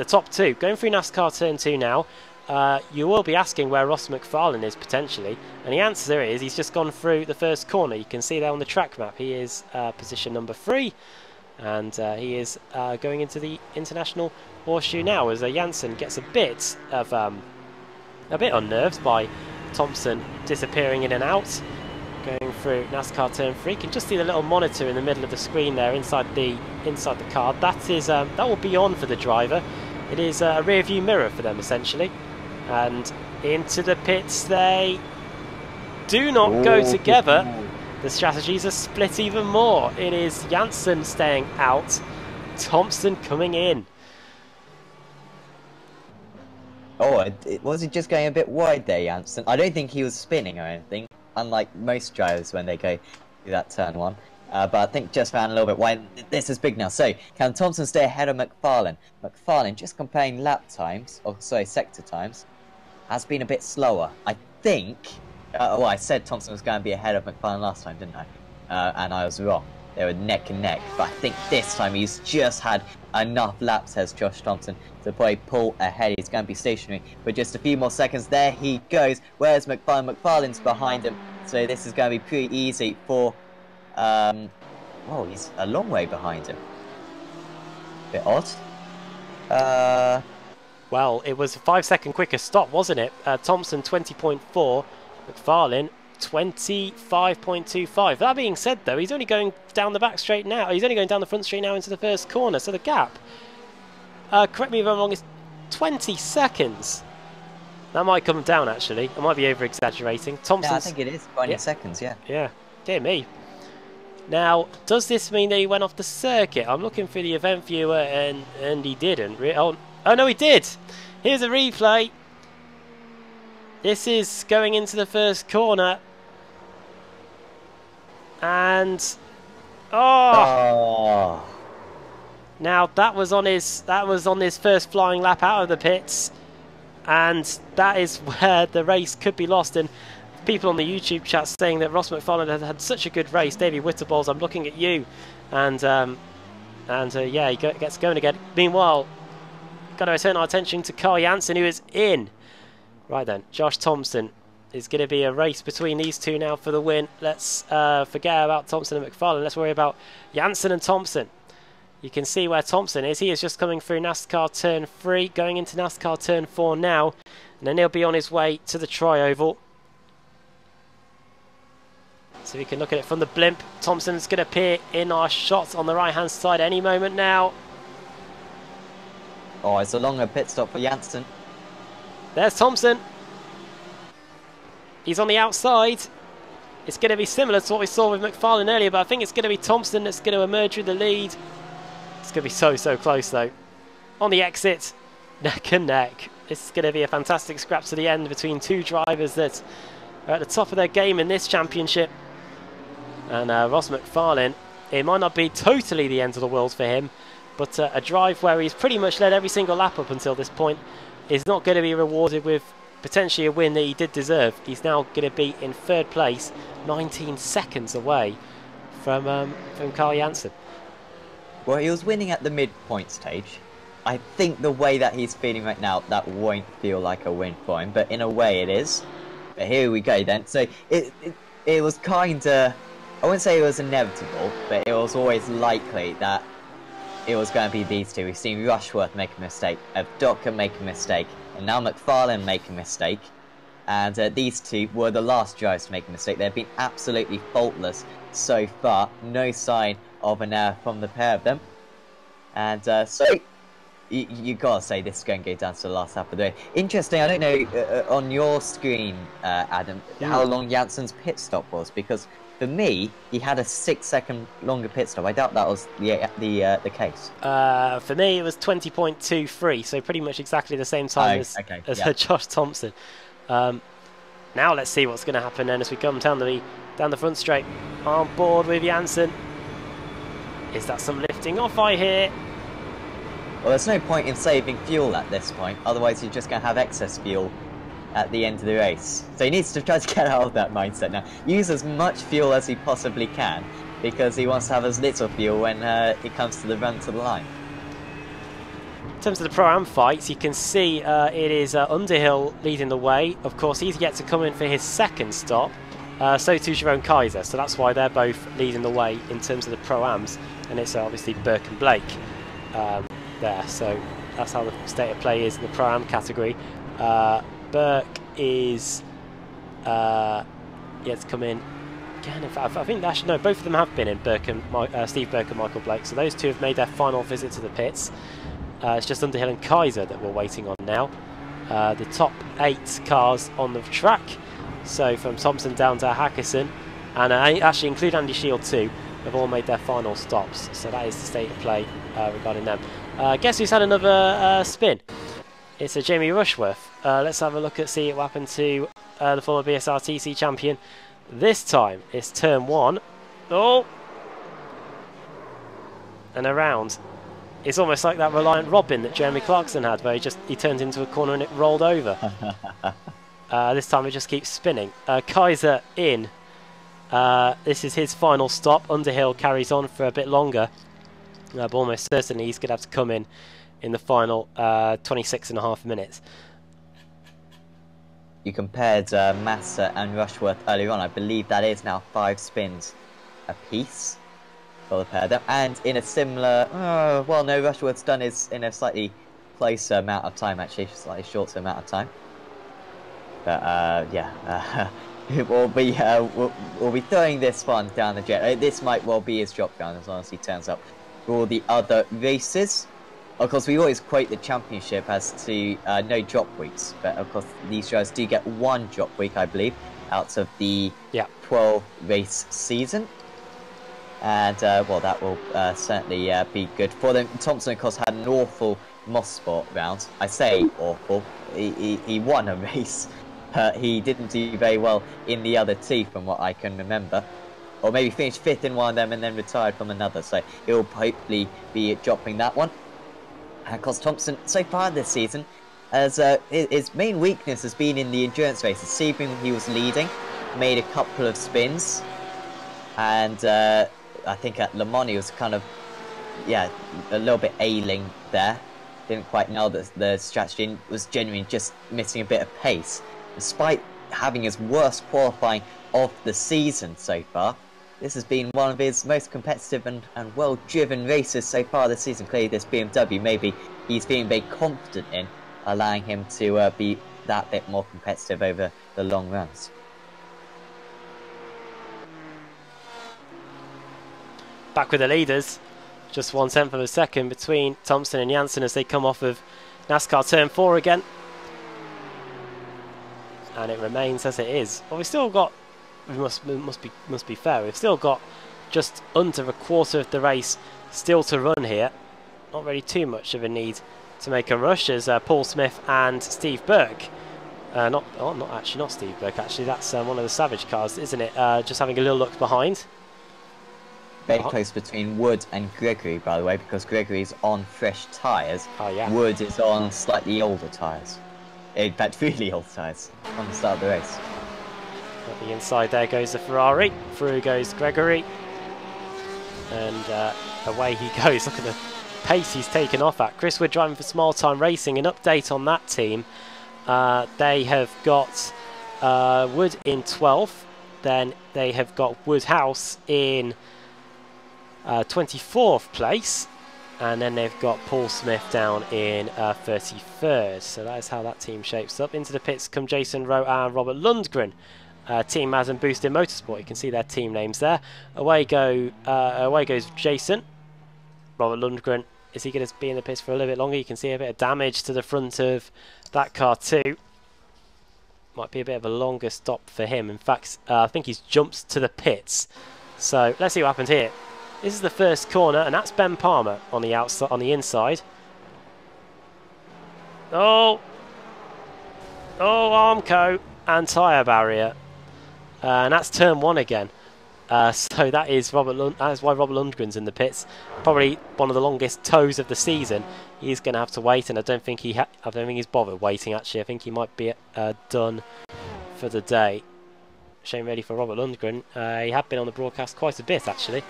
Speaker 1: top two going through NASCAR turn 2 now. You will be asking where Ross McFarlane is potentially, and the answer is he's just gone through the first corner. You can see there on the track map he is position number 3, and he is going into the International Horseshoe now, as Janssen gets a bit unnerved by Thompson disappearing in and out. Going through NASCAR turn 3, you can just see the little monitor in the middle of the screen there inside the card. That will be on for the driver. It is a rear view mirror for them essentially, and into the pits they do not go together. The strategies are split even more. It is Janssen staying out, Thompson coming in.
Speaker 2: Oh, was he just going a bit wide there, Janssen? I don't think he was spinning or anything, unlike most drivers when they go through that turn 1. But I think just ran a little bit wide. This is big now. So, can Thompson stay ahead of McFarlane? McFarlane, just comparing lap times, or sorry, sector times, has been a bit slower. I think, well, I said Thompson was going to be ahead of McFarlane last time, didn't I? And I was wrong. They were neck and neck. But I think this time he's just had enough laps, as Josh Thompson, to probably pull ahead. He's going to be stationary for just a few more seconds. There he goes. Where's McFarlane? McFarlane's behind him. So this is going to be pretty easy for... well, he's a long way behind him. Bit odd.
Speaker 1: Well, it was a 5-second quicker stop, wasn't it? Thompson 20.4, McFarlane 25.25. That being said, though, he's only going down the back straight now. He's only going down the front straight now into the first corner. So the gap, correct me if I'm wrong, is 20 seconds. That might come down, actually. I might be over-exaggerating. Thompson's...
Speaker 2: Yeah, I think it is 20 seconds, yeah.
Speaker 1: Yeah, dear me. Now, does this mean that he went off the circuit? I'm looking for the event viewer and he didn't. Oh no, he did! Here's a replay. This is going into the first corner. And... oh! Now, that was on his first flying lap out of the pits. And that is where the race could be lost. And people on the YouTube chat saying that Ross McFarlane had such a good race. Davey Witterballs, I'm looking at you, and yeah, he gets going again. Meanwhile, got to return our attention to Carl Janssen, who is in. Right then, Josh Thompson. Is going to be a race between these two now for the win. Let's forget about Thompson and McFarlane. Let's worry about Janssen and Thompson. You can see where Thompson is. He is just coming through NASCAR Turn 3, going into NASCAR Turn 4 now, and then he'll be on his way to the Tri-Oval. So we can look at it from the blimp. Thompson's going to appear in our shot on the right-hand side any moment now.
Speaker 2: Oh, it's a longer pit stop for Janssen.
Speaker 1: There's Thompson. He's on the outside. It's going to be similar to what we saw with McFarlane earlier, but I think it's going to be Thompson that's going to emerge with the lead. It's going to be so close though. On the exit, neck and neck. It's going to be a fantastic scrap to the end between two drivers that are at the top of their game in this championship. And Ross McFarlane, it might not be totally the end of the world for him, but a drive where he's pretty much led every single lap up until this point is not going to be rewarded with potentially a win that he did deserve. He's now going to be in third place, 19 seconds away from Carl Janssen.
Speaker 2: Well, he was winning at the midpoint stage. I think the way that he's feeling right now, that won't feel like a win for him, but in a way it is. But here we go then. So it was kind of, I wouldn't say it was inevitable, but it was always likely that it was going to be these two. We've seen Rushworth make a mistake, Docker make a mistake, and now McFarlane make a mistake. And these two were the last drivers to make a mistake. They've been absolutely faultless so far. No sign of an error from the pair of them. And so you gotta say this is going to go down to the last lap of the day. Interesting, I don't know on your screen, Adam, how long Janssen's pit stop was, because for me, he had a 6-second longer pit stop. I doubt that was the case.
Speaker 1: For me, it was 20.23, so pretty much exactly the same time as Josh Thompson. Now let's see what's going to happen then as we come down the front straight. On board with Janssen. Is that some lifting off I hear?
Speaker 2: Well, there's no point in saving fuel at this point, otherwise you're just going to have excess fuel at the end of the race. So he needs to try to get out of that mindset now. Use as much fuel as he possibly can, because he wants to have as little fuel when it comes to the run to the line.
Speaker 1: In terms of the Pro-Am fights, you can see it is Underhill leading the way. Of course, he's yet to come in for his second stop. So too Jerome Kaiser, so that's why they're both leading the way in terms of the Pro-Ams. And it's obviously Burke and Blake there. So that's how the state of play is in the Pro-Am category. Burke is yet to come in. Again, in fact, I think actually, no, both of them have been in, Steve Burke and Michael Blake. So those two have made their final visit to the pits. It's just Underhill and Kaiser that we're waiting on now. The top 8 cars on the track. So from Thompson down to Hackerson, and actually include Andy Shield too, have all made their final stops. So that is the state of play regarding them. Guess who's had another spin? It's a Jamie Rushworth. Let's have a look at see what happened to the former BSRTC champion. This time it's turn 1. Oh! And around. It's almost like that Reliant Robin that Jeremy Clarkson had, where he turned into a corner and it rolled over. This time it just keeps spinning. Kaiser in. This is his final stop. Underhill carries on for a bit longer. But almost certainly he's going to have to come in the final 26.5 minutes.
Speaker 2: You compared Massa and Rushworth earlier on. I believe that is now 5 spins apiece for the pair of them. And in a similar... well, no, Rushworth's done is in a slightly closer amount of time, actually. Slightly shorter amount of time. But, yeah. we'll be throwing this one down the jet. This might well be his drop down, as long as he turns up for all the other races. Of course, we always quote the championship as to no drop weeks, but of course these drivers do get 1 drop week, I believe, out of the 12 race season. And, well, that will certainly be good for them. Thompson, of course, had an awful Mosport round. I say awful. He won a race. He didn't do very well in the other two, from what I can remember. Or maybe finished 5th in one of them and then retired from another. So he'll hopefully be dropping that one. And, of course, Thompson, so far this season, as his main weakness has been in the endurance races. Sebring, he was leading, made a couple of spins. And I think at Le Mans he was kind of, yeah, a little bit ailing there. Didn't quite know that the strategy was genuinely just missing a bit of pace. Despite having his worst qualifying of the season so far, this has been one of his most competitive and well-driven races so far this season. Clearly this BMW, maybe he's feeling very confident in, allowing him to be that bit more competitive over the long runs.
Speaker 1: Back with the leaders, just 1/10 of a second between Thompson and Janssen as they come off of NASCAR Turn 4 again. And it remains as it is. Well, we've still got, we must be fair, we've still got just under a quarter of the race still to run here. Not really too much of a need to make a rush as Paul Smith and Steve Burke. Not Steve Burke actually, that's one of the Savage cars, isn't it? Just having a little look behind.
Speaker 2: Very close between Wood and Gregory, by the way, because Gregory's on fresh tyres.
Speaker 1: Oh, yeah.
Speaker 2: Wood is on slightly older tyres. In fact, really old tyres on the start of the race.
Speaker 1: At the inside there goes the Ferrari. Through goes Gregory. And away he goes. Look at the pace he's taken off at. Chris Wood driving for Small Time Racing. An update on that team. They have got Wood in 12th. Then they have got Woodhouse in 24th place, and then they've got Paul Smith down in 33rd. So that is how that team shapes up. Into the pits come Jason Rowe and Robert Lundgren. Team Maz and Boosted Motorsport. You can see their team names there. Away goes Jason. Robert Lundgren, is he going to be in the pits for a little bit longer? You can see a bit of damage to the front of that car too. Might be a bit of a longer stop for him. In fact, I think he's jumped to the pits. So let's see what happens here. This is the first corner, and that's Ben Palmer on the outside, on the inside. Oh, Armco and tyre barrier, and that's turn 1 again. So that is that is why Robert Lundgren's in the pits. Probably one of the longest tows of the season. He's going to have to wait, and I don't think he's bothered waiting. Actually, I think he might be done for the day. Shame really for Robert Lundgren. He had been on the broadcast quite a bit actually.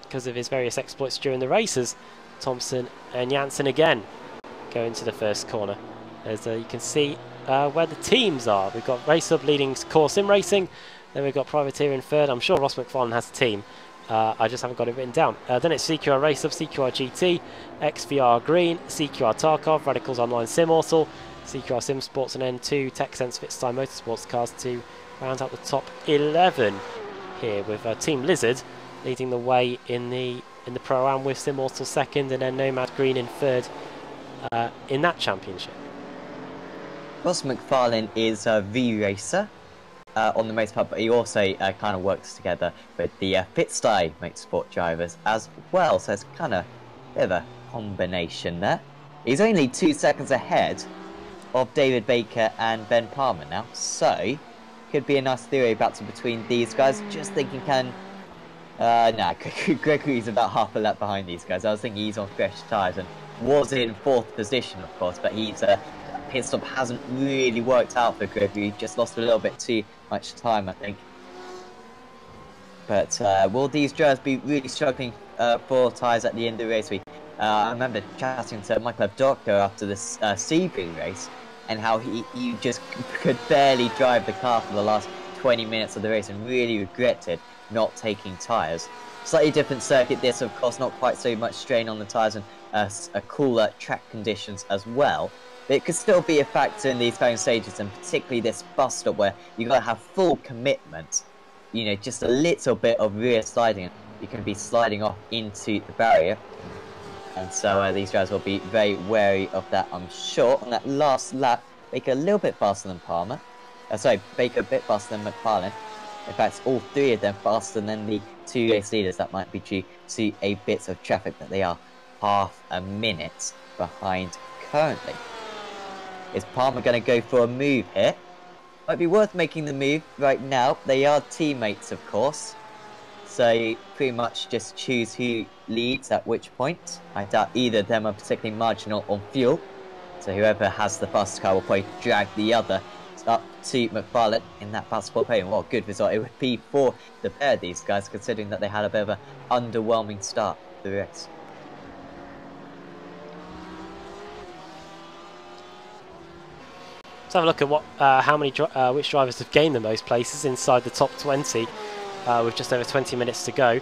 Speaker 1: Because of his various exploits during the races. Thompson and Janssen again go into the first corner. As you can see where the teams are. We've got Race Up leading Core Sim Racing. Then we've got Privateer in third. I'm sure Ross McFarlane has a team. I just haven't got it written down. Then it's CQR Race Up, CQR GT, XVR Green, CQR Tarkov, Radicals Online Sim Auto, CQR Sim Sports, and then 2 TechSense Fitstyle Motorsports cars to round out the top 11 here with Team Lizard leading the way in the Pro-Am with Simmortal second, and then Nomad Green in third in that championship.
Speaker 2: Ross McFarlane is a V-racer on the most part, but he also kind of works together with the Fitstyle Motorsport drivers as well, so it's kind of a bit of a combination there. He's only 2 seconds ahead of David Baker and Ben Palmer now, so could be a nice theory battle between these guys. Just thinking Gregory's about half a lap behind these guys. I was thinking he's on fresh tyres and was in 4th position, of course, but his pit stop hasn't really worked out for Gregory. Just lost a little bit too much time, I think. But will these drivers be really struggling for tyres at the end of the race week? I remember chatting to Michael Abdocco after this Sebring race, and how he just could barely drive the car for the last 20 minutes of the race and really regretted not taking tyres. Slightly different circuit this, of course, not quite so much strain on the tyres and cooler track conditions as well. But it could still be a factor in these final stages, and particularly this bus stop where you've got to have full commitment. You know, just a little bit of rear sliding, you can be sliding off into the barrier. And so these guys will be very wary of that, I'm sure. On that last lap, Baker a little bit faster than Palmer. Baker a bit faster than McFarlane. In fact, all three of them faster than the two race leaders. That might be due to a bit of traffic, but they are half a minute behind currently. Is Palmer going to go for a move here? Might be worth making the move right now. They are teammates, of course. So pretty much just choose who leads at which point. I doubt either of them are particularly marginal on fuel. So whoever has the fastest car will probably drag the other up to McFarlane in that basketball podium. What a good result it would be for the pair of these guys, considering that they had a bit of an underwhelming start to the race.
Speaker 1: Let's have a look at what which drivers have gained the most places inside the top 20 with just over 20 minutes to go.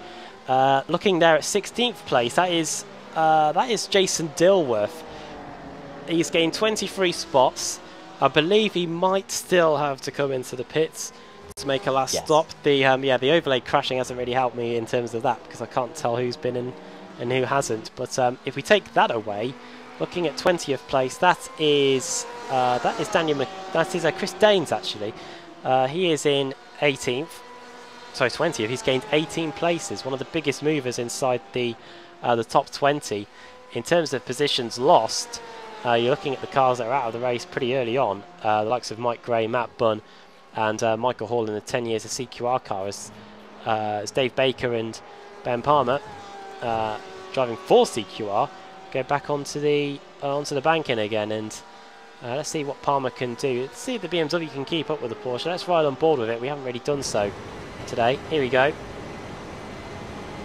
Speaker 1: Looking there at 16th place, that is Jason Dilworth. He's gained 23 spots. I believe he might still have to come into the pits to make a last stop. The overlay crashing hasn't really helped me in terms of that, because I can't tell who's been in and who hasn't. But if we take that away, looking at 20th place, that is Chris Daines actually. He is in 18th. Sorry, 20th. He's gained 18 places. One of the biggest movers inside the top 20 in terms of positions lost. You're looking at the cars that are out of the race pretty early on. The likes of Mike Gray, Matt Bunn, and Michael Hall in the 10 years of CQR car, as Dave Baker and Ben Palmer driving for CQR go back onto the banking again. And let's see what Palmer can do. Let's see if the BMW can keep up with the Porsche. Let's ride on board with it. We haven't really done so today. Here we go. You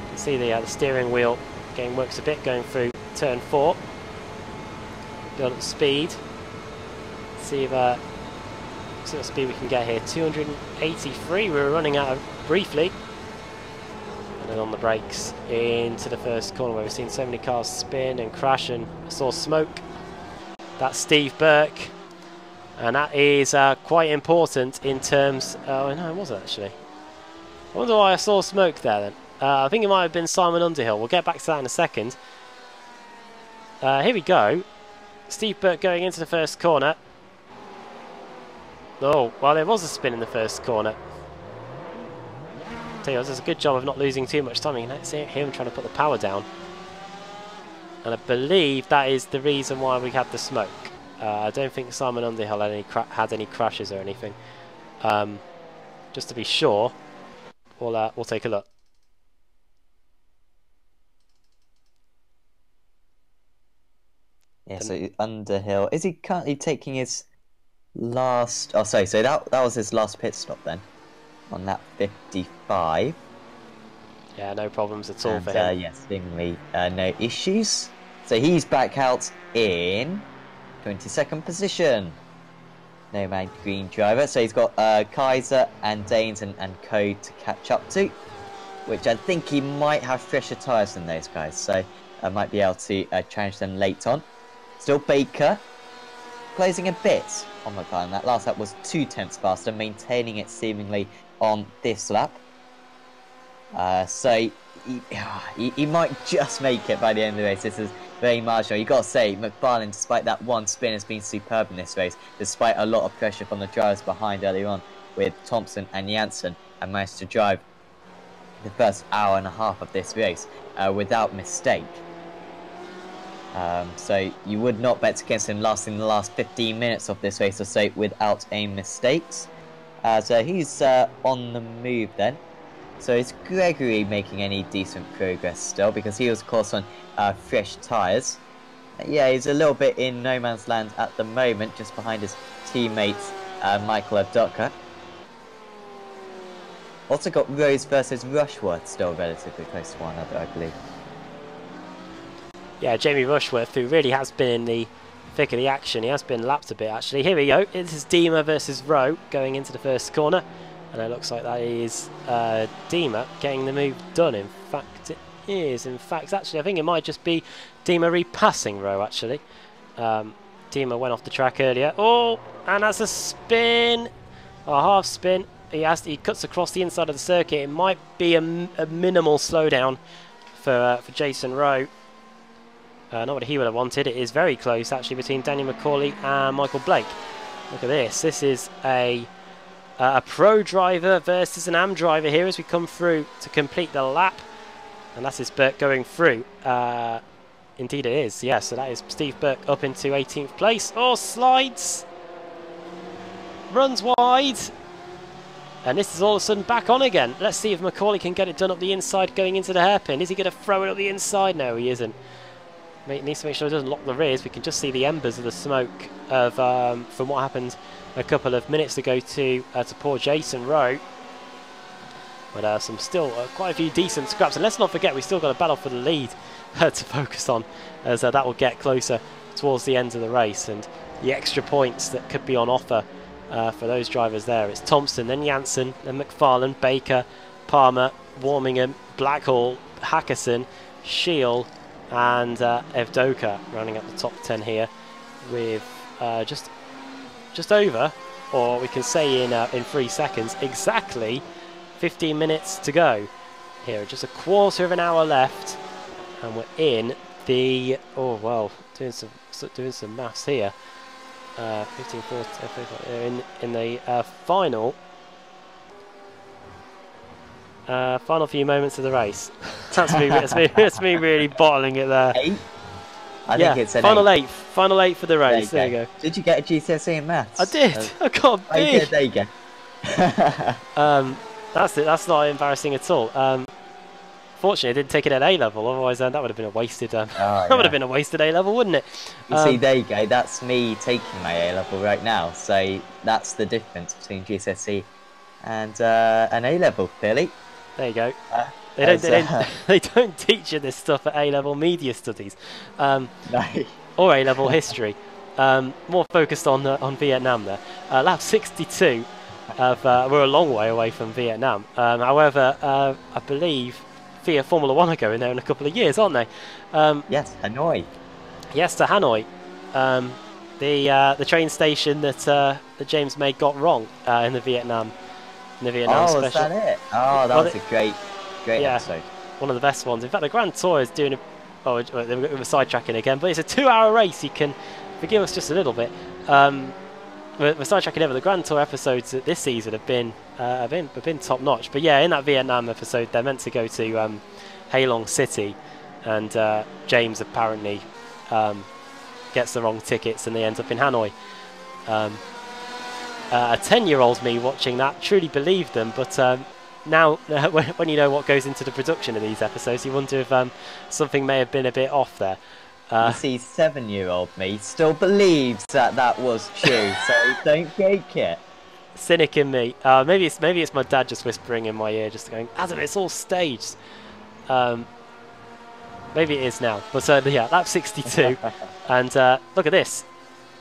Speaker 1: can see the steering wheel getting works a bit going through turn 4. Build up speed. See what speed we can get here. 283 we were running out of briefly. And then on the brakes into the first corner where we've seen so many cars spin and crash, and I saw smoke. That's Steve Burke. And that is quite important in terms... Oh no, it wasn't actually. I wonder why I saw smoke there then. I think it might have been Simon Underhill. We'll get back to that in a second. Here we go. Steve Burke going into the first corner. Oh, well, there was a spin in the first corner. Tell you what, does a good job of not losing too much time. You can see him trying to put the power down. And I believe that is the reason why we had the smoke. I don't think Simon Underhill had any crashes or anything. Just to be sure, we'll take a look.
Speaker 2: Yeah, so Underhill, is he currently taking his last... Oh, sorry, so that was his last pit stop then, on that 55.
Speaker 1: Yeah, no problems at all for him.
Speaker 2: Yes, seemingly no issues. So he's back out in 22nd position. No man green driver, so he's got Kaiser and Daines and Code to catch up to, which I think he might have fresher tyres than those guys, so I might be able to challenge them late on. Still Baker, closing a bit on McLaren. That last lap was 2 tenths faster, maintaining it seemingly on this lap. So he might just make it by the end of the race. This is very marginal. You've got to say, McFarlane, despite that one spin, has been superb in this race, despite a lot of pressure from the drivers behind earlier on with Thompson and Janssen, and managed to drive the first hour and a half of this race without mistake. So you would not bet against him lasting the last 15 minutes of this race or so without any mistakes. So he's on the move then. So is Gregory making any decent progress still? Because he was, of course, on fresh tyres. Yeah, he's a little bit in no man's land at the moment, just behind his teammate Michael Abducker. Also got Rose versus Rushworth still relatively close to one another, I believe.
Speaker 1: Yeah, Jamie Rushworth, who really has been in the thick of the action. He has been lapped a bit, actually. Here we go. This is Dima versus Rowe going into the first corner. And it looks like that is Dima getting the move done. In fact, it is. In fact, actually, I think it might just be Dima repassing Rowe, actually. Dima went off the track earlier. Oh, and that's a spin. A half spin. He cuts across the inside of the circuit. It might be a minimal slowdown for Jason Rowe. Not what he would have wanted. It is very close, actually, between Daniel McCauley and Michael Blake. Look at this. This is a a pro driver versus an AM driver here as we come through to complete the lap. And that is Burke going through. Indeed it is, yes. So that is Steve Burke up into 18th place. Oh, slides. Runs wide. And this is all of a sudden back on again. Let's see if Macaulay can get it done up the inside going into the hairpin. Is he going to throw it up the inside? No, he isn't. Needs to make sure he doesn't lock the rears. We can just see the embers of the smoke of from what happened a couple of minutes ago to poor Jason Rowe. But some still quite a few decent scraps. And let's not forget, we've still got a battle for the lead to focus on, as that will get closer towards the end of the race. And the extra points that could be on offer for those drivers there. It's Thompson, then Janssen, then McFarlane, Baker, Palmer, Warmingham, Blackhall, Hackerson, Shield, and Evdoka rounding up the top 10 here with just over, or we can say in 3 seconds, exactly 15 minutes to go here. Just a quarter of an hour left, and we're in the doing some maths here. 15, 14, in the final few moments of the race. That's me really bottling it there.
Speaker 2: 8? I think it's an
Speaker 1: final 8. Final 8 for the race. There you go.
Speaker 2: Did you get a GCSE in maths?
Speaker 1: I did. I got a B.
Speaker 2: There you go.
Speaker 1: That's it. That's not embarrassing at all. Fortunately, I didn't take it at A level. Otherwise, that would have been a wasted. That would have been a wasted A level, wouldn't it?
Speaker 2: You see, there you go. That's me taking my A level right now. So that's the difference between GCSE and an A level, clearly. There
Speaker 1: you go. They don't teach you this stuff at A level media studies,
Speaker 2: no.
Speaker 1: or A level history. More focused on Vietnam there. Lap 62. We're a long way away from Vietnam. However, I believe FIA Formula 1 are going there in a couple of years, aren't they?
Speaker 2: Yes, Hanoi.
Speaker 1: Yes, to Hanoi. The train station that James May got wrong in the Vietnam special.
Speaker 2: Was that it? Oh, that was a great episode.
Speaker 1: One of the best ones. In fact, the Grand Tour is doing we're sidetracking again, but it's a 2-hour race. You can forgive us just a little bit. We're sidetracking over. The Grand Tour episodes this season have been top notch. But yeah, in that Vietnam episode, they're meant to go to Hai Long City, and James apparently gets the wrong tickets, and they end up in Hanoi. A 10-year-old me watching that truly believed them, but now when you know what goes into the production of these episodes, you wonder if something may have been a bit off there.
Speaker 2: You see, 7-year-old me still believes that was true, so don't take it.
Speaker 1: Cynic in me. Maybe it's my dad just whispering in my ear, just going, "Adam, it's all staged." Maybe it is now, but yeah, lap 62, and look at this.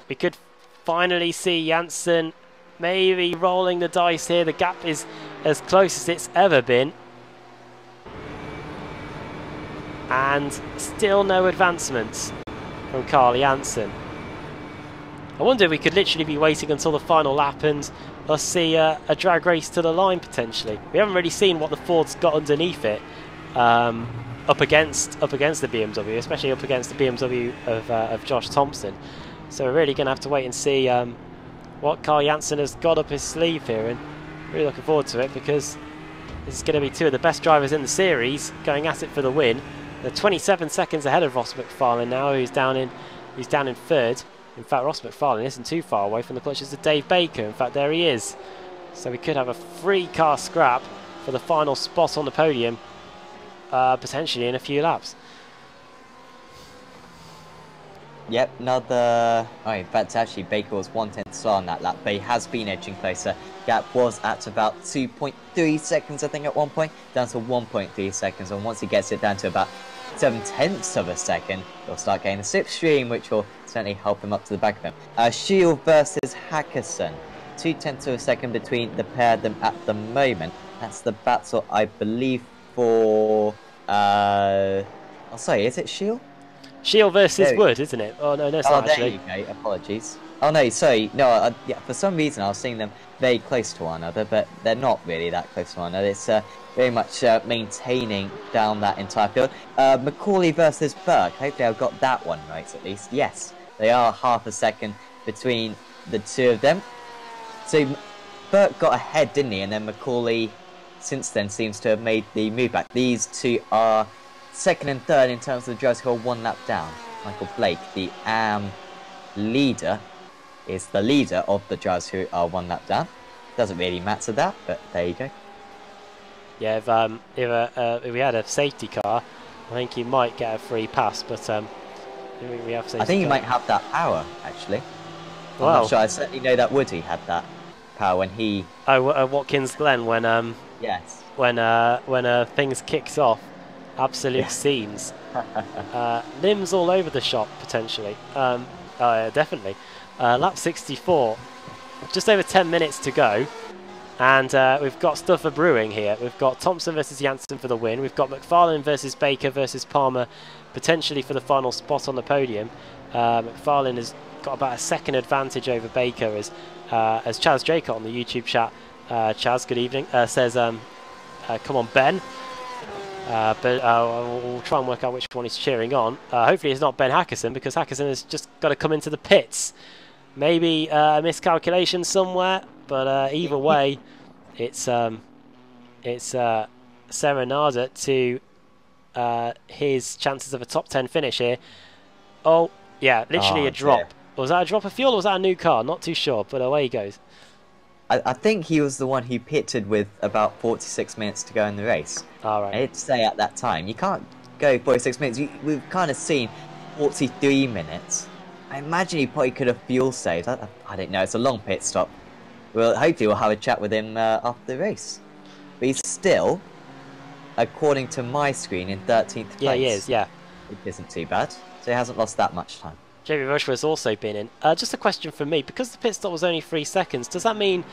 Speaker 1: We could finally see Janssen maybe rolling the dice here. The gap is as close as it's ever been. And still no advancements from Carl Janssen. I wonder if we could literally be waiting until the final lap and us see a drag race to the line potentially. We haven't really seen what the Ford's got underneath it, up against the BMW, especially up against the BMW of Josh Thompson. So we're really going to have to wait and see what Carl Janssen has got up his sleeve here, and really looking forward to it, because this is going to be two of the best drivers in the series going at it for the win. They're 27 seconds ahead of Ross McFarlane now, who's down in third. In fact, Ross McFarlane isn't too far away from the clutches of Dave Baker. In fact, there he is. So we could have a 3-car scrap for the final spot on the podium, potentially in a few laps.
Speaker 2: Yep, another... Oh, in fact, actually, Baker was 1/10 slow on that lap, but he has been edging closer. Gap was at about 2.3 seconds, I think, at one point, down to 1.3 seconds, and once he gets it down to about 7/10 of a second, he'll start getting the slipstream, which will certainly help him up to the back of him. Shield versus Hackerson. 0.2 of a second between the pair of them at the moment. That's the battle, I believe, for... Oh, sorry, is it Shield?
Speaker 1: Shield versus Wood, isn't it? Oh, no, it's not actually.
Speaker 2: There you go, apologies. Oh, no, sorry, no, yeah, for some reason I was seeing them very close to one another, but they're not really that close to one another. It's very much maintaining down that entire field. Macaulay versus Burke, hopefully I've got that one right at least. Yes, they are half a second between the two of them. So Burt got ahead, didn't he? And then Macaulay, since then, seems to have made the move back. These two are second and third in terms of the drivers who are one lap down. Michael Blake, the leader, is the leader of the drivers who are one lap down. Doesn't really matter that, but there you go.
Speaker 1: Yeah, if we had a safety car, I think he might get a free pass, but we have safety
Speaker 2: I think he
Speaker 1: car.
Speaker 2: might have that power, actually.
Speaker 1: Well,
Speaker 2: I'm not sure. I certainly know that Woody had that power when he...
Speaker 1: Oh, Watkins Glen, when
Speaker 2: Yes.
Speaker 1: when things kicks off, absolute scenes. Limbs all over the shop, potentially. Yeah, definitely. Lap 64, just over 10 minutes to go. And we've got stuff for brewing here. We've got Thompson versus Janssen for the win. We've got McFarlane versus Baker versus Palmer, potentially for the final spot on the podium. McFarlane has got about a second advantage over Baker, as Chaz Jacob on the YouTube chat, Chaz, good evening, says, come on, Ben. But we'll try and work out which one he's cheering on. Hopefully it's not Ben Hackerson, because Hackerson has just got to come into the pits. Maybe a miscalculation somewhere, but either way, it's Serenada to his chances of a top 10 finish here. Oh, yeah, literally a drop.
Speaker 2: Dear.
Speaker 1: Was that a drop of fuel or was that a new car? Not too sure, but away he goes.
Speaker 2: I think he was the one who pitted with about 46 minutes to go in the race.
Speaker 1: All right.
Speaker 2: I did say at that time, you can't go 46 minutes. We've kind of seen 43 minutes. I imagine he probably could have fuel saved. I don't know. It's a long pit stop. Well, hopefully we'll have a chat with him after the race. But he's still, according to my screen, in 13th place.
Speaker 1: Yeah, he is, yeah.
Speaker 2: It isn't too bad. So he hasn't lost that much time.
Speaker 1: Jamie Rushworth's also been in. Just a question from me. Because the pit stop was only 3 seconds, does that mean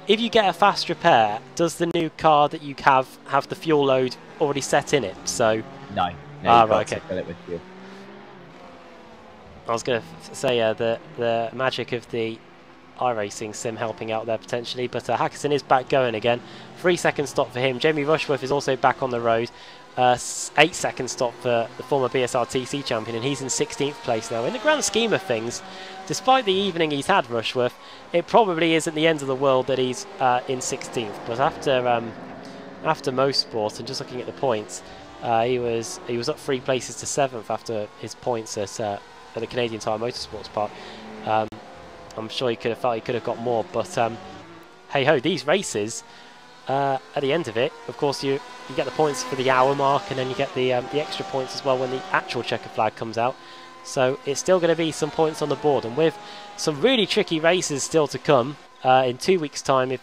Speaker 1: if you get a fast repair, does the new car that you have the fuel load already set in it? So
Speaker 2: No.
Speaker 1: right, okay.
Speaker 2: Fill it with fuel.
Speaker 1: I was going to say the magic of the iRacing sim helping out there potentially, but Hackerson is back going again. 3 second stop for him. Jamie Rushworth is also back on the road. 8 second stop for the former BSRTC champion, and he's in 16th place now. In the grand scheme of things, despite the evening he's had, Rushworth, it probably isn't the end of the world that he's in 16th. But after most sports, and just looking at the points, he was up 3 places to 7th after his points at the Canadian Tire Motorsports Park. I'm sure he could have felt he could have got more, but hey ho, these races, at the end of it, of course, you get the points for the hour mark, and then you get the extra points as well when the actual checker flag comes out. So it's still going to be some points on the board, and with some really tricky races still to come in 2 weeks' time. If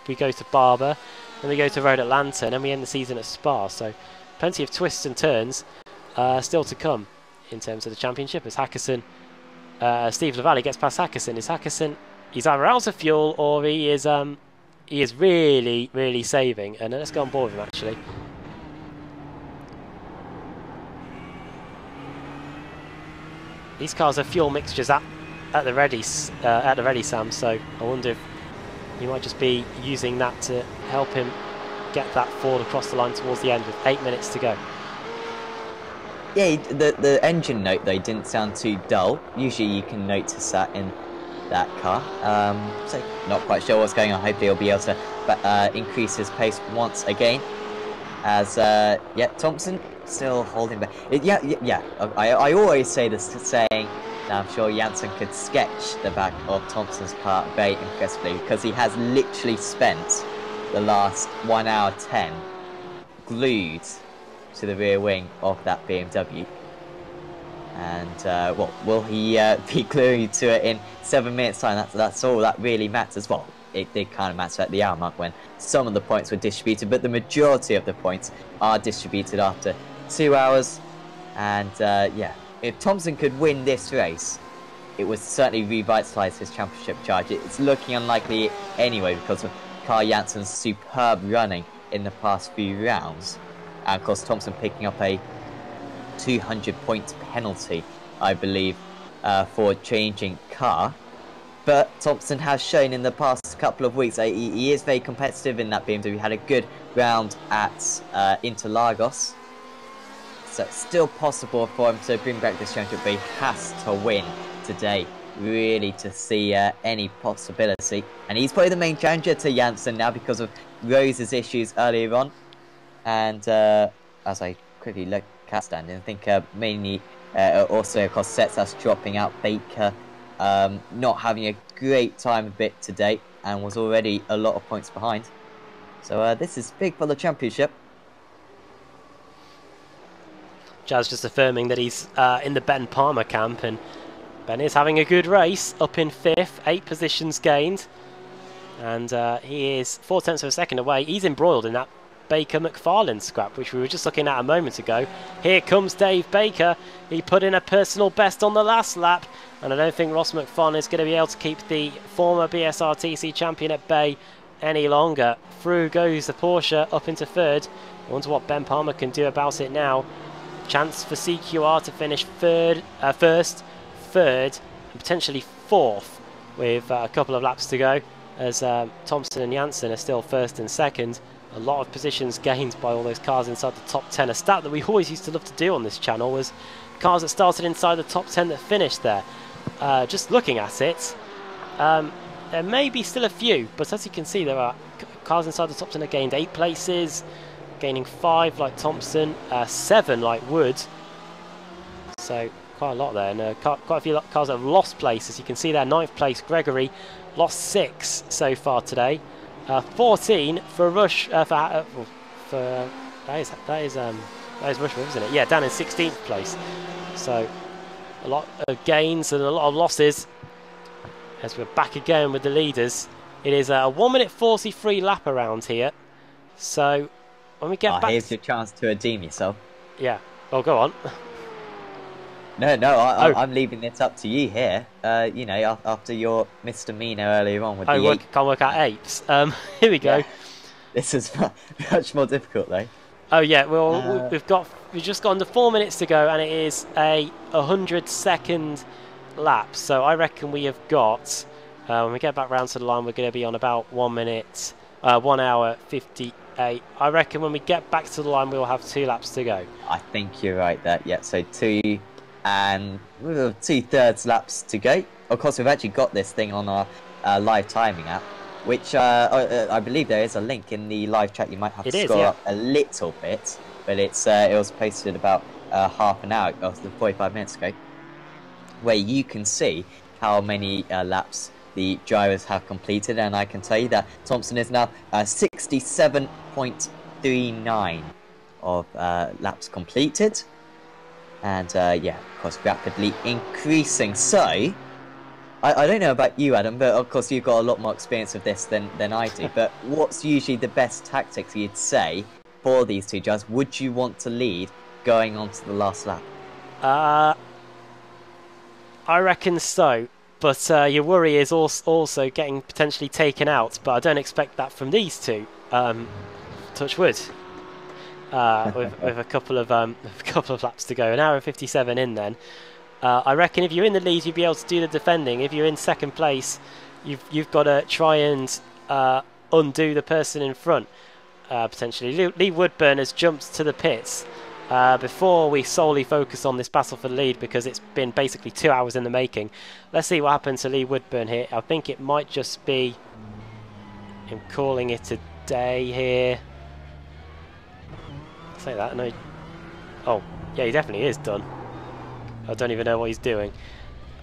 Speaker 1: we go to Barber, then we go to Road Atlanta, and then we end the season at Spa. So plenty of twists and turns still to come in terms of the championship. As Hackerson, Steve Lavalley gets past Hackerson. Is Hackerson? He's either out of fuel or he is really, really saving. And let's go on board with him actually. These cars are fuel mixtures at the ready, Sam. So I wonder if he might just be using that to help him get that forward across the line towards the end with 8 minutes to go.
Speaker 2: Yeah, the engine note though didn't sound too dull. Usually you can notice that in that car. So not quite sure what's going on. Hopefully he'll be able to increase his pace once again. As yeah, Thompson still holding back. Yeah. I always say this saying that I'm sure Janssen could sketch the back of Thompson's car very impressively, because he has literally spent the last 1 hour 10 glued to the rear wing of that BMW. And what will he be glued to it in 7 minutes time? That's all that really matters. Well, it did kind of matter at the hour mark when some of the points were distributed, but the majority of the points are distributed after 2 hours. And yeah, if Thompson could win this race, it would certainly revitalise his championship charge. It's looking unlikely anyway because of Carl Janssen's superb running in the past few rounds. And of course, Thompson picking up a 200-point penalty, I believe, for changing car. But Thompson has shown in the past couple of weeks he is very competitive in that BMW. He had a good round at Interlagos. So it's still possible for him to bring back this championship, but he has to win today really to see any possibility. And he's probably the main challenger to Janssen now because of Rose's issues earlier on. And as I quickly look at standing, I think mainly also, of course, sets us dropping out Baker, not having a great time a bit today, and was already a lot of points behind. So this is big for the championship.
Speaker 1: Jazz just affirming that he's in the Ben Palmer camp, and Ben is having a good race, up in 5th, 8 positions gained, and he is 4/10 of a second away. He's embroiled in that Baker-McFarlane scrap, which we were just looking at a moment ago. Here comes Dave Baker. He put in a personal best on the last lap, and I don't think Ross McFarlane is going to be able to keep the former BSRTC champion at bay any longer. Through goes the Porsche up into 3rd. I wonder what Ben Palmer can do about it now. Chance for CQR to finish first, 3rd, and potentially 4th with a couple of laps to go, as Thompson and Janssen are still 1st and 2nd. A lot of positions gained by all those cars inside the top 10. A stat that we always used to love to do on this channel was cars that started inside the top 10 that finished there. Just looking at it, there may be still a few, but as you can see, there are cars inside the top 10 that gained 8 places, gaining 5 like Thompson, 7 like Wood. So quite a lot there, and quite a few cars that have lost places. You can see there, 9th place Gregory lost 6 so far today. 14 for Rush that is Rushmore, isn't it? Yeah, down in 16th place. So a lot of gains and a lot of losses as we're back again with the leaders. It is a 1 minute 43 lap around here. So when we get back,
Speaker 2: here's your chance to redeem yourself.
Speaker 1: Yeah. Oh, go on.
Speaker 2: No, I'm leaving it up to you here. You know, after your misdemeanor earlier on with the
Speaker 1: can't work out apes. Here we go.
Speaker 2: Yeah. This is much more difficult though.
Speaker 1: Oh yeah, well we've just got under 4 minutes to go, and it is a 100-second lap. So I reckon we have got when we get back round to the line, we're going to be on about 1 minute, 1 hour 58. I reckon when we get back to the line, we'll have 2 laps to go.
Speaker 2: I think you're right there. Yeah, so 2 and 2/3 laps to go. Of course, we've actually got this thing on our live timing app, which I believe there is a link in the live chat. You might have to scroll up a little bit, but it was posted about half an hour, or 45 minutes ago, where you can see how many laps the drivers have completed, and I can tell you that Thompson is now 67.39 of laps completed. And yeah, of course, rapidly increasing. So, I don't know about you, Adam, but of course you've got a lot more experience with this than I do. But what's usually the best tactics you'd say for these two drivers? Would you want to lead going on to the last lap?
Speaker 1: I reckon so. But your worry is also getting potentially taken out. But I don't expect that from these two. Touch wood. With a couple of laps to go, an hour and 57 in. Then I reckon if you're in the lead, you'd be able to do the defending. If you're in 2nd place, you've got to try and undo the person in front. Potentially, Lee Woodburn has jumped to the pits before we solely focus on this battle for the lead, because it's been basically 2 hours in the making. Let's see what happens to Lee Woodburn here. I think it might just be him calling it a day here. Say that, no. Oh, yeah, he definitely is done. I don't even know what he's doing.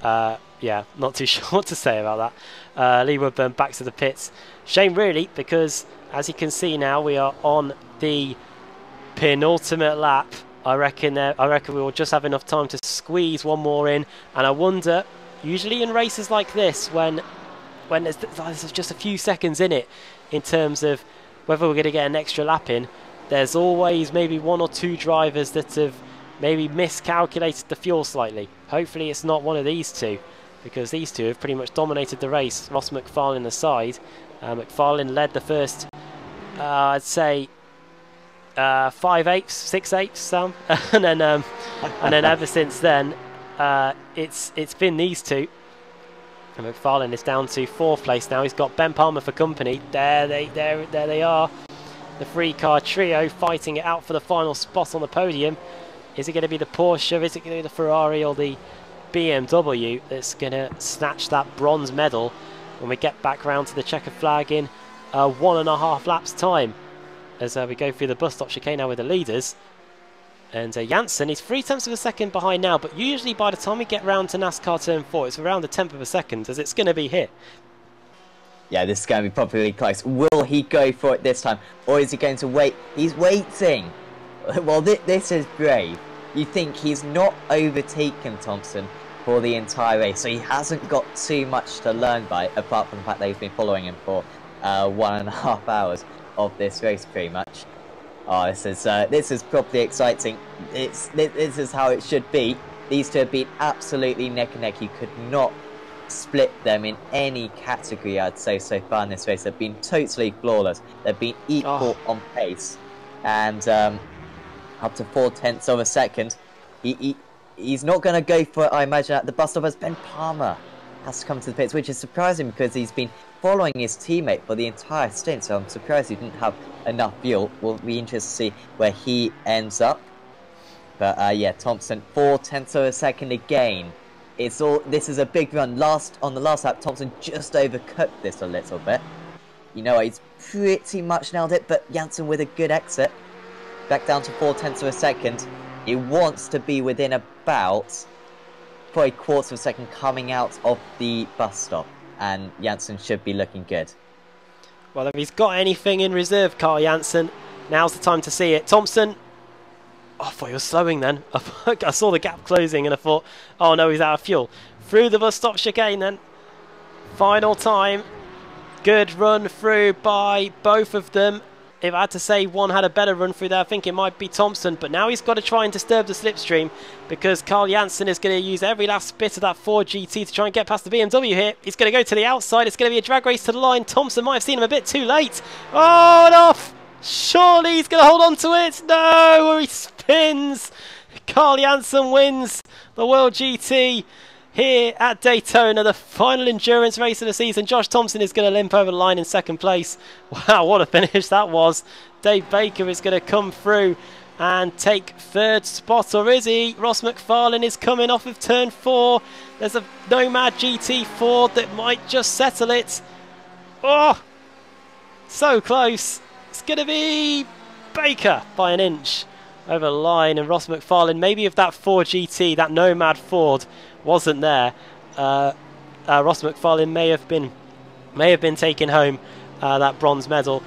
Speaker 1: Yeah, not too sure what to say about that. Lee Woodburn back to the pits. Shame, really, because as you can see now, we are on the penultimate lap. I reckon we will just have enough time to squeeze one more in. And I wonder, usually in races like this, when there's just a few seconds in it, in terms of whether we're going to get an extra lap in, there's always maybe 1 or 2 drivers that have maybe miscalculated the fuel slightly. Hopefully it's not one of these two, because these two have pretty much dominated the race, Ross McFarlane aside. McFarlane led the first, I'd say, 5/8, 6/8, Sam, and then ever since then, it's been these two. And McFarlane is down to 4th place now. He's got Ben Palmer for company. There they are. The 3-car trio fighting it out for the final spot on the podium. Is it going to be the Porsche? Is it going to be the Ferrari or the BMW that's going to snatch that bronze medal when we get back round to the checkered flag in 1.5 laps time, as we go through the bus stop chicane now with the leaders. And Janssen is 0.3 of a second behind now, but usually by the time we get round to NASCAR Turn 4, it's around a 10th of a second, as it's going to be hit.
Speaker 2: Yeah, this is going to be properly close. Will he go for it this time, or is he going to wait? He's waiting. Well, this is brave. You think he's not overtaken Thompson for the entire race, so he hasn't got too much to learn by, apart from the fact that he's been following him for 1.5 hours of this race, pretty much. Oh, this is properly exciting. This is how it should be. These two have been absolutely neck and neck. You could not split them in any category, I'd say, so far in this race. They've been totally flawless. They've been equal on pace, and up to 0.4 of a second. He's not going to go for it, I imagine, at the bus stop, as Ben Palmer has to come to the pits, which is surprising because he's been following his teammate for the entire stint, so I'm surprised he didn't have enough fuel. We'll be interested to see where he ends up. But yeah, Thompson, 0.4 of a second again. This is a big run. On the last lap, Thompson just overcooked this a little bit. You know, he's pretty much nailed it, but Janssen with a good exit. Back down to 0.4 of a second. He wants to be within about 0.25 of a second coming out of the bus stop, and Janssen should be looking good.
Speaker 1: Well, if he's got anything in reserve, Carl Janssen, now's the time to see it. Thompson, oh, I thought he was slowing then. I saw the gap closing and I thought, oh no, he's out of fuel. Through the bus stop chicane then. Final time. Good run through by both of them. If I had to say one had a better run through there, I think it might be Thompson. But now he's got to try and disturb the slipstream, because Carl Janssen is going to use every last bit of that Ford GT to try and get past the BMW here. He's going to go to the outside. It's going to be a drag race to the line. Thompson might have seen him a bit too late. Oh, and off! Surely he's going to hold on to it. No, he spins. Carl Janssen wins the World GT here at Daytona, the final endurance race of the season. Josh Thompson is going to limp over the line in second place. Wow, what a finish that was. Dave Baker is going to come through and take third spot, or is he? Ross McFarlane is coming off of turn 4. There's a Nomad GT Ford that might just settle it. Oh, so close. It's going to be Baker by an inch over the line, and Ross McFarlane, maybe if that Ford GT, that Nomad Ford, wasn't there, Ross McFarlane may have been taking home that bronze medal.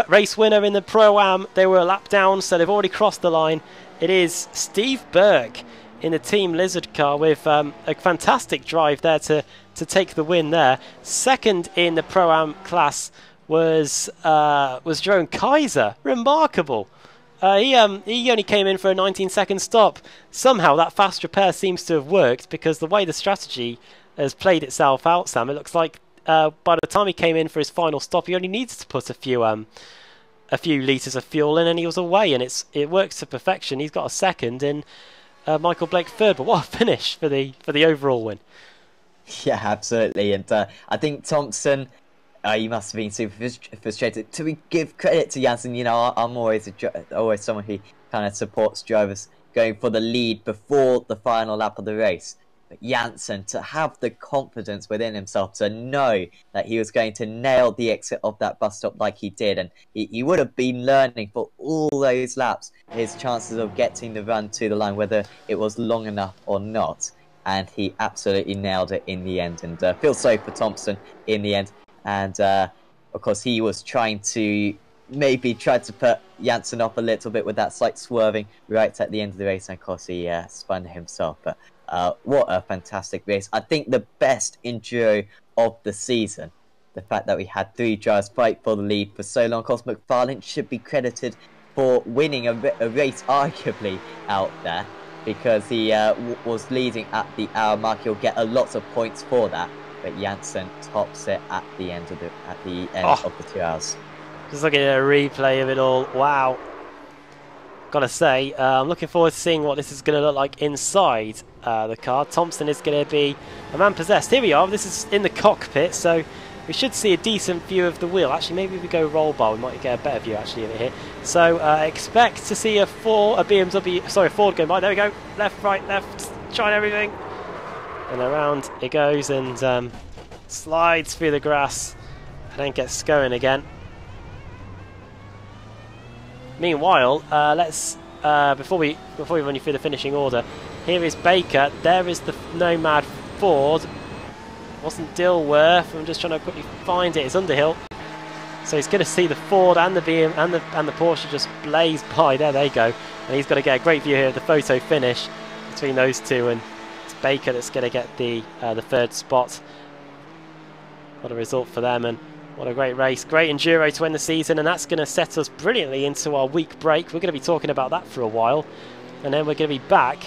Speaker 1: Race winner in the Pro-Am, they were a lap down, so they've already crossed the line. It is Steve Berg in the Team Lizard car with a fantastic drive there to take the win there. Second in the Pro-Am class was Jerome Kaiser. Remarkable. He only came in for a 19-second stop. Somehow that fast repair seems to have worked, because the way the strategy has played itself out, Sam, it looks like by the time he came in for his final stop, he only needed to put a few litres of fuel in, and he was away, and it works to perfection. He's got a second, and Michael Blake third. But what a finish for the overall win! Yeah,
Speaker 2: absolutely. And I think Thompson, he must have been super frustrated. To give credit to Janssen, you know, I'm always someone who kind of supports drivers going for the lead before the final lap of the race. But Janssen, to have the confidence within himself to know that he was going to nail the exit of that bus stop like he did, and he would have been learning for all those laps his chances of getting the run to the line, whether it was long enough or not. And he absolutely nailed it in the end, and feel sorry for Thompson in the end. And of course, he was trying to put Janssen off a little bit with that slight swerving right at the end of the race. And of course, he spun himself. But what a fantastic race. I think the best enduro of the season. The fact that we had 3 drivers fight for the lead for so long. Of course, McFarlane should be credited for winning a race arguably out there, because he was leading at the hour mark. He'll get a lot of points for that. But Janssen tops it at the end of the 2 hours.
Speaker 1: Just looking at a replay of it all. Wow. Gotta say, I'm looking forward to seeing what this is going to look like inside the car. Thompson is going to be a man possessed. Here we are. This is in the cockpit, so we should see a decent view of the wheel. Actually, maybe if we go roll bar, we might get a better view actually of it here. So expect to see a Ford going by. There we go. Left, right, left, trying everything. And around it goes and slides through the grass and then gets going again. Meanwhile, let's before we run you through the finishing order, here is Baker. There is the Nomad Ford. It wasn't Dilworth. I'm just trying to quickly find it. It's Underhill. So he's going to see the Ford and the BM and the Porsche just blaze by. There they go. And he's got to get a great view here of the photo finish between those two. And it's Baker that's going to get the third spot. What a result for them, and what a great race. Great enduro to end the season, and that's going to set us brilliantly into our week break. We're going to be talking about that for a while. And then we're going to be back,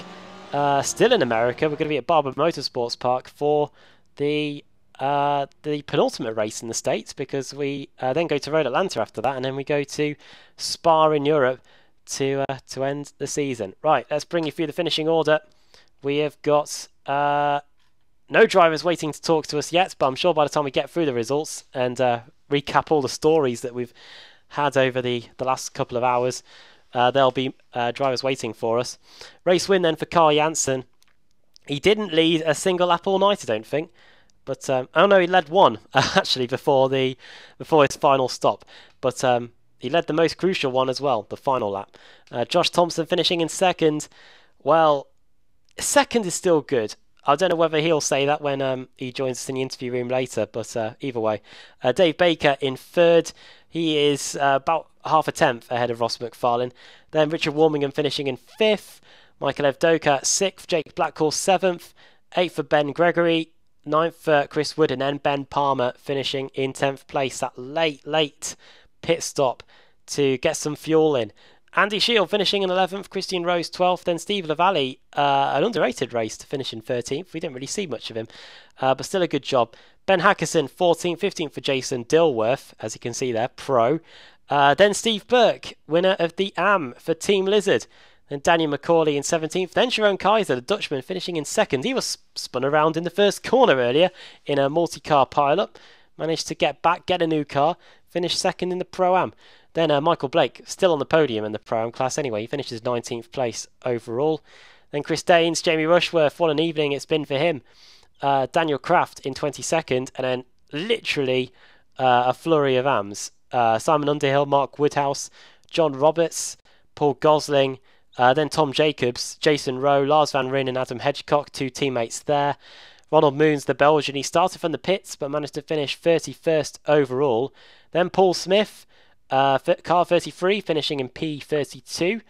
Speaker 1: still in America. We're going to be at Barber Motorsports Park for the penultimate race in the States, because we then go to Road Atlanta after that, and then we go to Spa in Europe to end the season. Right, let's bring you through the finishing order. We have got no drivers waiting to talk to us yet, but I'm sure by the time we get through the results and recap all the stories that we've had over the last couple of hours, there'll be drivers waiting for us. Race win then for Carl Janssen. He didn't lead a single lap all night, I don't think. But oh no, he led one actually before his final stop. But he led the most crucial one as well, the final lap. Josh Thompson finishing in second. Well, second is still good. I don't know whether he'll say that when he joins us in the interview room later, but either way. Dave Baker in third. He is about half a tenth ahead of Ross McFarlane. Then Richard Warmingham finishing in fifth. Michael Evdoka sixth. Jake Blackhall seventh. Eighth for Ben Gregory. Ninth for Chris Wood, and then Ben Palmer finishing in 10th place. That late pit stop to get some fuel in. Andy Shield finishing in 11th, Christian Rose 12th, then Steve Lavallee, an underrated race to finish in 13th. We didn't really see much of him, but still a good job. Ben Hackerson 14th, 15th for Jason Dilworth, as you can see there, pro. Then Steve Burke, winner of the AM for Team Lizard. Then Daniel McCauley in 17th. Then Sharon Kaiser, the Dutchman, finishing in second. He was spun around in the first corner earlier in a multi-car pileup. Managed to get back, get a new car, finish second in the Pro-Am. Then Michael Blake, still on the podium in the Pro-Am class anyway. He finishes 19th place overall. Then Chris Daines, Jamie Rushworth, what an evening it's been for him. Daniel Kraft in 22nd. And then literally a flurry of AMs. Simon Underhill, Mark Woodhouse, John Roberts, Paul Gosling, then Tom Jacobs, Jason Rowe, Lars Van Ryn and Adam Hedgecock, two teammates there. Ronald Moons, the Belgian, he started from the pits but managed to finish 31st overall. Then Paul Smith, car 33, finishing in P32.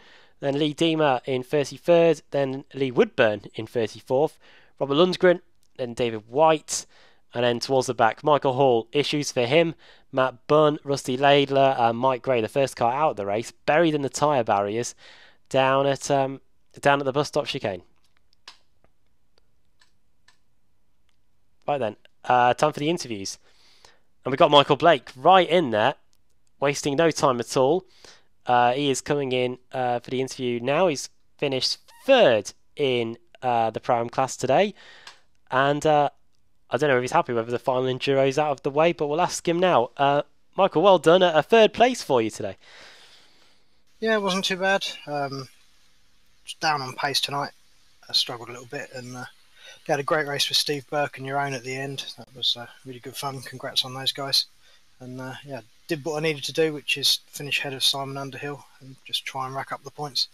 Speaker 1: Then Lee Deemer in 33rd. Then Lee Woodburn in 34th. Robert Lundgren, then David White. And then towards the back, Michael Hall, issues for him. Matt Bunn, Rusty Laidler, and Mike Gray, the first car out of the race, buried in the tyre barriers down at the bus stop chicane. Right then, time for the interviews. And we've got Michael Blake right in there, wasting no time at all. He is coming in for the interview now. He's finished third in the Pro-Am class today. And I don't know if he's happy whether the final enduro is out of the way, but we'll ask him now. Michael, well done. A third place for you today.
Speaker 3: Yeah, it wasn't too bad. Just down on pace tonight. I struggled a little bit, and had a great race with Steve Burke and your own at the end. That was really good fun. Congrats on those guys. And yeah, did what I needed to do, which is finish ahead of Simon Underhill and just try and rack up the points.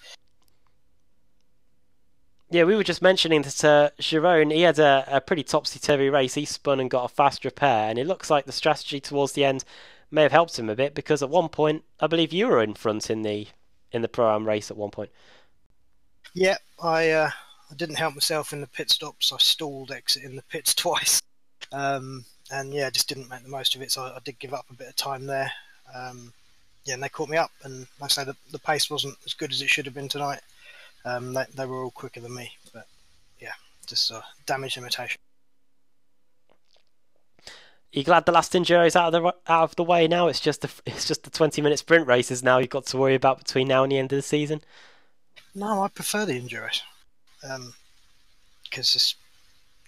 Speaker 1: Yeah, we were just mentioning that Jerome, he had a pretty topsy-turvy race. He spun and got a fast repair, and it looks like the strategy towards the end may have helped him a bit, because at one point, I believe you were in front in the Pro-Am race at one point.
Speaker 3: Yeah, I didn't help myself in the pit stops. I stalled exiting the pits twice. And yeah, just didn't make the most of it, so I did give up a bit of time there. Yeah, and they caught me up, and like I say, the pace wasn't as good as it should have been tonight. They were all quicker than me, but yeah, just damage limitation.
Speaker 1: You glad the last enduro is out of the way now? It's just the 20-minute sprint races now you've got to worry about between now and the end of the season.
Speaker 3: No, I prefer the enduros because this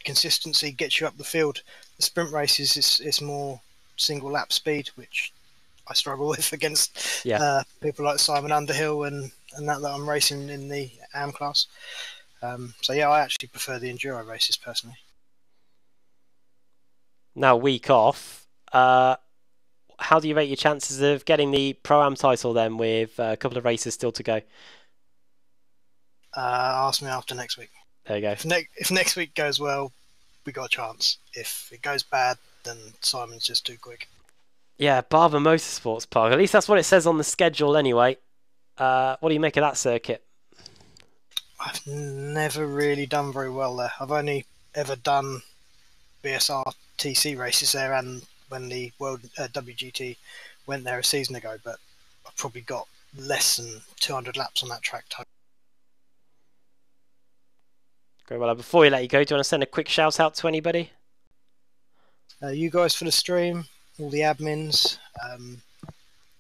Speaker 3: consistency gets you up the field. The sprint races it's more single lap speed, which I struggle with against people like Simon Underhill and that I'm racing in the AM class. So yeah, I actually prefer the enduro races personally.
Speaker 1: now week off. How do you rate your chances of getting the Pro-Am title then with a couple of races still to go?
Speaker 3: Ask me after next week.
Speaker 1: There you go.
Speaker 3: If next week goes well, we got a chance. If it goes bad, then Simon's just too quick.
Speaker 1: Yeah, Barber Motorsports Park. At least that's what it says on the schedule anyway. What do you make of that circuit?
Speaker 3: I've never really done very well there. I've only ever done BSR TC races there, and when the World WGT went there a season ago, but I've probably got less than 200 laps on that track total.
Speaker 1: Great. Well, before we let you go, do you want to send a quick shout out to anybody?
Speaker 3: You guys for the stream, all the admins.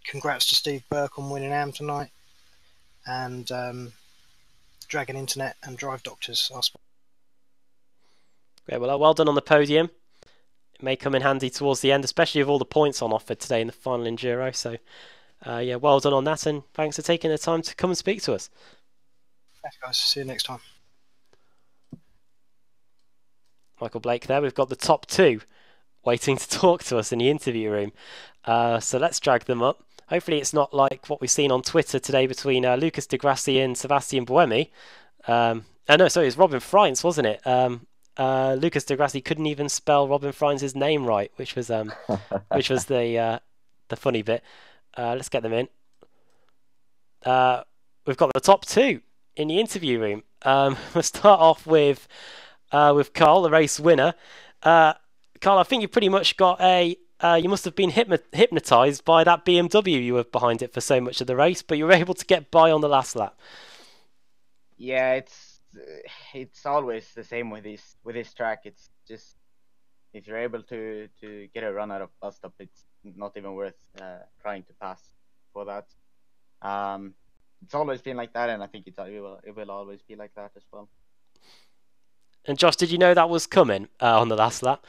Speaker 3: Congrats to Steve Burke on winning AM tonight, and Dragon Internet and Drive Doctors.
Speaker 1: Great. Well done on the podium. It may come in handy towards the end, especially with all the points on offer today in the final enduro. So, yeah, well done on that, and thanks for taking the time to come and speak to us.
Speaker 3: Thanks, guys. See you next time.
Speaker 1: Michael Blake there. We've got the top two waiting to talk to us in the interview room. So let's drag them up. Hopefully it's not like what we've seen on Twitter today between Lucas de Grassi and Sebastian Buemi. No, sorry, it was Robin Freins, wasn't it? Lucas de Grassi couldn't even spell Robin Freins' name right, which was the funny bit. Let's get them in. We've got the top two in the interview room. We'll start off with Carl, the race winner. Carl, I think you pretty much got you must have been hypnotised by that BMW you were behind it for so much of the race, but you were able to get by on the last lap.
Speaker 4: Yeah, it's always the same with this track. It's just if you're able to get a run out of bus stop, it's not even worth trying to pass for that. It's always been like that, and I think it will always be like that as well.
Speaker 1: And Josh, did you know that was coming on the last lap?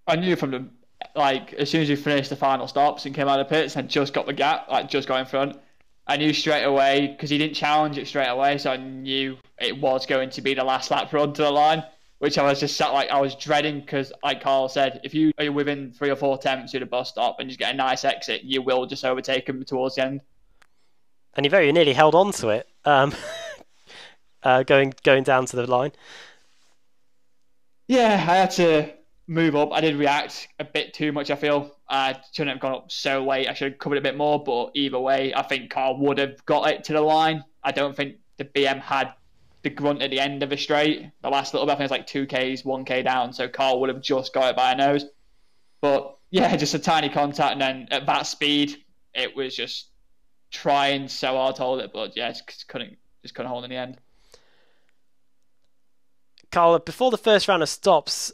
Speaker 5: I knew from the as soon as we finished the final stops and came out of the pits and just got the gap, just got in front. I knew straight away because he didn't challenge it straight away, so I knew it was going to be the last lap run to the line, which I was just sat I was dreading because, like Carl said, if you are within 3 or 4 attempts to the bus stop and just get a nice exit, you will just overtake him towards the end.
Speaker 1: And he very nearly held on to it, going down to the line.
Speaker 5: Yeah, I had to move up. I did react a bit too much, I feel. I shouldn't have gone up so late. I should have covered a bit more, but either way, I think Carl would have got it to the line. I don't think the BM had the grunt at the end of the straight. The last little bit, I think it was like 2Ks, 1K down, so Carl would have just got it by a nose. But yeah, just a tiny contact, and then at that speed, it was just trying so hard to hold it, but yeah, just couldn't hold in the end.
Speaker 1: Carl, before the first round of stops,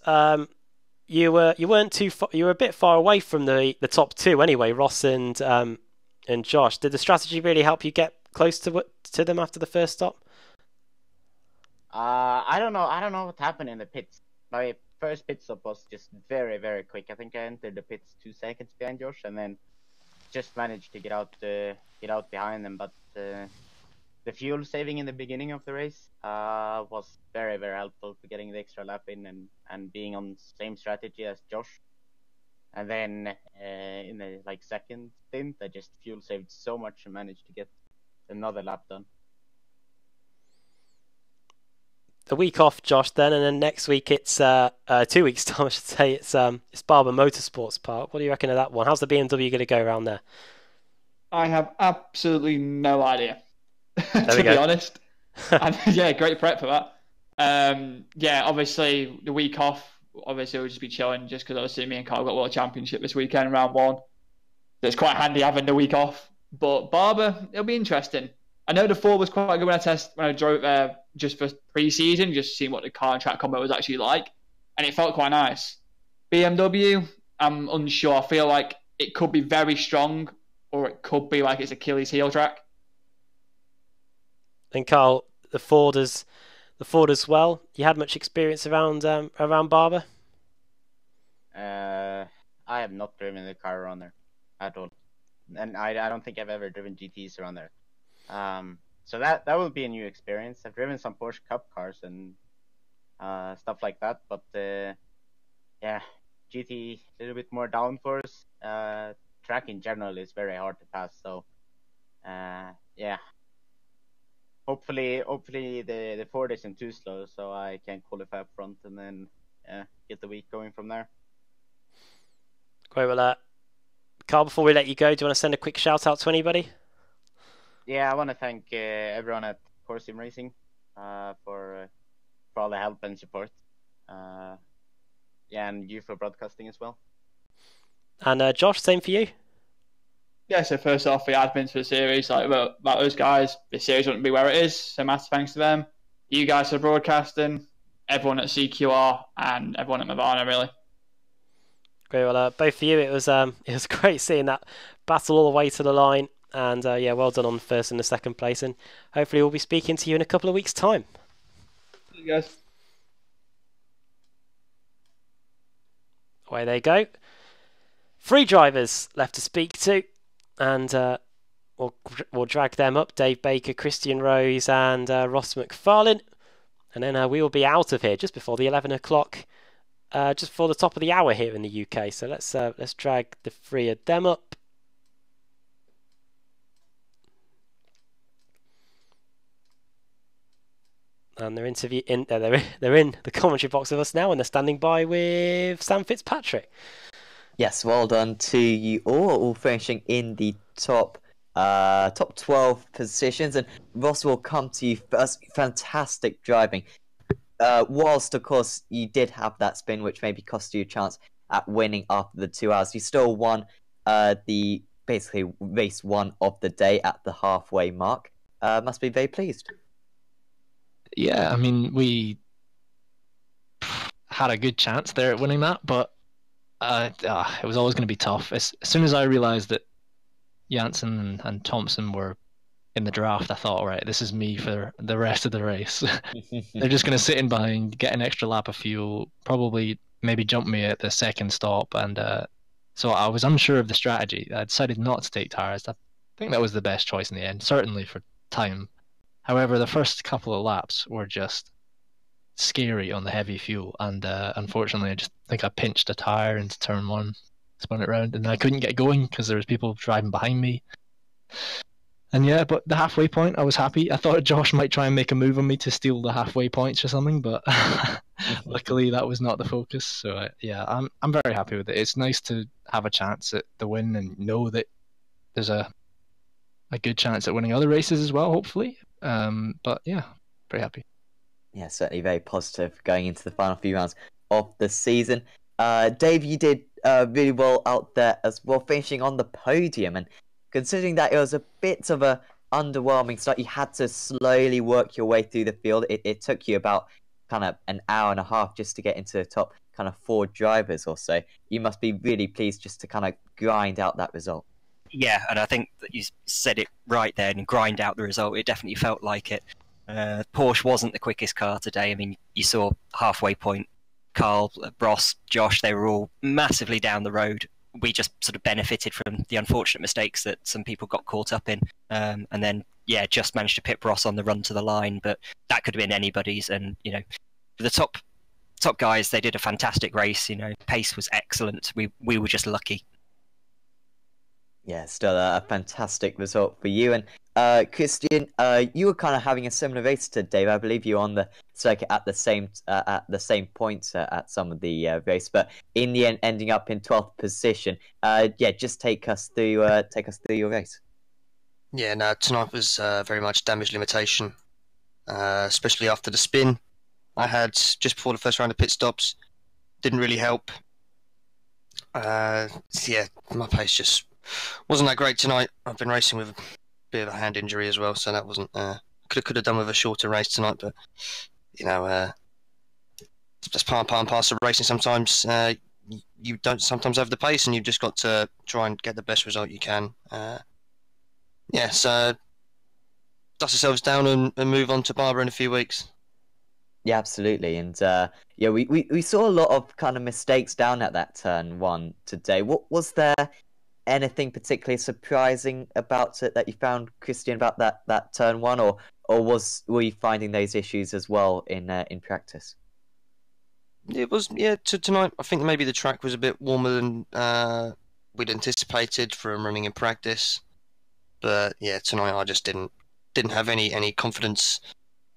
Speaker 1: you weren't too far, you were a bit far away from the top two anyway, Ross and Josh. Did the strategy really help you get close to them after the first stop?
Speaker 4: I don't know what happened in the pits. My first pit stop was just very, very quick. I think I entered the pits 2 seconds behind Josh, and then just managed to get out behind them. But the fuel saving in the beginning of the race was very, very helpful for getting the extra lap in and being on the same strategy as Josh. And then in the second stint, I just fuel saved so much and managed to get another lap done.
Speaker 1: The week off, Josh, then, and then next week it's 2 weeks time, I should say. It's Barber Motorsports Park. What do you reckon of that one? How's the BMW going to go around there?
Speaker 5: I have absolutely no idea, to be honest. Yeah, great prep for that. Yeah, obviously the week off, obviously we'll just be chilling just because obviously me and Carl got World Championship this weekend, round 1. So it's quite handy having the week off. But Barber, it'll be interesting. I know the Ford was quite good when I drove just for pre-season, just seeing what the car and track combo was actually like, and it felt quite nice. BMW, I'm unsure. I feel like it could be very strong, or it could be like it's Achilles' heel track.
Speaker 1: And Carl, the Ford as well. You had much experience around Barber?
Speaker 4: I have not driven the car around there at all, and I don't think I've ever driven GTs around there. So that will be a new experience. I've driven some Porsche Cup cars and stuff like that, but yeah, GT a little bit more downforce. Track in general is very hard to pass. So yeah, hopefully the Ford isn't too slow, so I can qualify up front and then get the week going from there.
Speaker 1: Great. Well, Carl, before we let you go, do you want to send a quick shout out to anybody?
Speaker 4: Yeah, I want to thank everyone at Core Sim Racing for all the help and support. Yeah, and you for broadcasting as well.
Speaker 1: And Josh, same for you.
Speaker 5: Yeah, so first off, the admins for the series, like about those guys, the series wouldn't be where it is. So massive thanks to them. You guys for broadcasting, everyone at CQR, and everyone at Mavana, really.
Speaker 1: Great. Well, both for you, it was great seeing that battle all the way to the line. And yeah, well done on first and the second place. And hopefully we'll be speaking to you in a couple of weeks' time.
Speaker 5: See you guys.
Speaker 1: Away they go. 3 drivers left to speak to. And we'll drag them up. Dave Baker, Christian Rose and Ross McFarlane. And then we will be out of here just before the 11 o'clock. Just before the top of the hour here in the UK. So let's drag the 3 of them up. And they're they're in the commentary box with us now, and they're standing by with Sam Fitzpatrick.
Speaker 2: Yes, well done to you all finishing in the top 12 positions. And Ross, will come to you first. Fantastic driving. Whilst, of course, you did have that spin, which maybe cost you a chance at winning after the 2 hours, you still won the basically race 1 of the day at the halfway mark. Must be very pleased.
Speaker 6: Yeah, I mean, we had a good chance there at winning that, but it was always going to be tough. As soon as I realised that Janssen and Thompson were in the draft, I thought, all right, this is me for the rest of the race. They're just going to sit in behind, get an extra lap of fuel, probably maybe jump me at the second stop. And so I was unsure of the strategy. I decided not to take tyres. I think that was the best choice in the end, certainly for time. However, the first couple of laps were just scary on the heavy fuel, and unfortunately I just think I pinched a tyre into turn 1, spun it round, and I couldn't get going because there was people driving behind me. And yeah, but the halfway point, I was happy. I thought Josh might try and make a move on me to steal the halfway points or something, but luckily that was not the focus. So yeah, I'm very happy with it. It's nice to have a chance at the win and know that there's a good chance at winning other races as well, hopefully. But yeah, very happy.
Speaker 2: Yeah, certainly very positive going into the final few rounds of the season. Dave, you did really well out there as well, finishing on the podium. And considering that it was a bit of a underwhelming start, you had to slowly work your way through the field. It took you about kind of an hour and a half just to get into the top kind of 4 drivers or so. You must be really pleased just to kind of grind out that result.
Speaker 7: Yeah, and I think that you said it right there, and grind out the result. It definitely felt like it. Porsche wasn't the quickest car today. I mean, you saw halfway point, Carl, Ross, Josh, they were all massively down the road. We just sort of benefited from the unfortunate mistakes that some people got caught up in. And then, yeah, just managed to pip Ross on the run to the line, but that could have been anybody's. And, you know, the top guys, they did a fantastic race. You know, pace was excellent. We were just lucky.
Speaker 2: Yeah, still a fantastic result for you. And Christian, you were kind of having a similar race to Dave. I believe you were on the circuit at the same points at some of the race, but in the end, ending up in 12th position. Yeah, just take us through your race.
Speaker 8: Yeah, no, tonight was very much damage limitation, especially after the spin I had just before the first round of pit stops. Didn't really help. Yeah, my pace just wasn't that great tonight. I've been racing with a bit of a hand injury as well, so that wasn't. Could have done with a shorter race tonight, but you know, that's part and parcel of racing. Sometimes you don't sometimes have the pace, and you've just got to try and get the best result you can. Yeah, so dust ourselves down and move on to Barbara in a few weeks.
Speaker 2: Yeah, absolutely. And yeah, we saw a lot of kind of mistakes down at that turn 1 today. What was there anything particularly surprising about it that you found, Christian, about that turn 1, or were you finding those issues as well in practice?
Speaker 8: It was, yeah, tonight. I think maybe the track was a bit warmer than we'd anticipated from running in practice. But yeah, tonight I just didn't have any confidence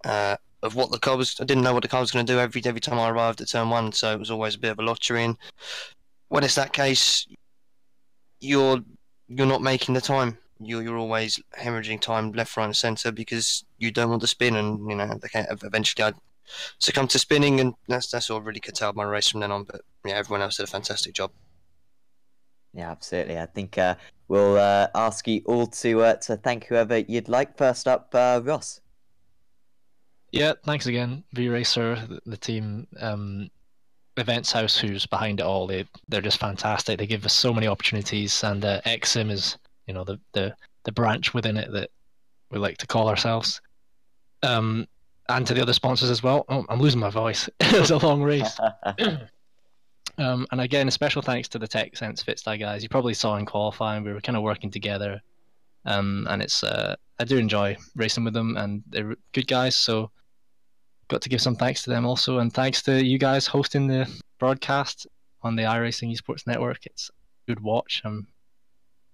Speaker 8: of what the car was. I didn't know what the car was going to do every time I arrived at turn one, so it was always a bit of a lottery. And when it's that case, you're not making the time. You're always hemorrhaging time left, right, and centre because you don't want to spin, and eventually I succumbed to spinning, and that's all really curtailed my race from then on. But yeah, everyone else did a fantastic job.
Speaker 2: Yeah, absolutely. I think we'll ask you all to thank whoever you'd like. First up, Ross.
Speaker 6: Yeah, thanks again, V-Racer, the team, Events House, who's behind it all. They're just fantastic. They give us so many opportunities, and XSIM is, the branch within it that we like to call ourselves. And to the other sponsors as well. Oh, I'm losing my voice. It was a long race. And again, a special thanks to the Tech Sense FitSty guys. You probably saw in qualifying, we were kind of working together. And it's I do enjoy racing with them, and they're good guys, so got to give some thanks to them also, and thanks to you guys hosting the broadcast on the iRacing Esports Network. It's a good watch. I'm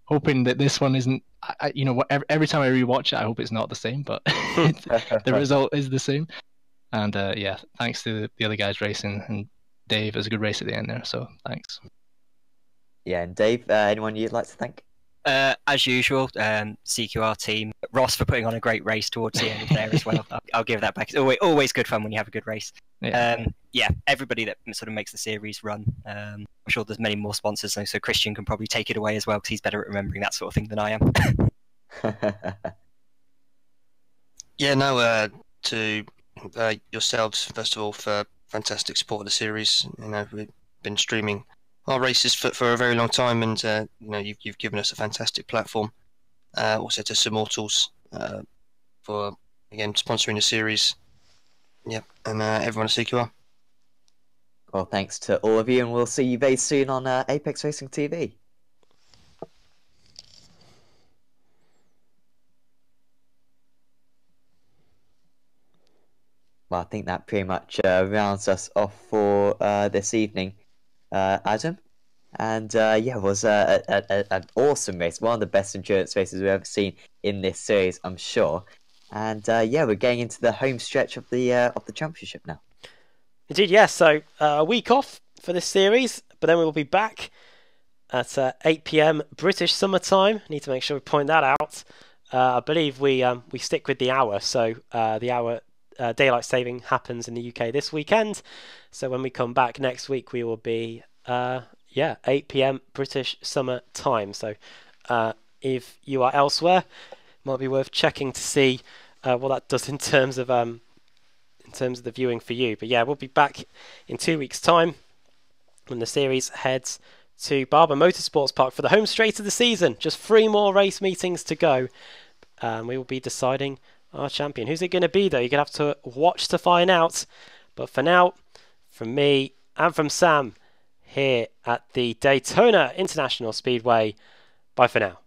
Speaker 6: hoping that this one isn't, every time I rewatch it, I hope it's not the same, but the result is the same. And yeah, thanks to the other guys racing, and Dave, it was a good race at the end there, so thanks.
Speaker 2: Yeah, and Dave, anyone you'd like to thank?
Speaker 7: As usual, CQR team, Ross for putting on a great race towards the end there as well. I'll give that back. It's always good fun when you have a good race. Yeah, everybody that sort of makes the series run. I'm sure there's many more sponsors, so Christian can probably take it away as well, because he's better at remembering that sort of thing than I am.
Speaker 8: Yeah, no, to yourselves, first of all, for fantastic support of the series. We've been streaming our races for a very long time, and you've given us a fantastic platform. Also to Immortals for again sponsoring the series. Yep, and everyone at CQR.
Speaker 2: Well, thanks to all of you, and we'll see you very soon on Apex Racing TV. Well, I think that pretty much rounds us off for this evening, Adam. And yeah, it was an awesome race, one of the best endurance races we've ever seen in this series, I'm sure. And yeah, we're getting into the home stretch of the championship now.
Speaker 1: Indeed, yes. So a week off for this series, but then we will be back at 8 PM British summer time. Need to make sure we point that out. I believe we stick with the hour, so the hour daylight saving happens in the UK this weekend. So when we come back next week, we will be 8 PM British summer time. So if you are elsewhere, it might be worth checking to see what that does in terms of the viewing for you. But yeah, we'll be back in 2 weeks' time when the series heads to Barber Motorsports Park for the home straight of the season. Just 3 more race meetings to go. We will be deciding our champion. Who's it going to be, though? You're going to have to watch to find out. But for now, from me and from Sam here at the Daytona International Speedway, bye for now.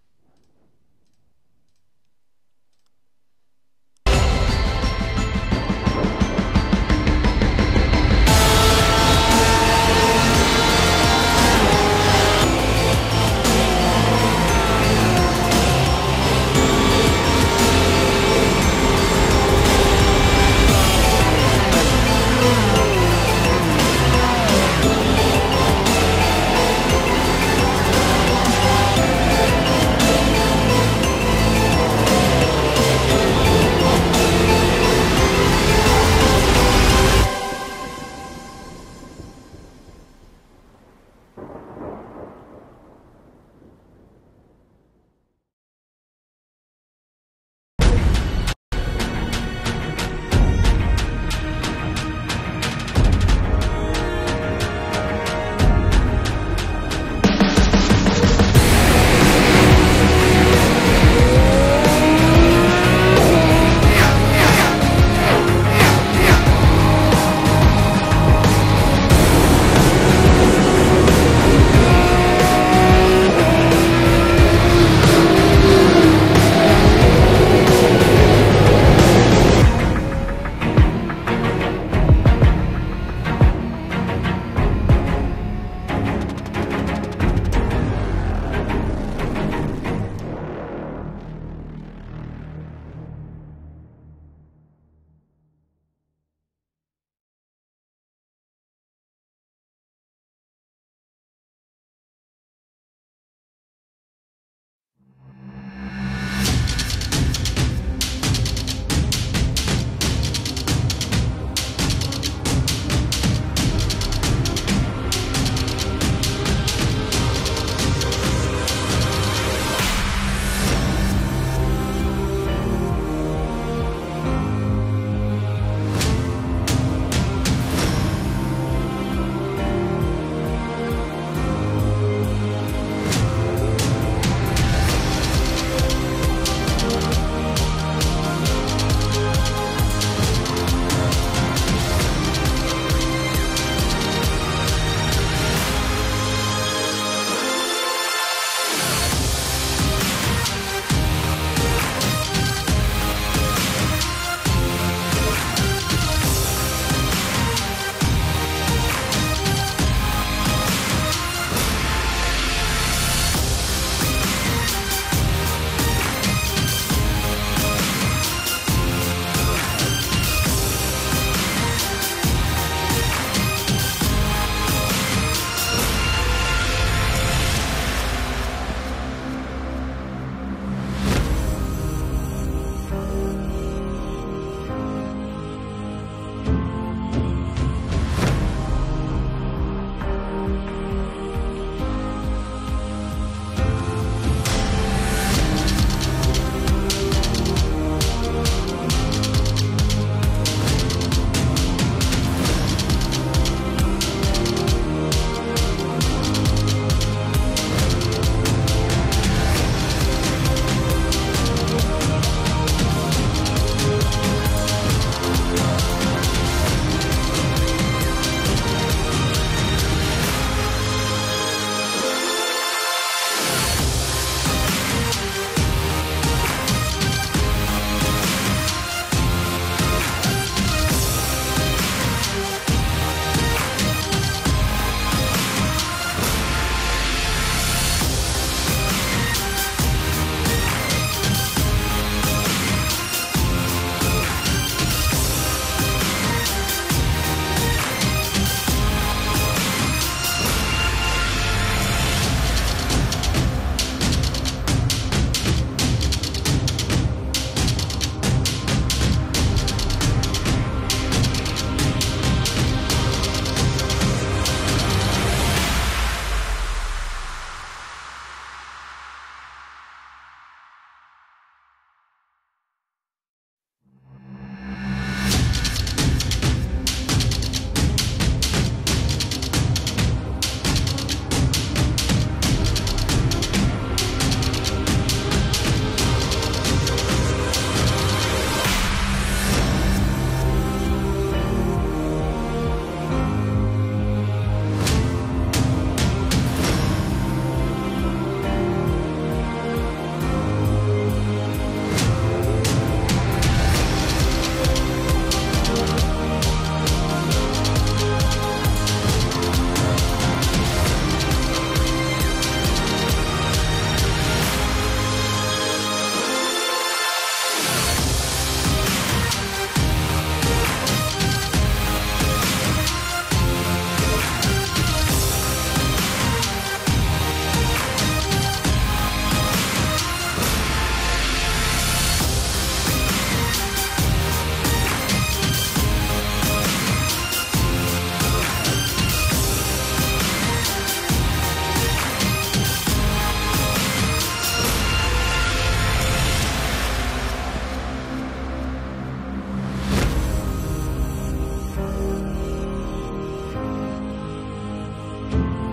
Speaker 1: you.